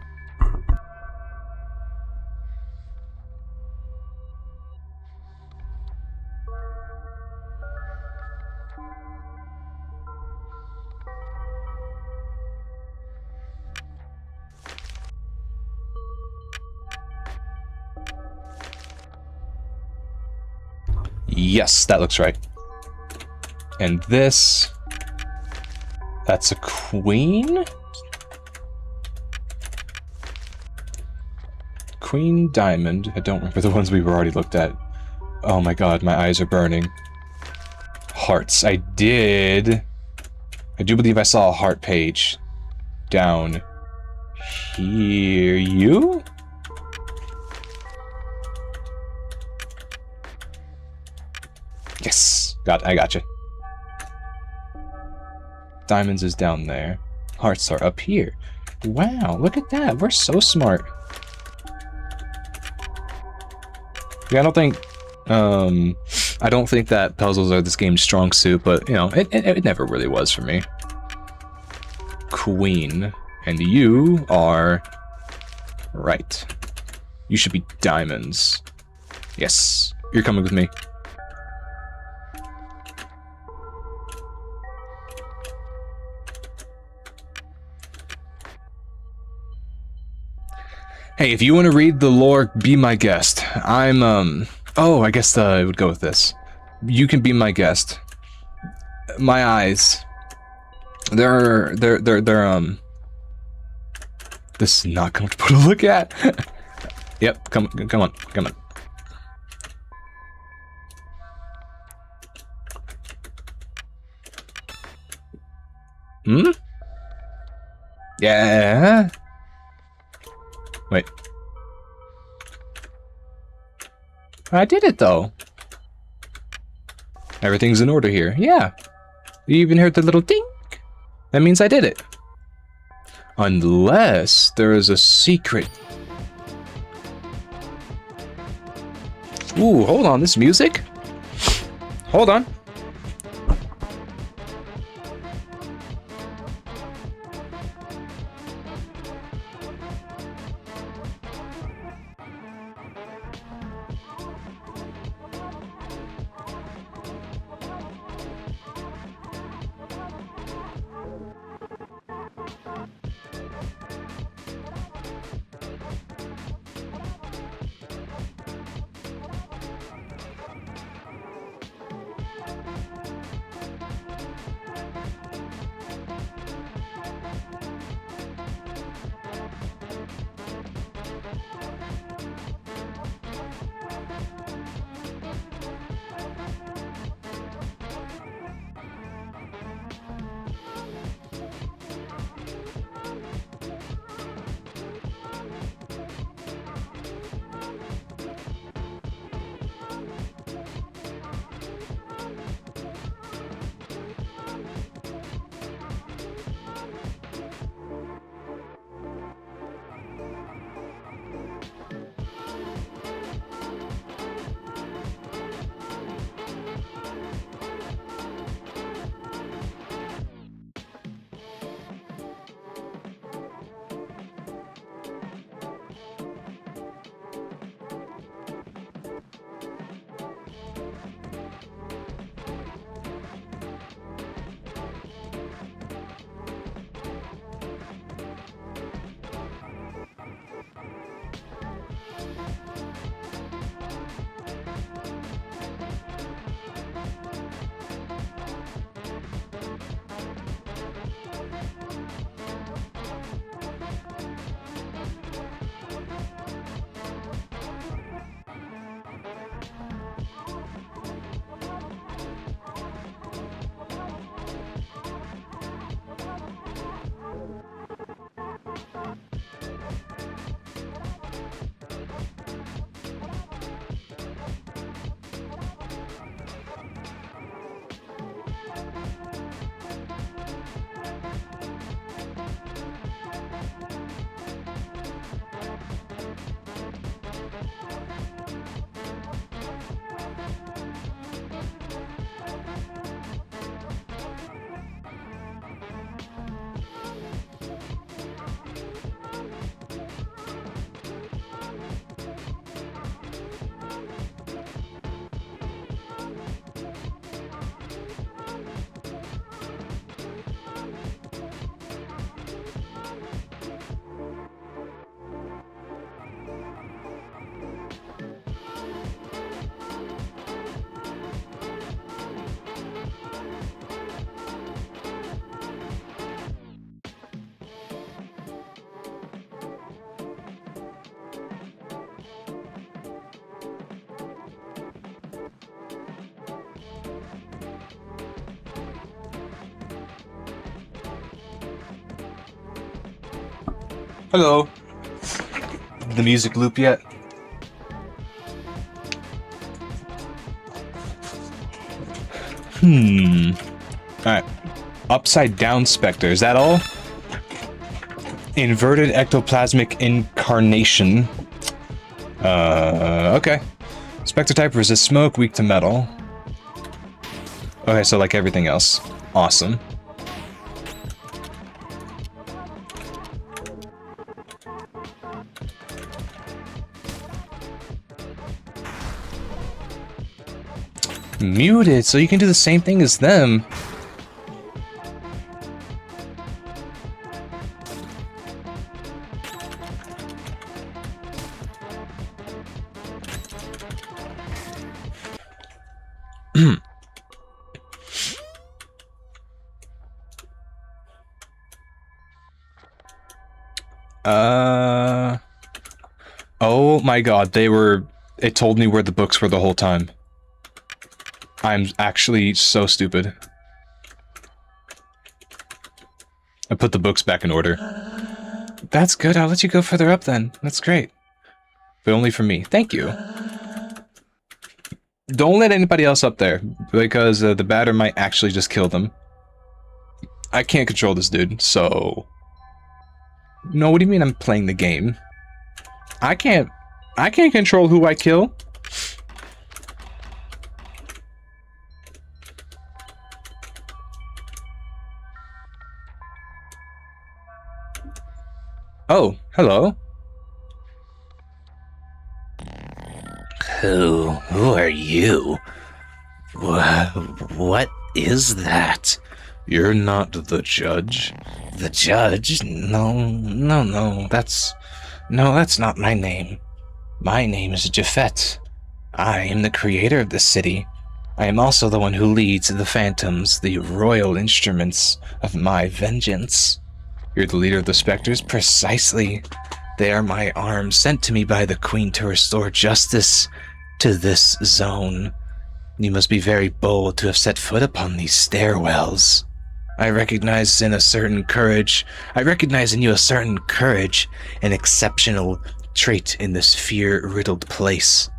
Yes, that looks right. And this... That's a queen? Queen diamond. I don't remember the ones we were already looked at. Oh my god, my eyes are burning. Hearts. I do believe I saw a heart page. Down here. You? Yes! I gotcha. Diamonds is down there. Hearts are up here. Wow, look at that. We're so smart. Yeah, I don't think that puzzles are this game's strong suit, but, you know, it never really was for me. Queen. And you are... Right. You should be diamonds. Yes. You're coming with me. Hey, if you want to read the lore, be my guest. I'm, oh, I guess I would go with this. You can be my guest. My eyes. They're, this is not comfortable to look at. Yep, come on. Hmm? Yeah? Wait. I did it, though. Everything's in order here. Yeah. You even heard the little ding. That means I did it. Unless there is a secret. Ooh, hold on. This music? Hold on. Hello. The music loop yet? Alright. Upside down specter. Is that all? Inverted ectoplasmic incarnation. Okay. Spectre type resists smoke, weak to metal. Okay, so like everything else. Awesome. Muted, so you can do the same thing as them. Oh my god, it told me where the books were the whole time. I'm actually so stupid. I put the books back in order. That's good, I'll let you go further up then. That's great. But only for me. Thank you. Don't let anybody else up there, because the batter might actually just kill them. I can't control this dude, so... No, what do you mean I'm playing the game? I can't control who I kill. Oh, hello. Who are you? What is that? You're not the judge. The judge? No, that's not my name. My name is Japhet. I am the creator of this city. I am also the one who leads the phantoms, the royal instruments of my vengeance. You're the leader of the specters? Precisely. They are my arms sent to me by the Queen to restore justice to this zone. You must be very bold to have set foot upon these stairwells. I recognize in you a certain courage, an exceptional trait in this fear-riddled place.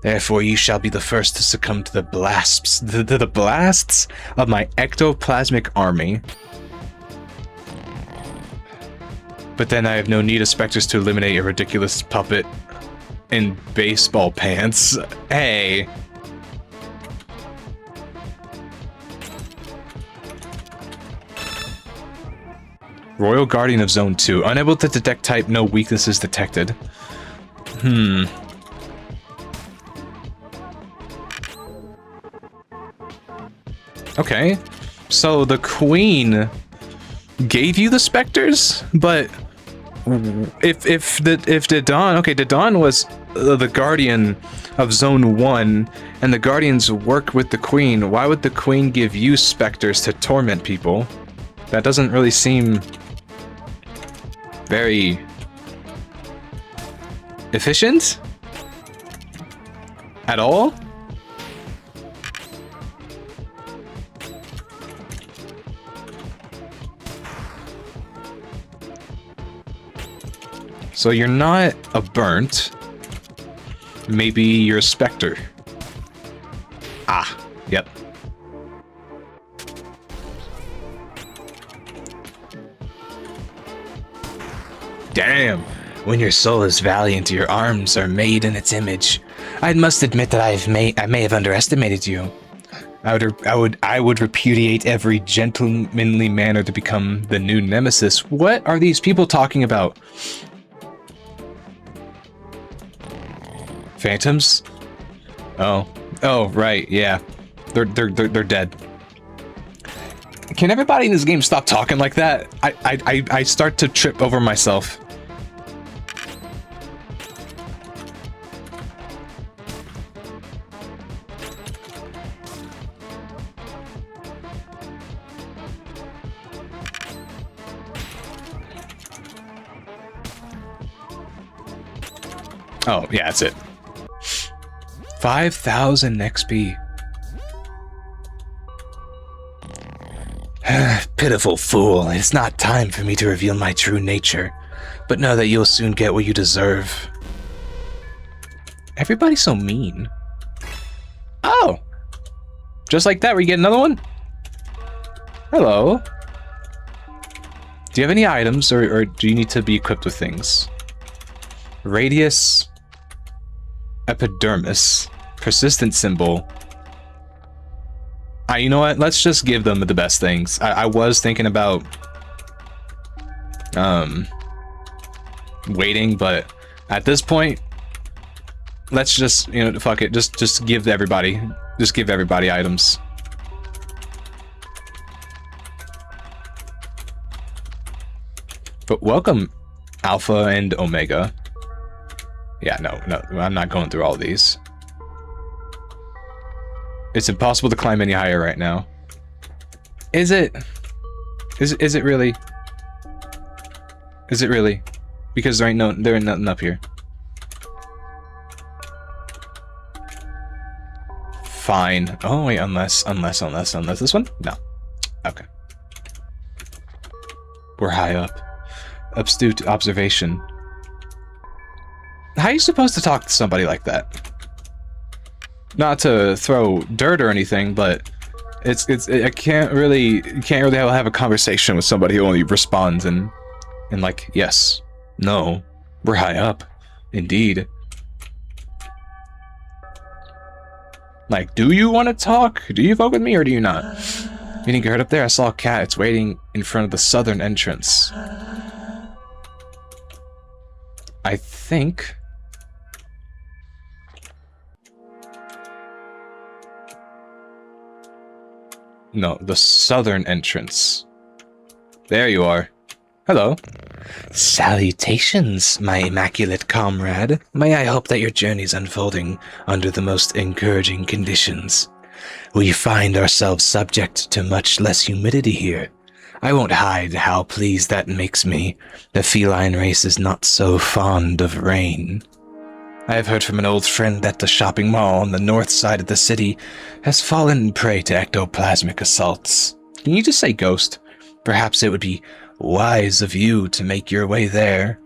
Therefore, you shall be the first to succumb to the blasts, the blasts of my ectoplasmic army. But then I have no need of specters to eliminate a ridiculous puppet in baseball pants. Hey. Royal Guardian of Zone 2. Unable to detect type, no weaknesses detected. Okay. So the Queen gave you the specters? But if Dedan... Okay, Dedan was the Guardian of Zone 1, and the Guardians work with the Queen. Why would the Queen give you specters to torment people? That doesn't really seem very efficient at all. So you're not a burnt. Maybe you're a specter. Ah, yep. Damn! When your soul is valiant, your arms are made in its image. I must admit that I may have underestimated you. I would repudiate every gentlemanly manner to become the new nemesis. What are these people talking about? Phantoms? Oh, right, yeah. They're dead. Can everybody in this game stop talking like that? I start to trip over myself. Oh, yeah, that's it. 5,000 XP. Pitiful fool, it's not time for me to reveal my true nature, but know that you'll soon get what you deserve. Everybody's so mean. Oh! Just like that, we get another one? Hello. Do you have any items, or do you need to be equipped with things? Radius, epidermis, persistent symbol. You know what? Let's just give them the best things. I was thinking about waiting, but at this point, let's just, you know, fuck it. Just give everybody items. But welcome, Alpha and Omega. Yeah, no, I'm not going through all these. It's impossible to climb any higher right now. Is it? Is it really? Is it really? Because there ain't nothing up here. Fine. Oh wait, unless this one? No. Okay. We're high up. Astute observation. How are you supposed to talk to somebody like that? Not to throw dirt or anything, but I can't really have a conversation with somebody who only responds and like, yes, no, we're high up, indeed. Like, do you want to talk? Do you fuck with me or do you not? You didn't get hurt up there? I saw a cat. It's waiting in front of the southern entrance. I think... No, the southern entrance. There you are. Hello. Salutations, my immaculate comrade. May I hope that your journey's unfolding under the most encouraging conditions. We find ourselves subject to much less humidity here. I won't hide how pleased that makes me. The feline race is not so fond of rain. I have heard from an old friend that the shopping mall on the north side of the city has fallen prey to ectoplasmic assaults. Can you just say ghost? Perhaps it would be wise of you to make your way there.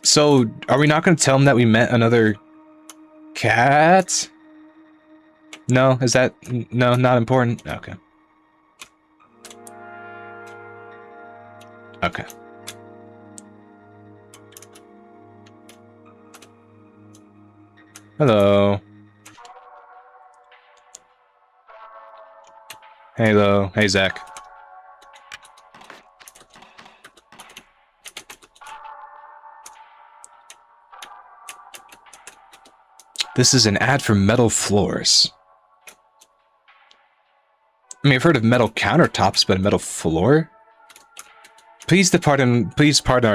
So, are we not going to tell him that we met another cat? No? Is that... No, not important? Okay. Okay. Hello. Hello. Hey, Zach. This is an ad for metal floors. I mean, I've heard of metal countertops, but a metal floor? Please pardon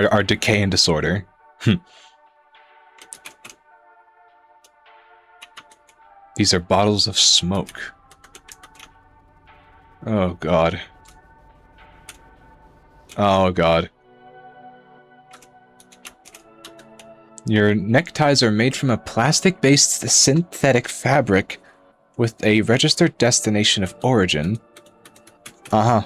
our decay and disorder. These are bottles of smoke. Oh god. Oh god. Your neckties are made from a plastic-based synthetic fabric with a registered destination of origin. Uh-huh.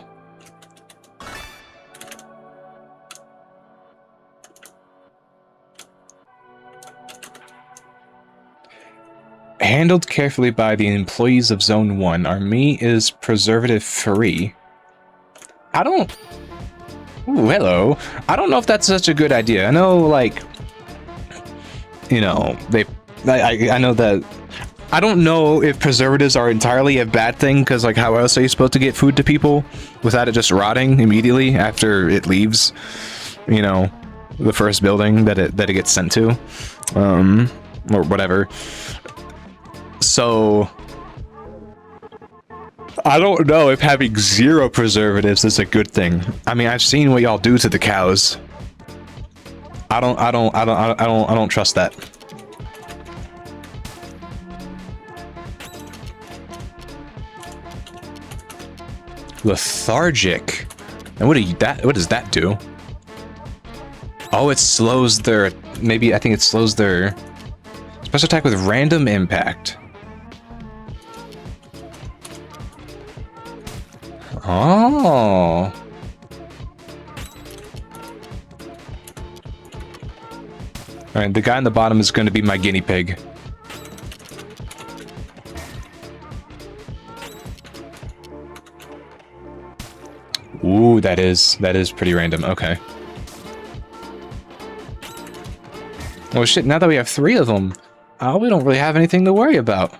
Handled carefully by the employees of Zone 1, our meat is preservative-free. I don't... Ooh, hello. I don't know if that's such a good idea. I know, like... You know, I know that... I don't know if preservatives are entirely a bad thing, because, like, how else are you supposed to get food to people without it just rotting immediately after it leaves, you know, the first building that it gets sent to? Or whatever. So, I don't know if having 0 preservatives is a good thing. I mean, I've seen what y'all do to the cows. I don't trust that. Lethargic. And what does that do? Oh, it slows their... Maybe, I think it slows their... Special attack with random impact. Oh. Alright, the guy on the bottom is going to be my guinea pig. Ooh, that is pretty random. Okay. Oh shit, now that we have 3 of them, we don't really have anything to worry about.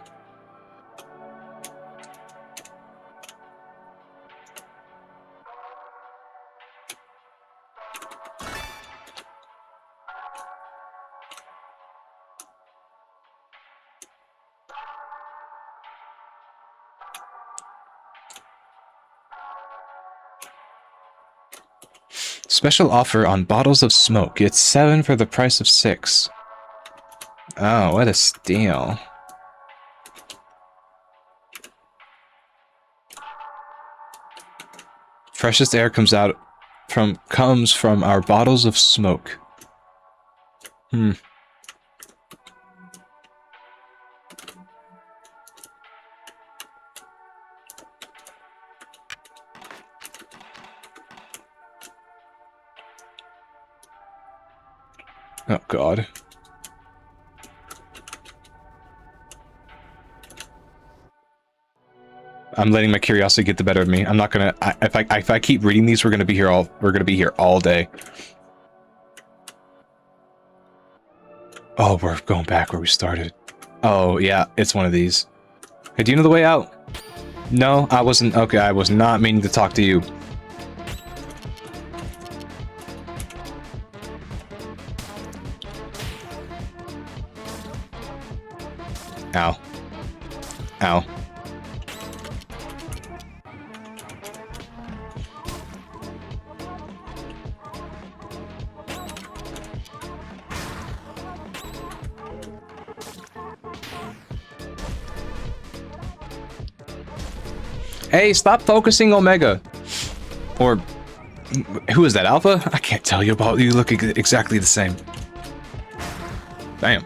Special offer on bottles of smoke. Get 7 for the price of 6. Oh, what a steal. Freshest air comes from our bottles of smoke. Hmm. Oh, God. I'm letting my curiosity get the better of me. I'm not gonna. If I keep reading these, we're gonna be here all day. Oh, we're going back where we started. Oh yeah, it's one of these. Hey, do you know the way out? No, I wasn't. Okay, I was not meaning to talk to you. Ow. Ow. Hey, stop focusing Omega. Or, who is that, Alpha? I can't tell you about you look exactly the same. Damn.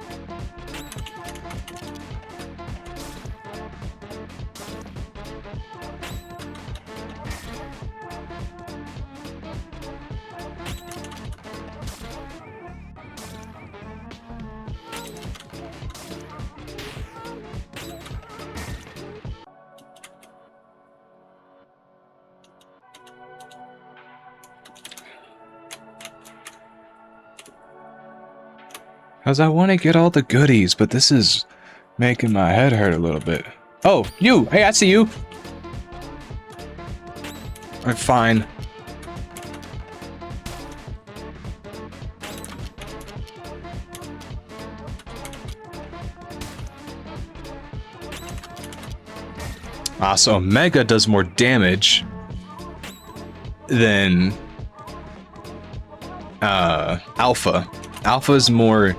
Cause I want to get all the goodies, but this is making my head hurt a little bit. Oh, you! Hey, I see you! Alright, fine. So Omega does more damage than Alpha. Alpha's more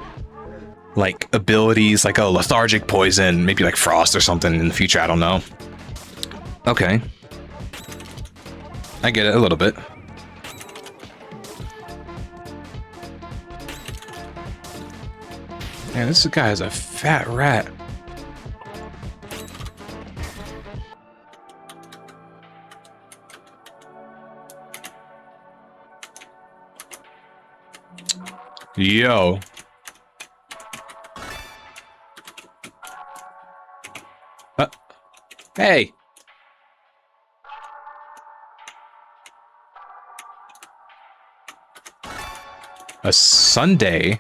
like abilities, like a lethargic poison, maybe like frost or something in the future, I don't know. Okay. I get it a little bit. Man, this guy is a fat rat. Yo. Hey. A Sunday?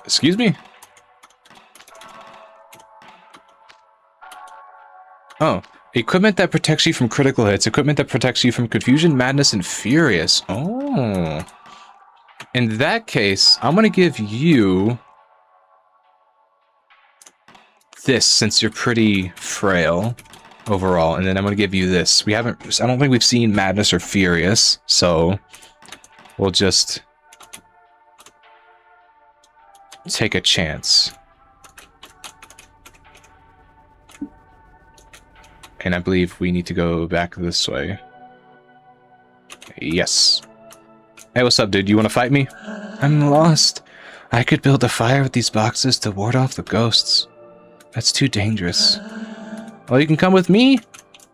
Excuse me? Oh. Equipment that protects you from critical hits. Equipment that protects you from confusion, madness, and furious. Oh. In that case, I'm gonna give you this, since you're pretty frail overall, and then I'm gonna give you this. I don't think we've seen madness or furious, so we'll just take a chance. And I believe we need to go back this way. Yes. Hey, what's up, dude? You want to fight me? I'm lost. I could build a fire with these boxes to ward off the ghosts. That's too dangerous. Well, you can come with me.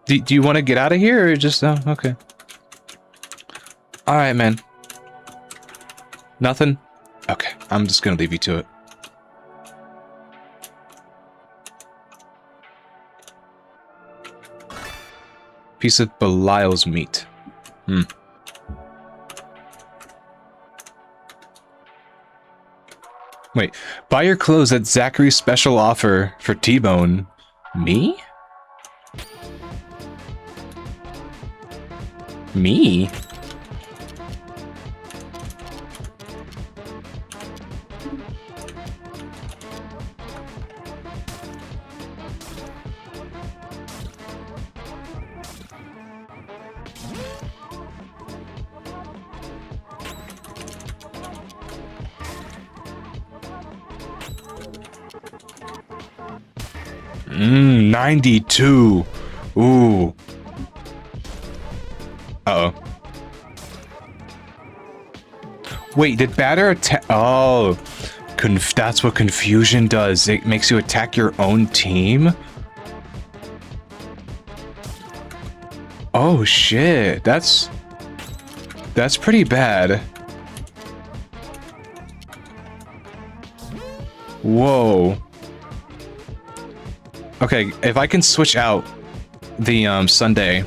Do you want to get out of here or just... Oh, okay. Alright, man. Nothing? Okay, I'm just gonna leave you to it. Piece of Belial's meat. Wait, buy your clothes at Zachary's special offer for T-Bone. Me? Me? Mmm, 92. Ooh. Uh-oh. Wait, did batter attack? Oh, that's what confusion does. It makes you attack your own team? Oh, shit. That's pretty bad. Whoa. Okay, if I can switch out the Sunday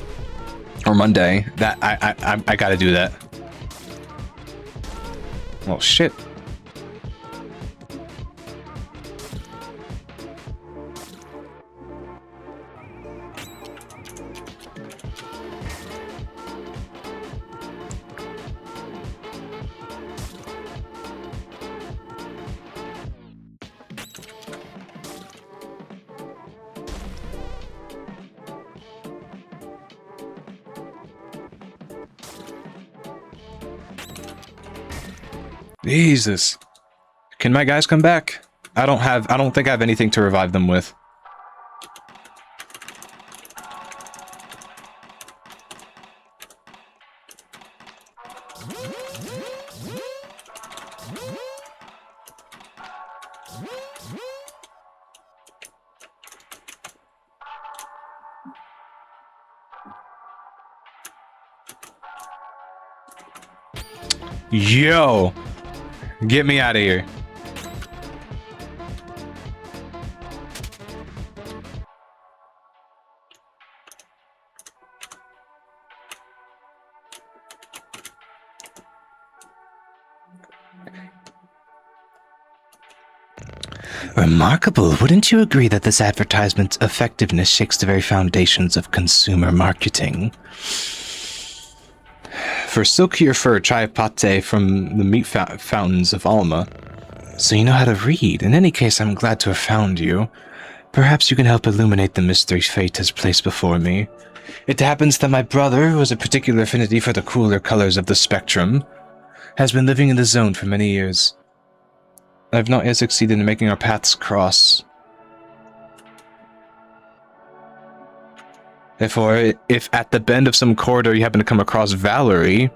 or Monday, that I gotta do that. Well, shit. Jesus. Can my guys come back? I don't think I have anything to revive them with. Yo! Get me out of here. Remarkable, wouldn't you agree that this advertisement's effectiveness shakes the very foundations of consumer marketing? For silkier fur, try pate from the meat fountains of Alma. So you know how to read. In any case, I'm glad to have found you. Perhaps you can help illuminate the mystery fate has placed before me. It happens that my brother, who has a particular affinity for the cooler colors of the spectrum, has been living in the zone for many years. I've not yet succeeded in making our paths cross. Therefore, if at the bend of some corridor you happen to come across Valerie,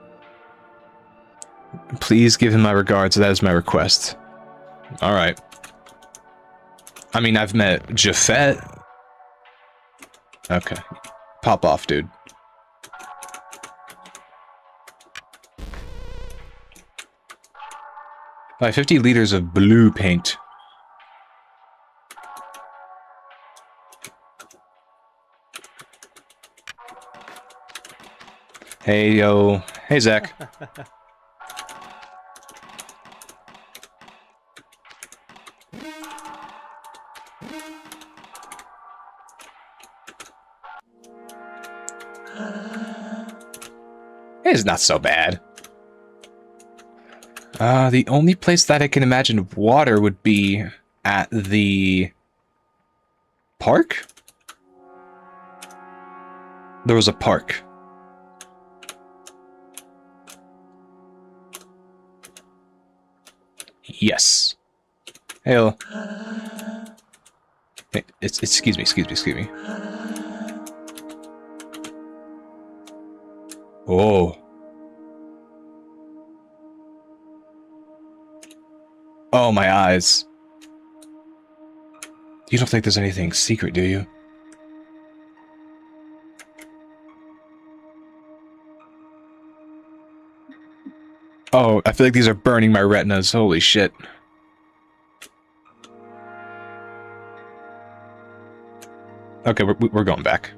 please give him my regards. That is my request. Alright. I mean, I've met Jafet. Okay. Pop off, dude. Buy 50 liters of blue paint. Hey, yo. Hey, Zach. It's not so bad. The only place that I can imagine water would be at the park? There was a park. Yes. Hey, excuse me. Oh. Oh, my eyes. You don't think there's anything secret, do you? Oh, I feel like these are burning my retinas. Holy shit. Okay, we're going back.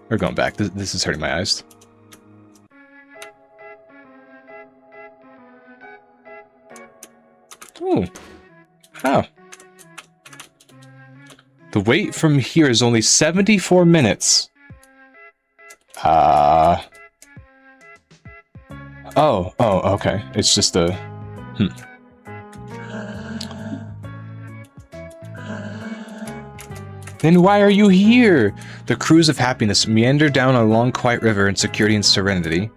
We're going back. This is hurting my eyes. Ooh. Oh. The wait from here is only 74 minutes. Oh, okay. It's just a... Then why are you here? The cruise of happiness meander down a long, quiet river in security and serenity.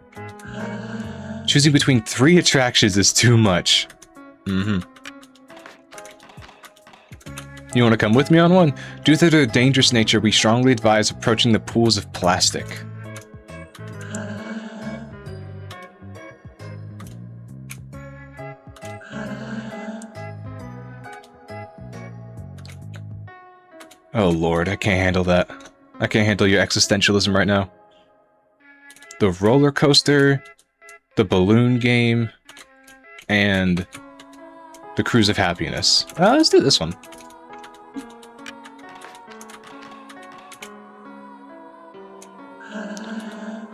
Choosing between 3 attractions is too much. You want to come with me on one? Due to their dangerous nature, we strongly advise approaching the pools of plastic. Oh lord, I can't handle that. I can't handle your existentialism right now. The roller coaster, the balloon game, and the cruise of happiness. Let's do this one.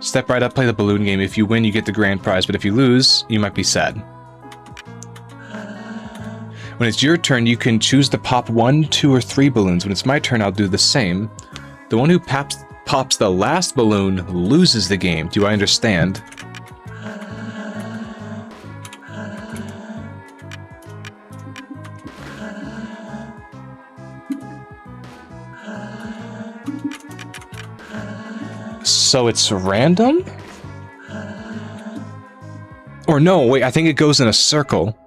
Step right up, play the balloon game. If you win, you get the grand prize, but if you lose, you might be sad. When it's your turn, you can choose to pop 1, 2, or 3 balloons. When it's my turn, I'll do the same. The one who pops the last balloon loses the game. Do I understand? So it's random? Or no, wait, I think it goes in a circle.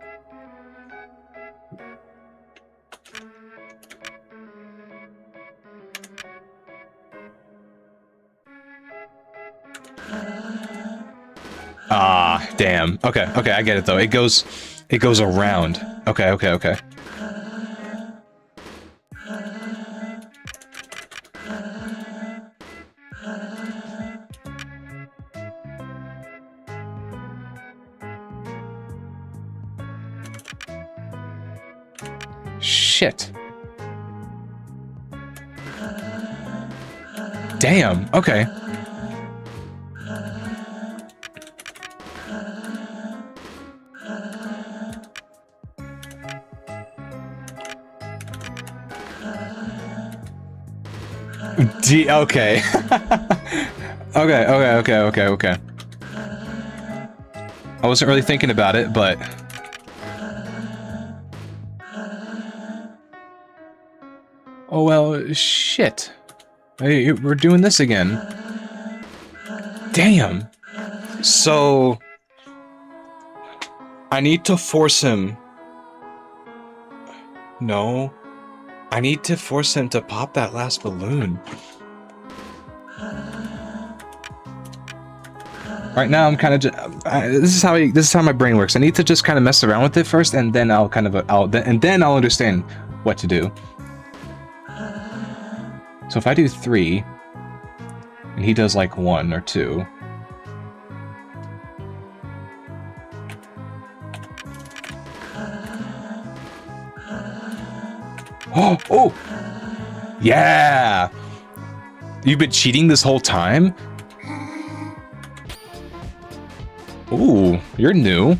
Ah, damn. Okay, I get it though. It goes around. Okay. Shit. Damn, okay. Okay. Okay. I wasn't really thinking about it, but... Oh, well, shit. Hey, we're doing this again. Damn. So... I need to force him... No. I need to force him to pop that last balloon. Right now, I'm kind of just... this is how my brain works. I need to just kind of mess around with it first, and then I'll kind of... then I'll understand what to do. So if I do 3, and he does like 1 or 2... Oh! Yeah! You've been cheating this whole time? Ooh, you're new.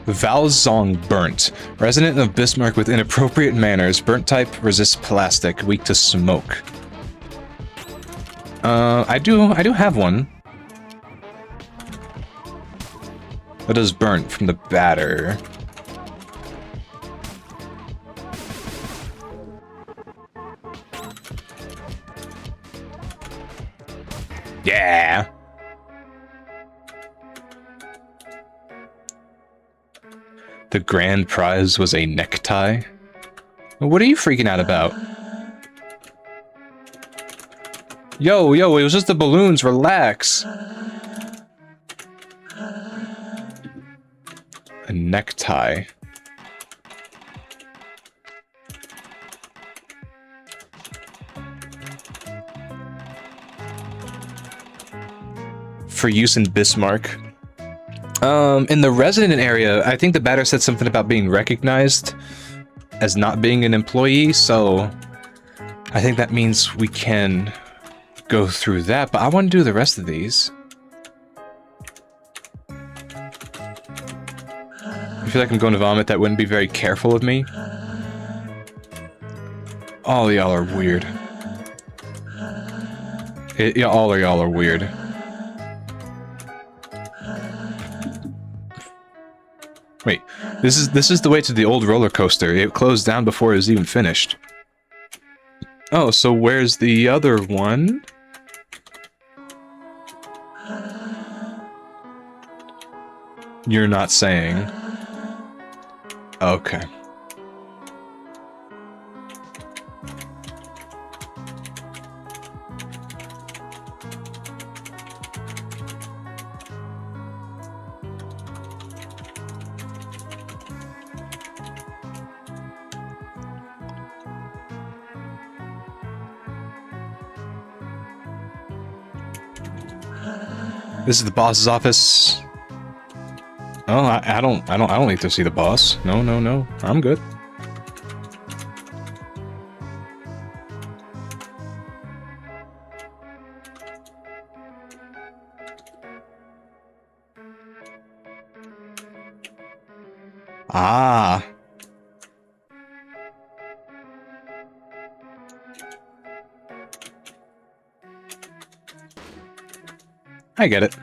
Valzong Burnt. Resident of Bismarck with inappropriate manners. Burnt type, resists plastic, weak to smoke. I do have one. That does burnt from the batter. Yeah! The grand prize was a necktie? What are you freaking out about? Yo, it was just the balloons, relax! A necktie. for use in Bismarck. In the resident area, I think the batter said something about being recognized as not being an employee, so I think that means we can go through that, but I want to do the rest of these. I feel like I'm going to vomit. That wouldn't be very careful of me. All y'all are weird. Yeah, all of y'all are weird. Wait, this is the way to the old roller coaster. It closed down before it was even finished. Oh, so where's the other one? You're not saying. Okay. This is the boss's office. Oh, I don't need to see the boss. No, no, no. I'm good. Ah. I get it.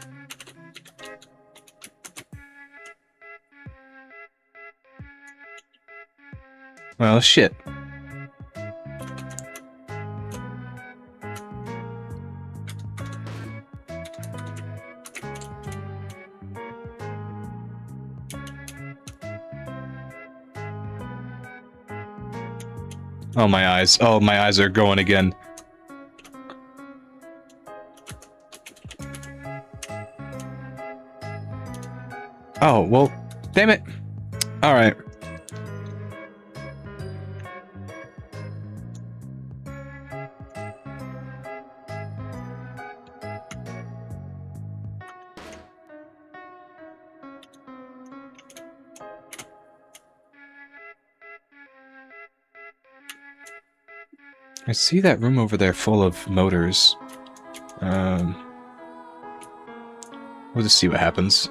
Well, shit. Oh, my eyes. Oh, my eyes are going again. Oh, well, damn it. All right. I see that room over there full of motors. We'll just see what happens.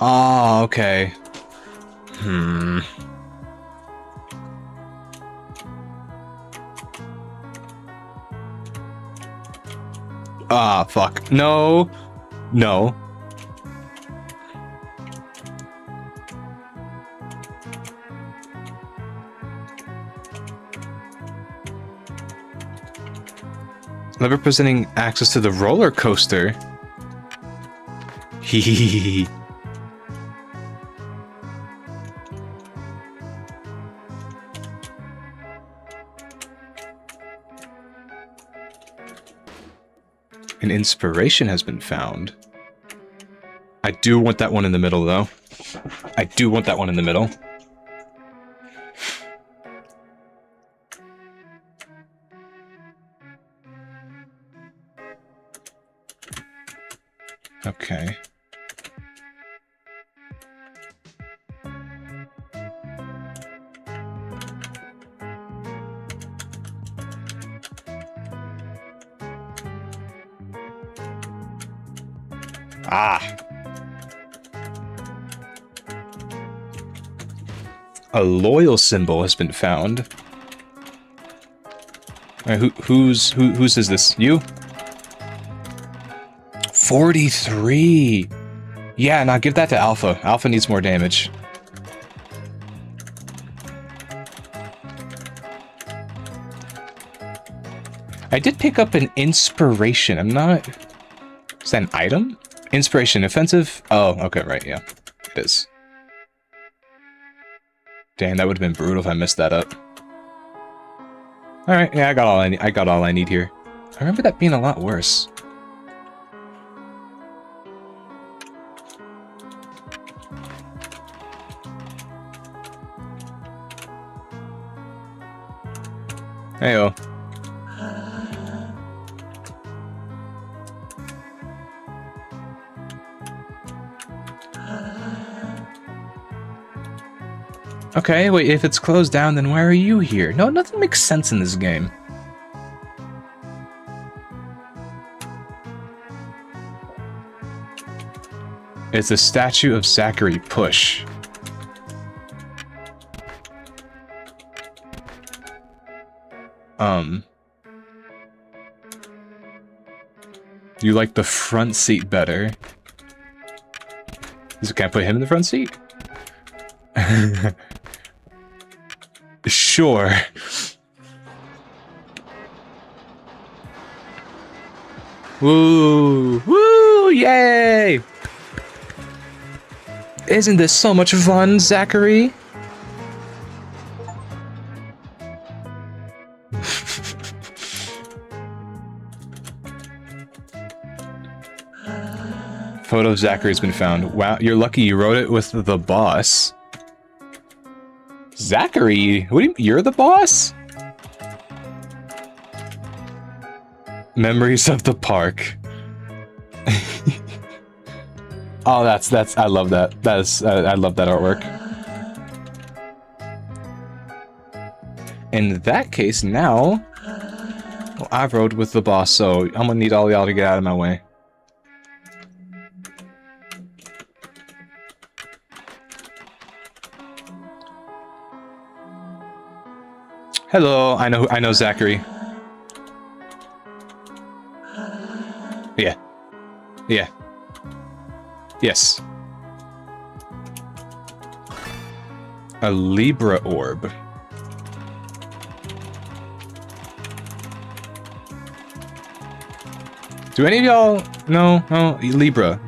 Ah, okay. Ah, fuck. No. No. Lever presenting access to the roller coaster. Hehehe. An inspiration has been found. I do want that one in the middle, though. I do want that one in the middle. Okay. Ah. A loyal symbol has been found. Whose is this? You? 43. Yeah, now give that to Alpha. Alpha needs more damage. I did pick up an inspiration. I'm not... Is that an item? Inspiration, offensive? Oh, okay, right, yeah. It is. Damn, that would have been brutal if I messed that up. Alright, yeah, I got all I need here. I remember that being a lot worse. Heyo. Okay, wait, if it's closed down, then why are you here? No, nothing makes sense in this game. It's a statue of Zachary Push. You like the front seat better. Can I put him in the front seat? Sure. Woo! Woo! Yay! Isn't this so much fun, Zachary? Photo of Zachary has been found. Wow, you're lucky you wrote it with the boss. Zachary? What do you, you're the boss? Memories of the park. Oh, that's, I love that. I love that artwork. In that case, now, well, I rode with the boss, so I'm gonna need all y'all to get out of my way. Hello, I know Zachary. Yeah. Yeah. Yes. A Libra orb. Do any of y'all know? No, Libra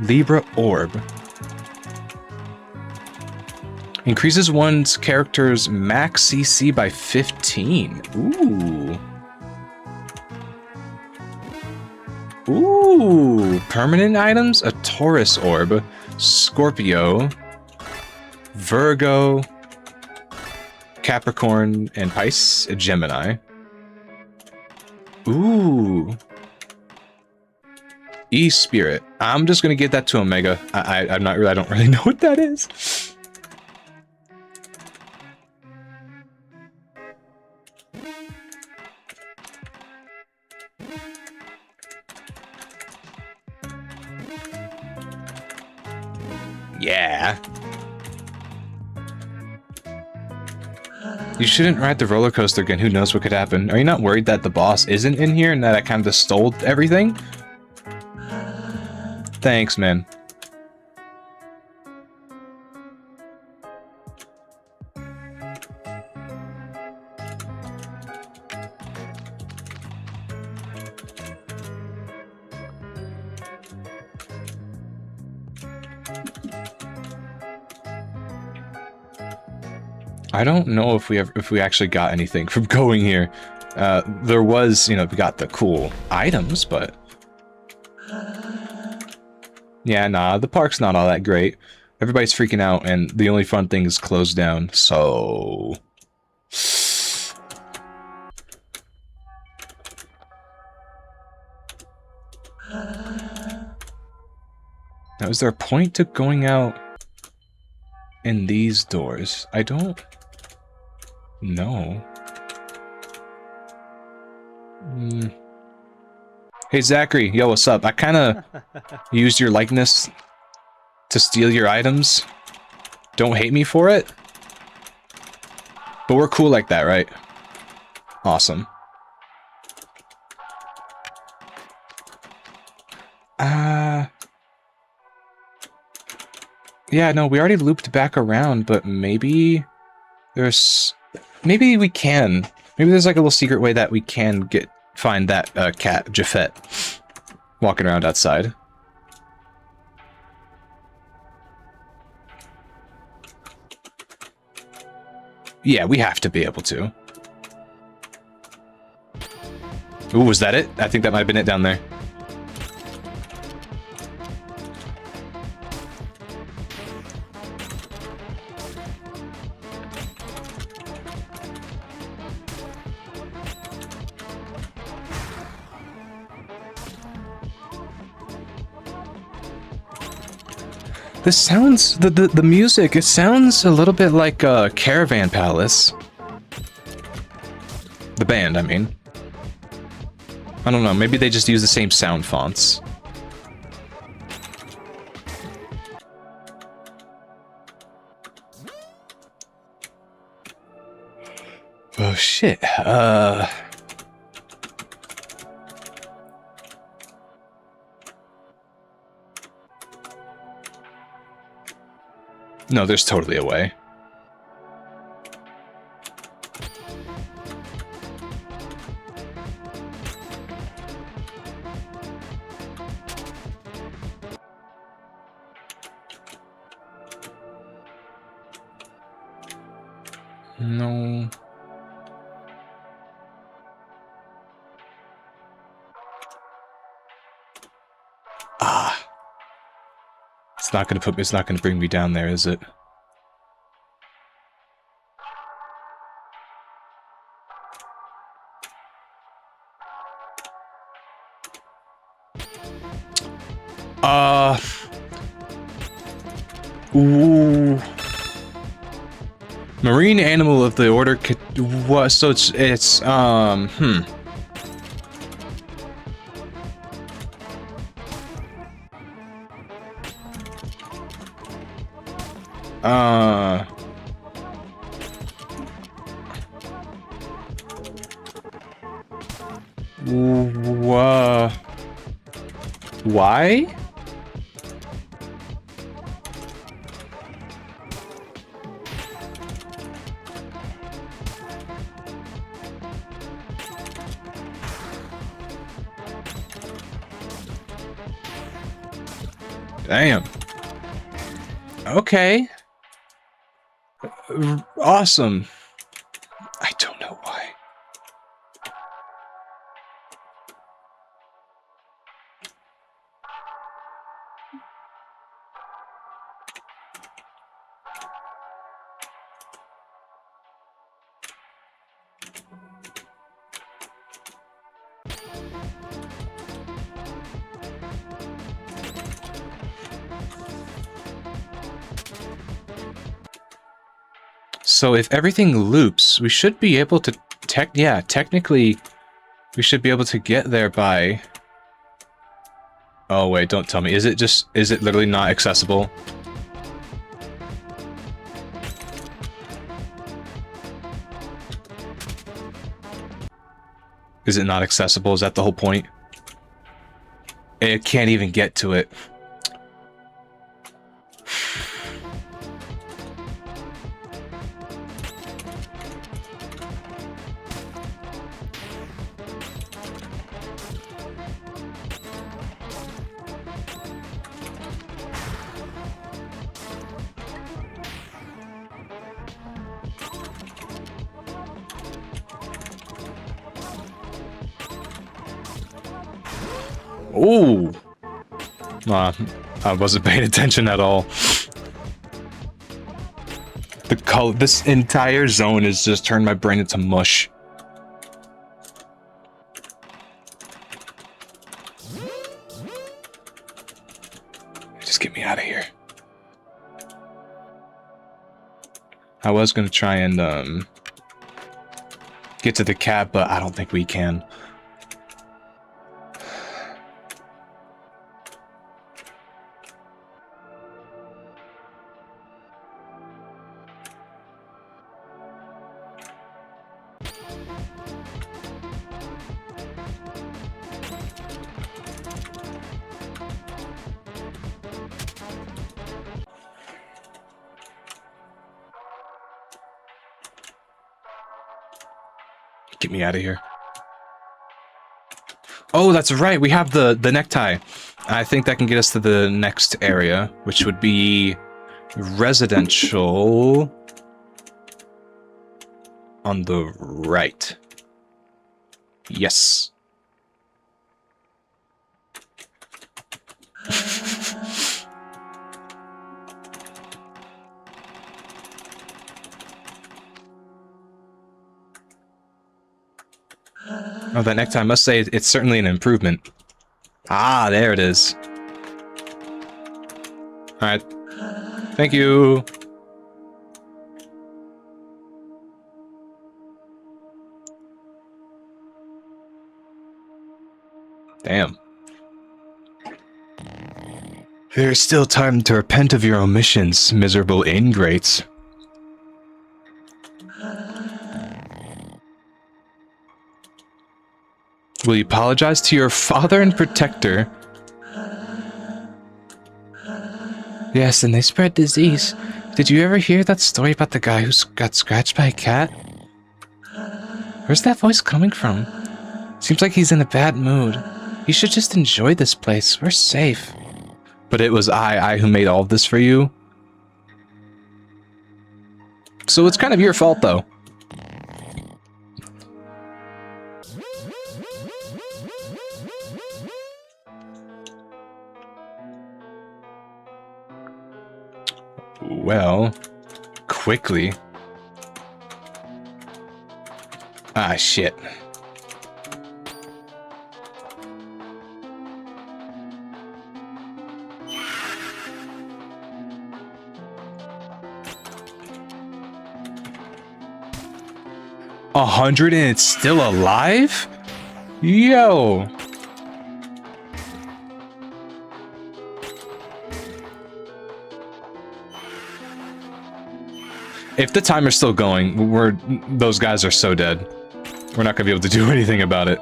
orb. Increases one's character's max CC by 15. Ooh. Ooh. Permanent items? A Taurus orb. Scorpio. Virgo. Capricorn and Pisces. A Gemini. Ooh. E-Spirit. I'm just gonna give that to Omega. I don't really know what that is. Yeah. You shouldn't ride the roller coaster again. Who knows what could happen? Are you not worried that the boss isn't in here and that I kind of stole everything? Thanks, man. I don't know if we actually got anything from going here. There was, you know, we got the cool items, but yeah, nah, the park's not all that great. Everybody's freaking out, and the only fun thing is closed down. So now, is there a point to going out in these doors? I don't know. Hey, Zachary. Yo, what's up? I kind of used your likeness to steal your items. Don't hate me for it. But we're cool like that, right? Awesome. Yeah, no, we already looped back around, but maybe there's... Maybe we can. Maybe there's like a little secret way that we can find that cat, Jafet, walking around outside. Yeah, we have to be able to. Ooh, was that it? I think that might have been it down there. This sounds... The music, it sounds a little bit like Caravan Palace. The band, I mean. I don't know, maybe they just use the same sound fonts. Oh shit, no, there's totally a way. No. Ah. It's not gonna bring me down there, is it? Ooh. Marine animal of the order what? So it's Why? Damn. Okay. Awesome. I don't know why. So if everything loops, we should be able to technically we should be able to get there by... Oh wait, don't tell me. Is it literally not accessible? Is it not accessible? Is that the whole point? It can't even get to it. Ooh! I wasn't paying attention at all. The color, this entire zone has just turned my brain into mush. Just get me out of here. I was gonna try and get to the cab, but I don't think we can. Get me out of here. Oh, that's right. We have the necktie. I think that can get us to the next area, which would be residential on the right. Yes. Oh, that necktie, I must say, it's certainly an improvement. Ah, there it is. Alright, Thank you. Damn. There's still time to repent of your omissions, miserable ingrates. Will you apologize to your father and protector? Yes, and they spread disease. Did you ever hear that story about the guy who got scratched by a cat? Where's that voice coming from? Seems like he's in a bad mood. You should just enjoy this place. We're safe. But it was I who made all of this for you. So it's kind of your fault, though. Well, quickly. Ah, shit. $100 and it's still alive? Yo! If the timer's still going, those guys are so dead. We're not gonna be able to do anything about it.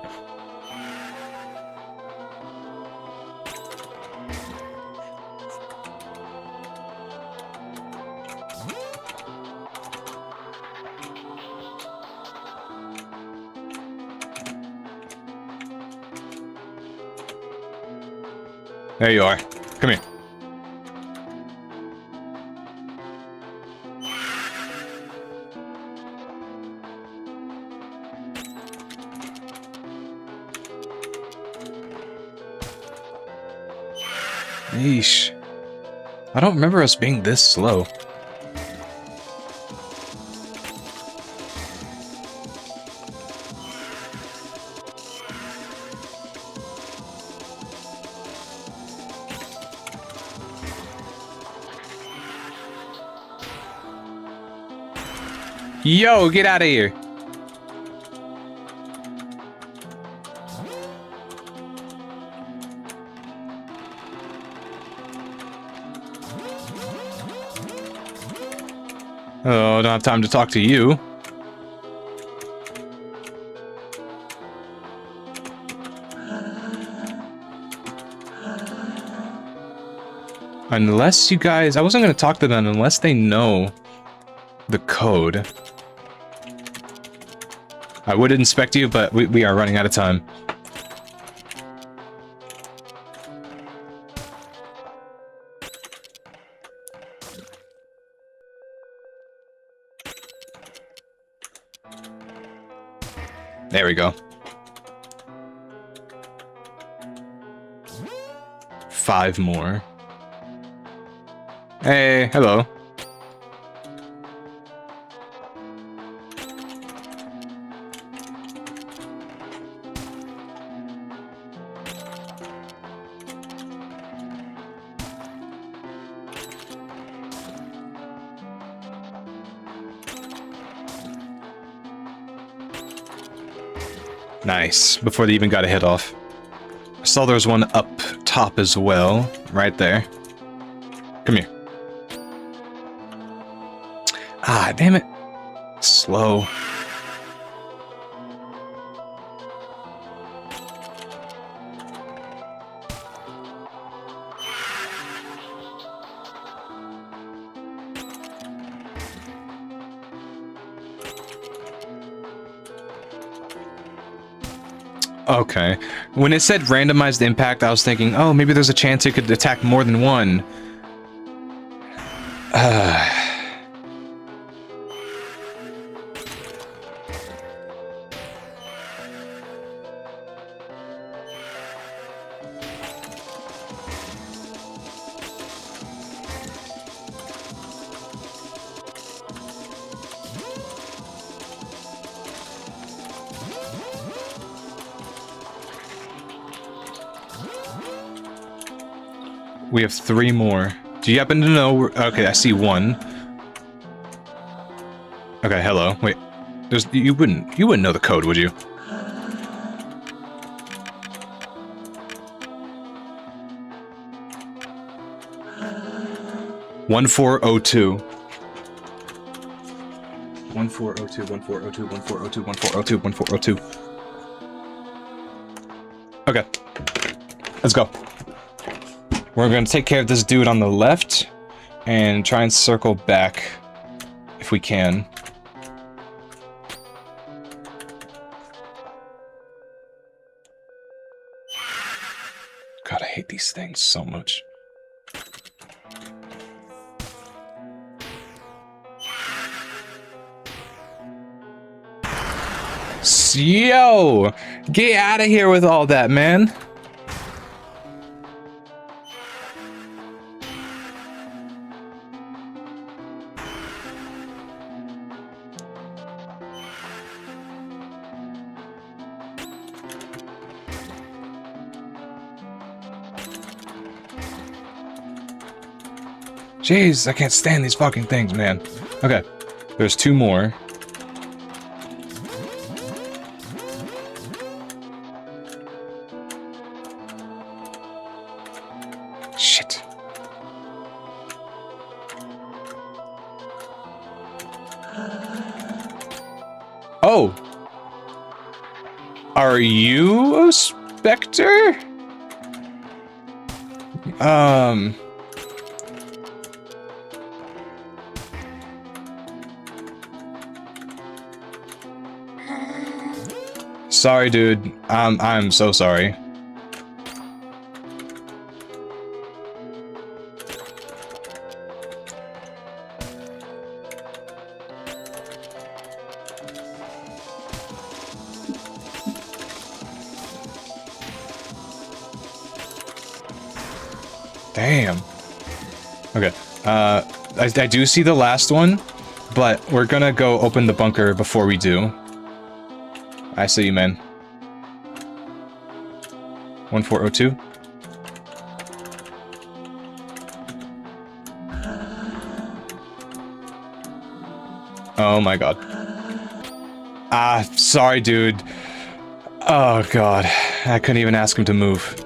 There you are. Come here. Yeesh. I don't remember us being this slow. Yo, get out of here. Oh, I don't have time to talk to you. Unless you guys... I wasn't going to talk to them unless they know the code. I would inspect you, but we are running out of time. There we go. 5 more. Hey, hello. Nice, before they even got a hit off. I saw there was one up top as well, right there. Come here. Ah, damn it. Slow. Okay. When it said randomized impact, I was thinking, oh, maybe there's a chance it could attack more than one. We have 3 more. Do you happen to know where... Okay, I see one. Okay, hello. Wait. You wouldn't know the code, would you? One 1402. 1402, 1402, 1402, 1402, 1402. Okay. Let's go. We're gonna take care of this dude on the left and try and circle back if we can. God, I hate these things so much. Yo! Get out of here with all that, man! Jeez, I can't stand these fucking things, man. Okay, there's two more. Shit. Oh! Are you a specter? Sorry, dude. I'm so sorry. Damn. Okay. I do see the last one, but we're gonna go open the bunker before we do. I see you, man. 1402. Oh my god. Sorry, dude. Oh god. I couldn't even ask him to move.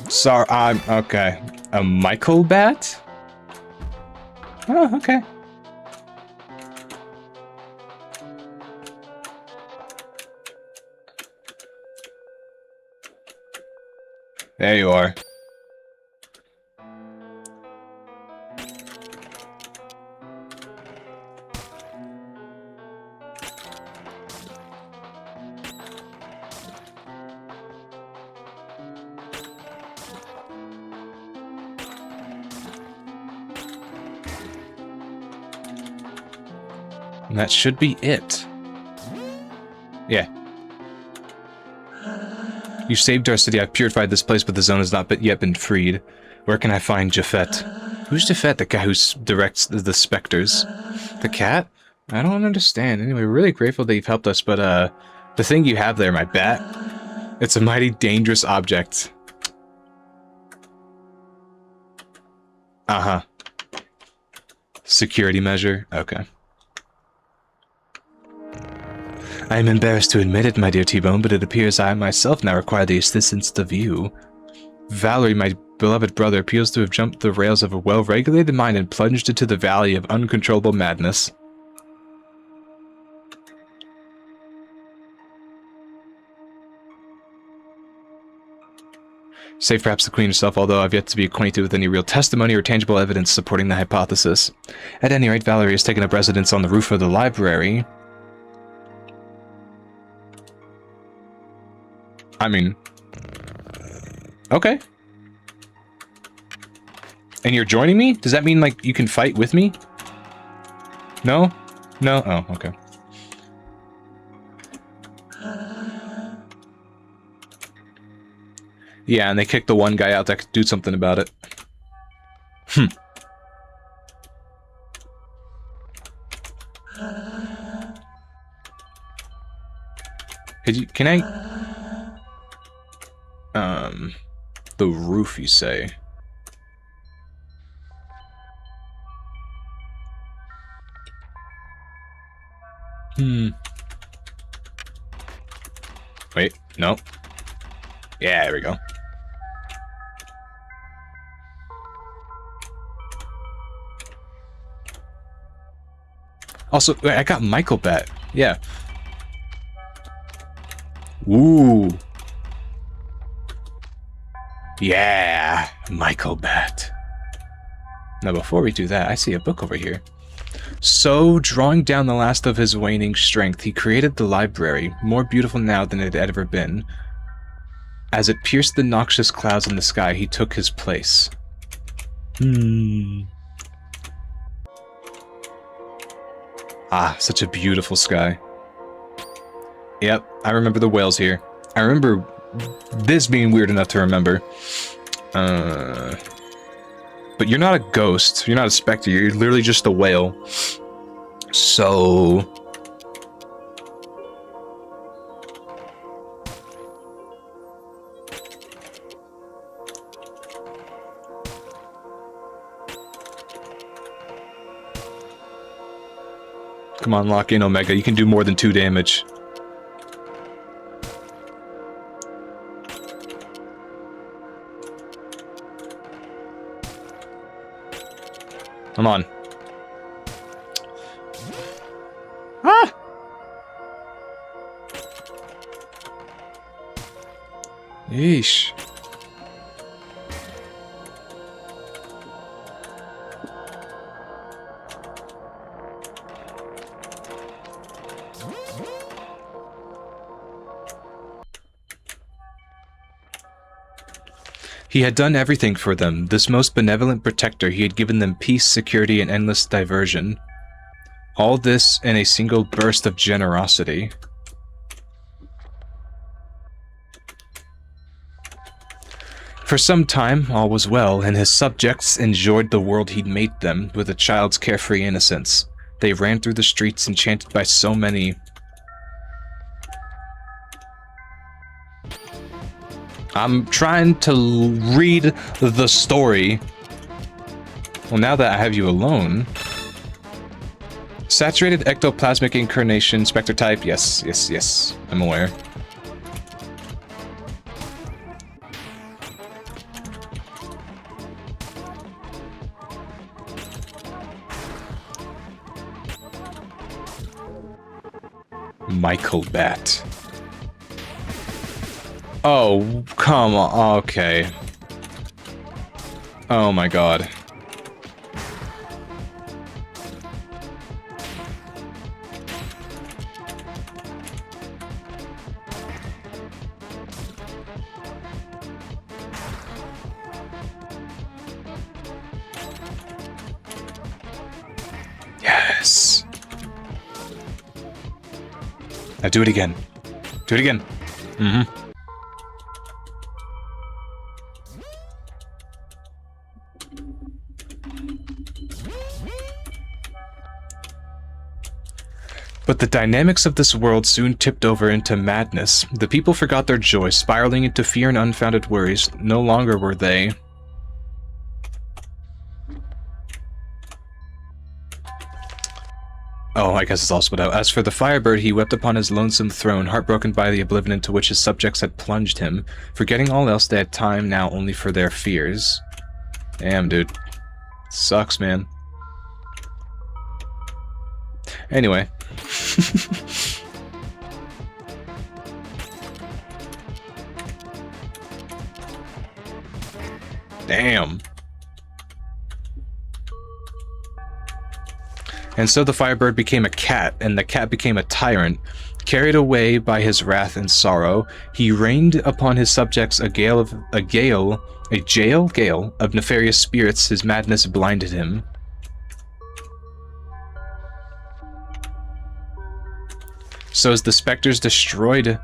Sorry, I'm okay. A Michael bat? Oh, okay. There you are. And that should be it. Yeah. You saved our city. I've purified this place, but the zone has not yet been freed. Where can I find Japhet? Who's Japhet? The guy who directs the specters. The cat? I don't understand. Anyway, we're really grateful that you've helped us, but the thing you have there, my bat, it's a mighty dangerous object. Uh-huh. Security measure? Okay. I am embarrassed to admit it, my dear T-Bone, but it appears I myself now require the assistance of you. Valerie, my beloved brother, appears to have jumped the rails of a well-regulated mind and plunged into the valley of uncontrollable madness. Save perhaps the Queen herself, although I've yet to be acquainted with any real testimony or tangible evidence supporting the hypothesis. At any rate, Valerie has taken up residence on the roof of the library. I mean... Okay. And you're joining me? Does that mean, like, you can fight with me? No? No? Oh, okay. Yeah, and they kicked the one guy out that could do something about it. Can I? The roof, you say? Wait, no. Yeah, there we go. Also, wait, I got Michael Bat. Yeah. Ooh. Yeah, Michael Bat. Now, before we do that, I see a book over here. So, drawing down the last of his waning strength, he created the library, more beautiful now than it had ever been. As it pierced the noxious clouds in the sky, he took his place. Ah, such a beautiful sky. Yep, I remember the whales here. I remember this being weird enough to remember. But you're not a ghost. You're not a specter. You're literally just a whale. So... Come on, lock in, Omega. You can do more than 2 damage. Come on. Ah! Yeesh. He had done everything for them. This most benevolent protector, he had given them peace, security, and endless diversion. All this in a single burst of generosity. For some time, all was well, and his subjects enjoyed the world he'd made them with a child's carefree innocence. They ran through the streets enchanted by so many... I'm trying to read the story. Well, now that I have you alone... Saturated ectoplasmic incarnation, spectre type. Yes, yes, yes. I'm aware. Michael Bat. Oh, come on. Okay. Oh my god. Yes. Now do it again. Do it again. Mm-hmm. But the dynamics of this world soon tipped over into madness. The people forgot their joy, spiraling into fear and unfounded worries. No longer were they... Oh, I guess it's all split out. As for the Firebird, he wept upon his lonesome throne, heartbroken by the oblivion into which his subjects had plunged him. Forgetting all else, they had time now only for their fears. Damn, dude. Sucks, man. Anyway. Damn. And so the Firebird became a cat, and the cat became a tyrant. Carried away by his wrath and sorrow, he rained upon his subjects a gale of nefarious spirits. His madness blinded him. So as the specters destroyed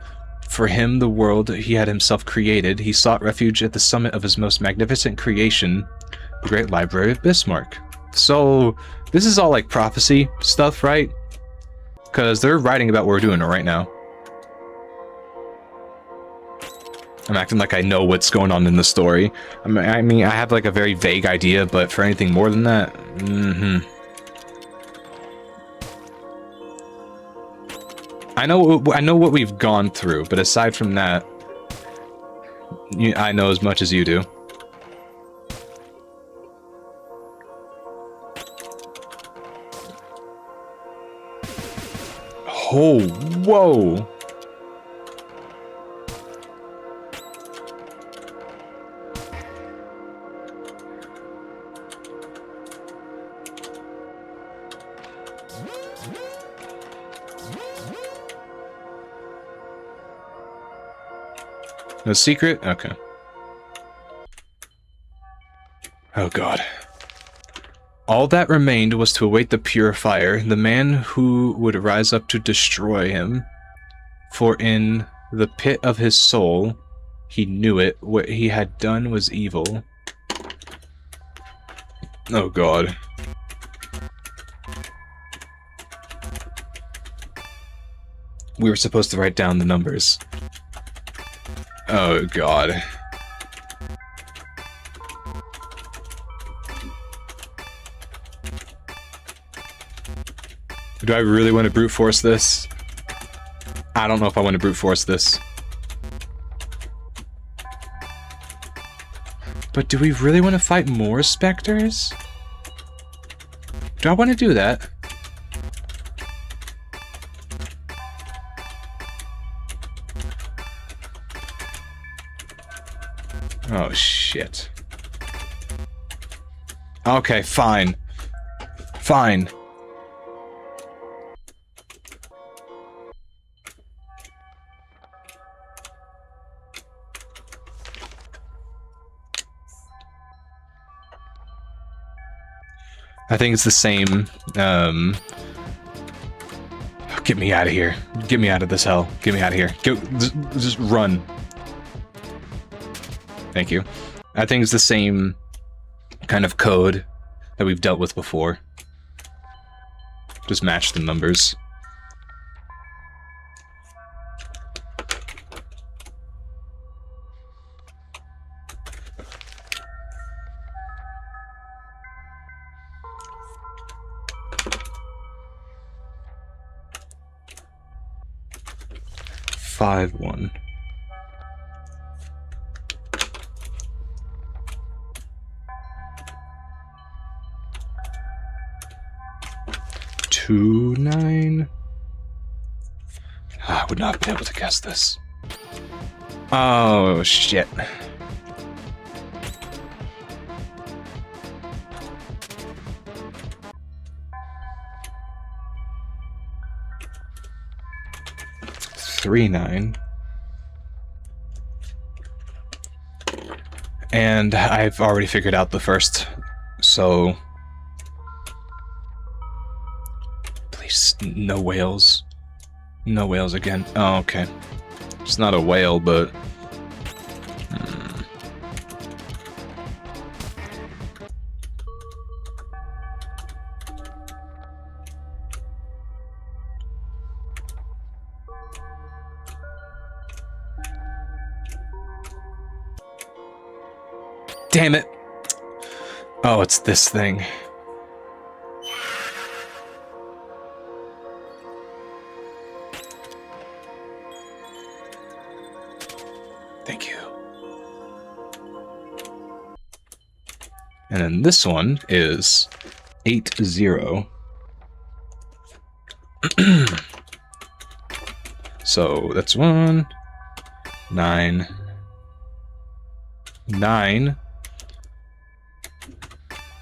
for him the world he had himself created, he sought refuge at the summit of his most magnificent creation, the Great Library of Bismarck. So, this is all like prophecy stuff, right? Because they're writing about what we're doing right now. I'm acting like I know what's going on in the story. I mean, I have like a very vague idea, but for anything more than that, I know what we've gone through, but aside from that, I know as much as you do. Oh, whoa! No secret? Okay. Oh god. All that remained was to await the purifier, the man who would rise up to destroy him. For in the pit of his soul, he knew it. What he had done was evil. Oh god. We were supposed to write down the numbers. Oh god. Do I really want to brute force this? I don't know if I want to brute force this. But do we really want to fight more specters? Do I want to do that? Oh, shit. Okay, fine. Fine. I think it's the same, get me out of here. Get me out of this hell. Get me out of here. Go, just run. Thank you. I think it's the same kind of code that we've dealt with before. Just match the numbers. Five, 1. Two, 9. I would not be able to guess this. Oh, shit. Three, 9. And I've already figured out the first, so... Please, no whales. No whales again. Oh, okay. It's not a whale, but... Damn it! Oh, it's this thing. Thank you. And then this one is 80. So that's 1, 9, 9,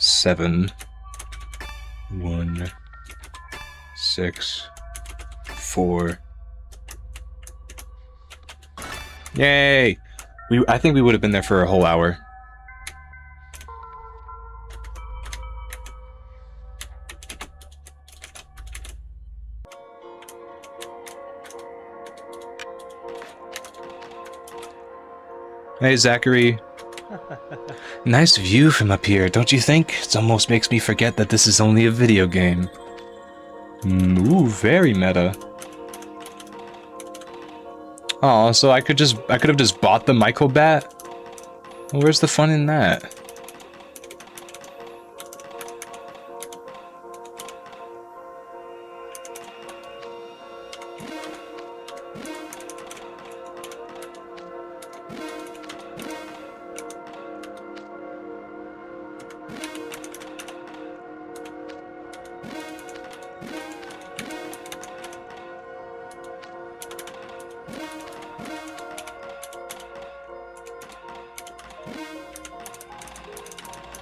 7, 1, 6, 4. Yay! I think we would have been there for a whole hour. Hey, Zachary. Nice view from up here, don't you think? It almost makes me forget that this is only a video game. Ooh, very meta. Oh, so I could have just bought the Michael bat? Well, where's the fun in that?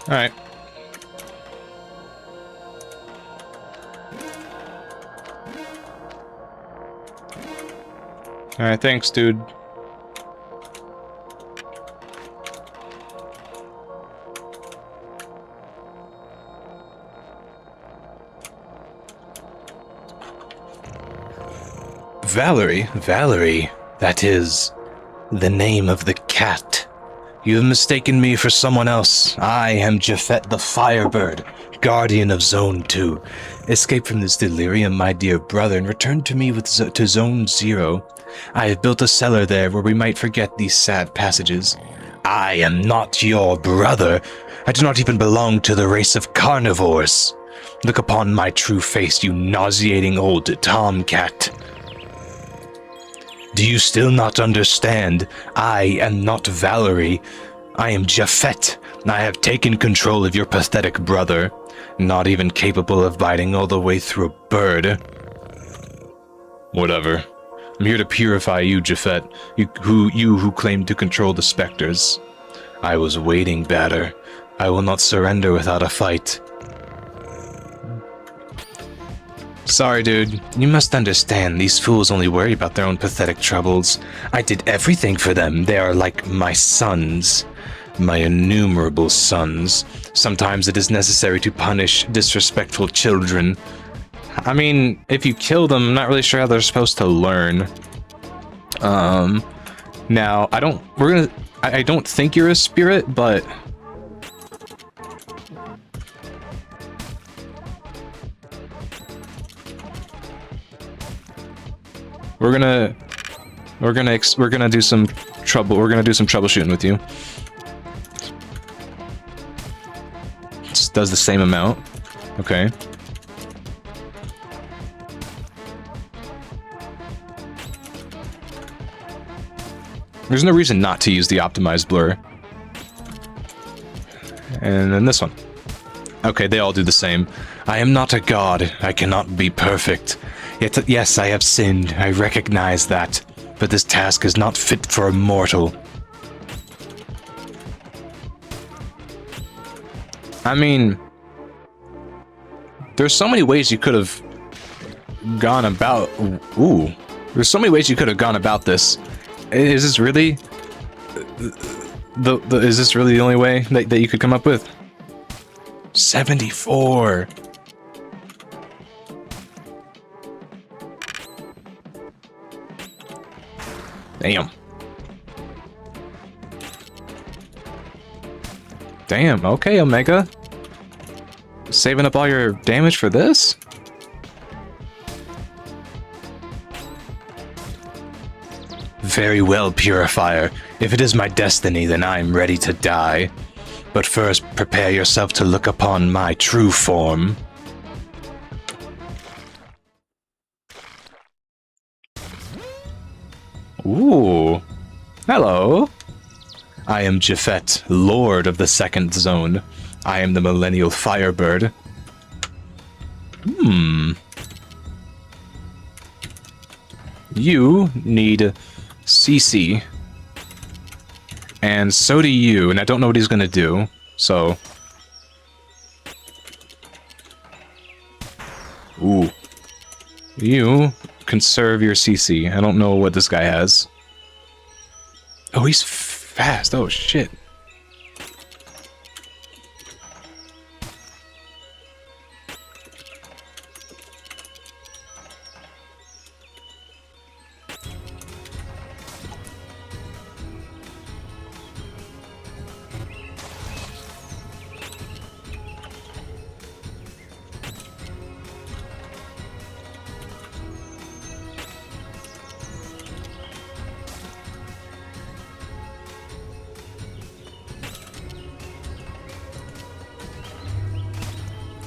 Alright. Alright, thanks, dude. Valerie, that is the name of the cat. You have mistaken me for someone else. I am Japhet the Firebird, guardian of Zone 2. Escape from this delirium, my dear brother, and return to me to Zone 0. I have built a cellar there where we might forget these sad passages. I am not your brother. I do not even belong to the race of carnivores. Look upon my true face, you nauseating old tomcat. Do you still not understand? I am not Valerie. I am Japhet. I have taken control of your pathetic brother, not even capable of biting all the way through a bird. Whatever. I'm here to purify you, Japhet, you who claim to control the specters. I was waiting, Batter. I will not surrender without a fight. Sorry, dude. You must understand, these fools only worry about their own pathetic troubles. I did everything for them. They are like my sons. My innumerable sons. Sometimes it is necessary to punish disrespectful children. I mean, if you kill them, I'm not really sure how they're supposed to learn. Now, I don't think you're a spirit, but... We're gonna do some troubleshooting with you. This does the same amount. Okay. There's no reason not to use the optimized blur. And then this one. Okay, they all do the same. I am not a god. I cannot be perfect. Yet, yes, I have sinned. I recognize that. But this task is not fit for a mortal. I mean, there's so many ways you could have gone about... Ooh. There's so many ways you could have gone about this. Is this really... is this really the only way that you could come up with? 74! Damn. Damn, okay, Omega. Saving up all your damage for this? Very well, Purifier. If it is my destiny, then I am ready to die. But first, prepare yourself to look upon my true form. Ooh. Hello. I am Japhet, Lord of the Second Zone. I am the Millennial Firebird. You need CC. And so do you, and I don't know what he's gonna do, so... Ooh. You conserve your CC. I don't know what this guy has. Oh, he's fast. Oh, shit.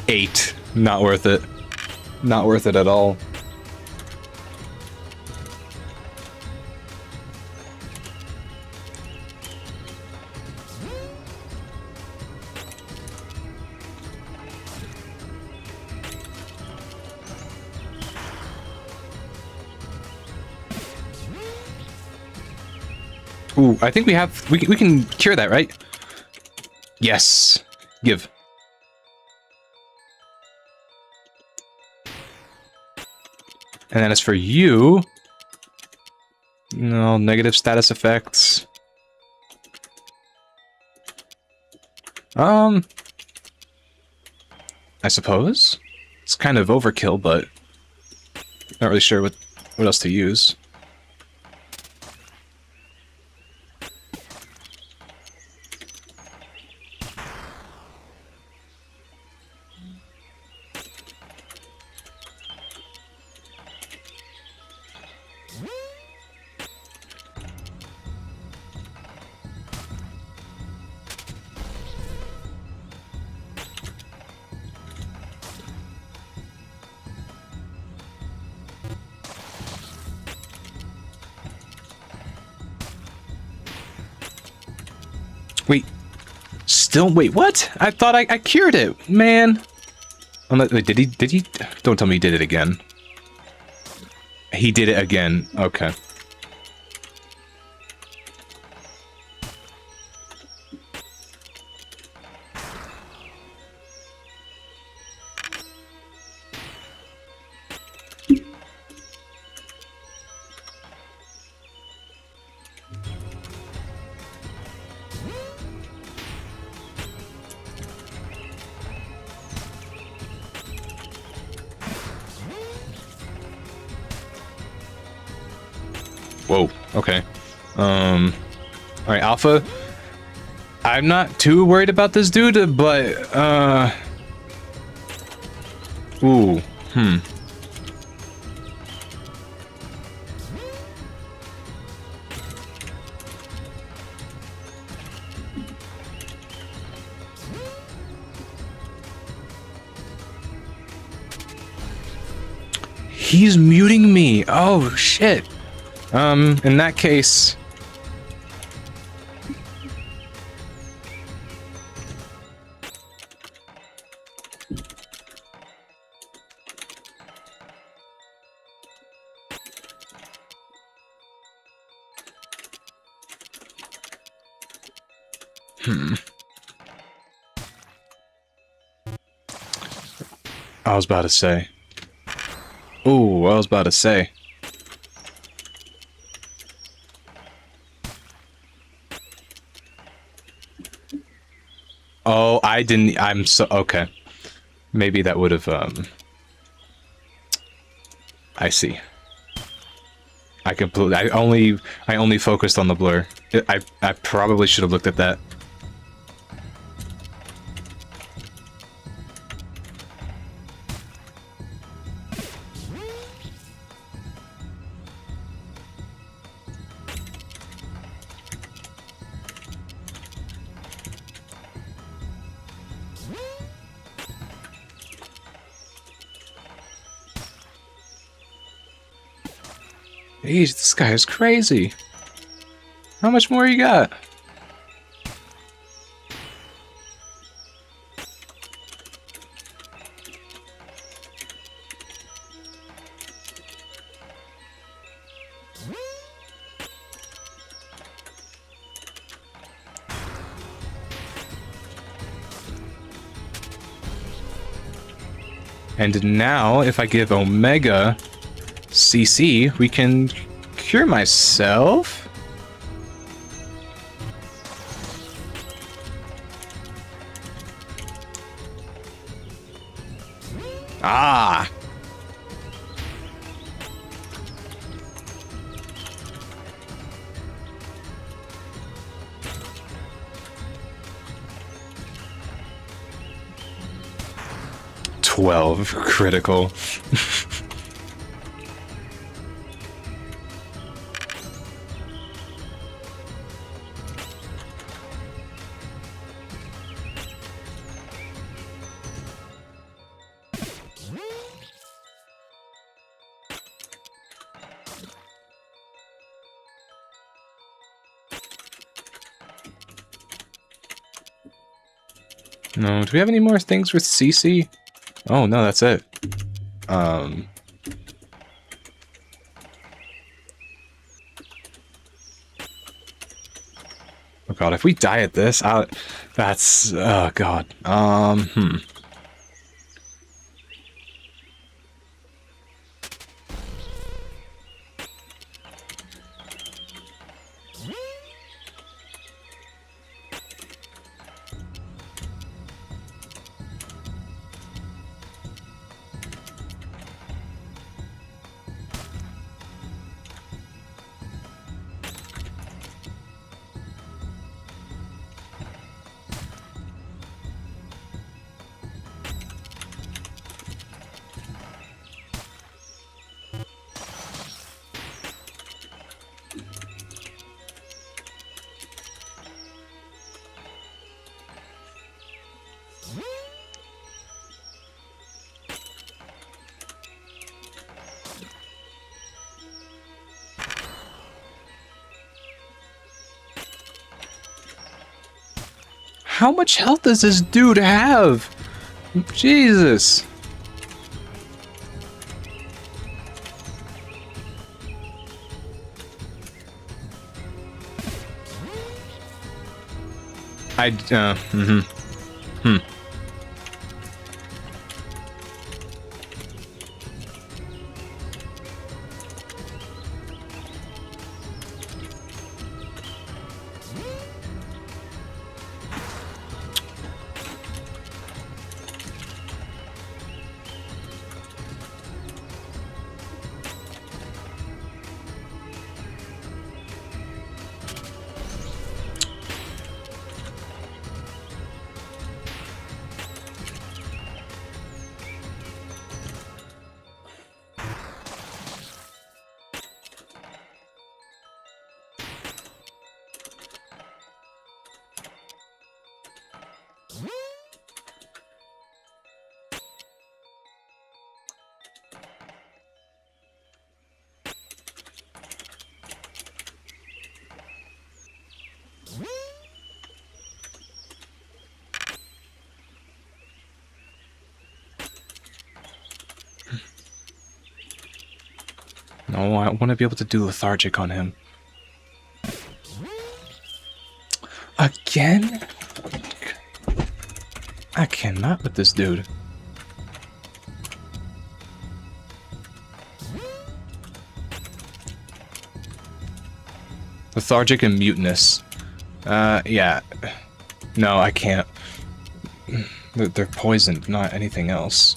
8. Not worth it. Not worth it at all. Ooh, I think we can cure that, right? Yes. Give. And then as for you, no negative status effects. I suppose it's kind of overkill, but not really sure what else to use. Wait, still, wait, what? I thought I cured it, man. Wait, did he? Don't tell me he did it again. He did it again, okay. Whoa, okay. Alright, Alpha. I'm not too worried about this dude, but, ooh, He's muting me. Oh, shit. In that case... I was about to say. Ooh, I was about to say. Oh, I didn't. I'm so okay. Maybe that would have. I see. I completely. I only focused on the blur. I probably should have looked at that. Jeez, this guy is crazy. How much more you got? And now, if I give Omega CC, we can cure myself. Ah. $12 critical. No, do we have any more things with CC? Oh, no, that's it. Oh god, if we die at this, that's... oh god. How much health does this dude have? Jesus. No, I want to be able to do lethargic on him. Again? I cannot with this dude. Lethargic and mutinous. Yeah. No, I can't. They're poisoned, not anything else.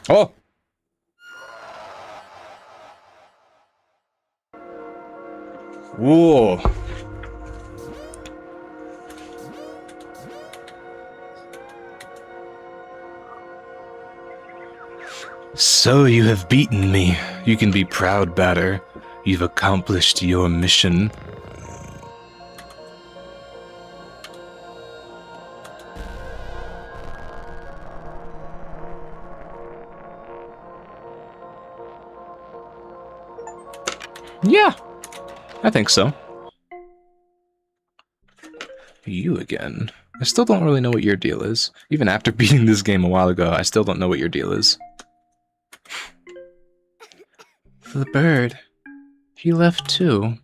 Oh! Whoa! So you have beaten me. You can be proud, Batter. You've accomplished your mission. Yeah, I think so. You again. I still don't really know what your deal is. Even after beating this game a while ago, I still don't know what your deal is. The bird. He left too.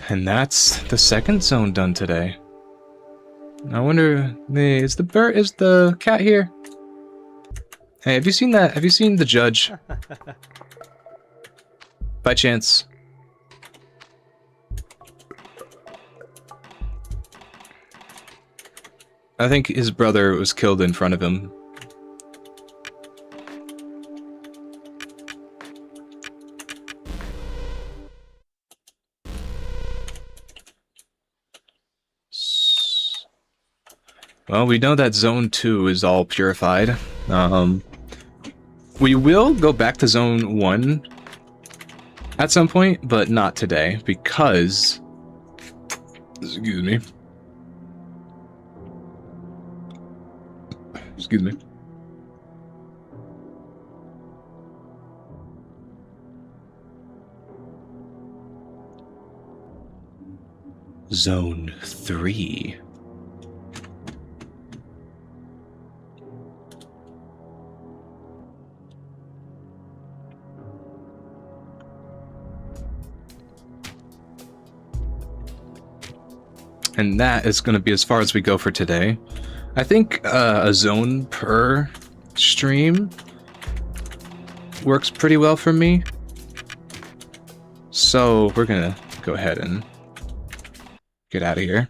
And that's the second zone done today. I wonder, is the cat here? Hey, have you seen that? Have you seen the judge? By chance? I think his brother was killed in front of him. Well, we know that Zone 2 is all purified. We will go back to Zone 1 at some point, but not today, because... Excuse me. Excuse me. Zone 3. And that is going to be as far as we go for today. I think a zone per stream works pretty well for me. So we're going to go ahead and get out of here.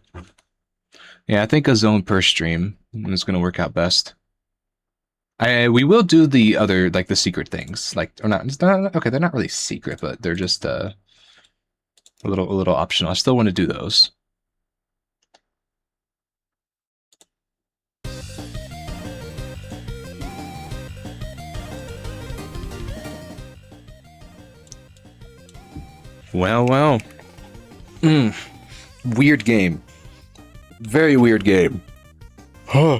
Yeah, I think a zone per stream is going to work out best. We will do the other, like the secret things, like, or not, okay, they're not really secret, but they're just a little optional. I still want to do those. Well. Weird game. Very weird game. Huh.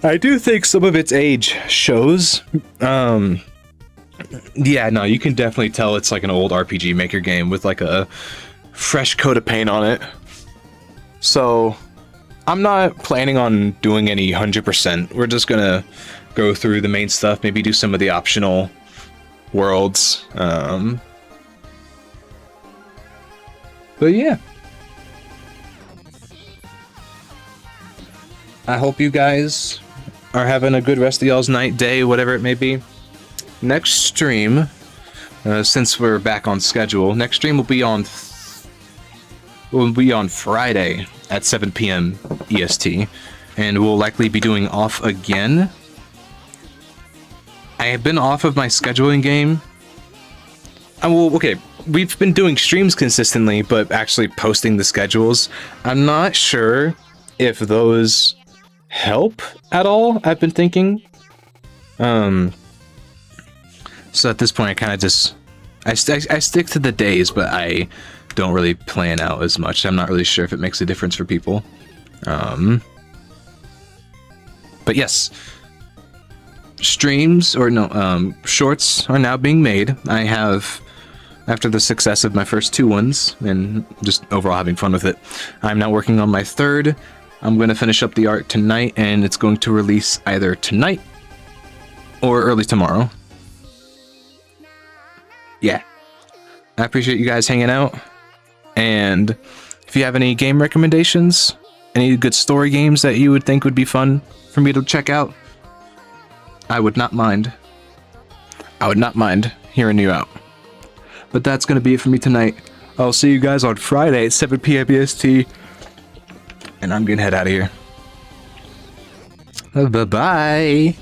I do think some of its age shows. Yeah, no, you can definitely tell it's like an old RPG Maker game with like a fresh coat of paint on it. So, I'm not planning on doing any 100%. We're just gonna go through the main stuff, maybe do some of the optional worlds. But yeah. I hope you guys are having a good rest of y'all's night, day, whatever it may be. Next stream, since we're back on schedule, next stream will be on Friday at 7 p.m. EST, and we'll likely be doing off again. I have been off of my scheduling game. Okay, we've been doing streams consistently, but actually posting the schedules, I'm not sure if those help at all, I've been thinking. So at this point, I kind of just... I stick to the days, but I don't really plan out as much. I'm not really sure if it makes a difference for people. But yes. Streams, or no, shorts are now being made. I have... After the success of my first 2 ones, and just overall having fun with it, I'm now working on my 3rd. I'm going to finish up the art tonight, and it's going to release either tonight or early tomorrow. Yeah. I appreciate you guys hanging out, and if you have any game recommendations, any good story games that you would think would be fun for me to check out, I would not mind. I would not mind hearing you out. But that's going to be it for me tonight. I'll see you guys on Friday at 7 p.m. EST. And I'm going to head out of here. Bye-bye.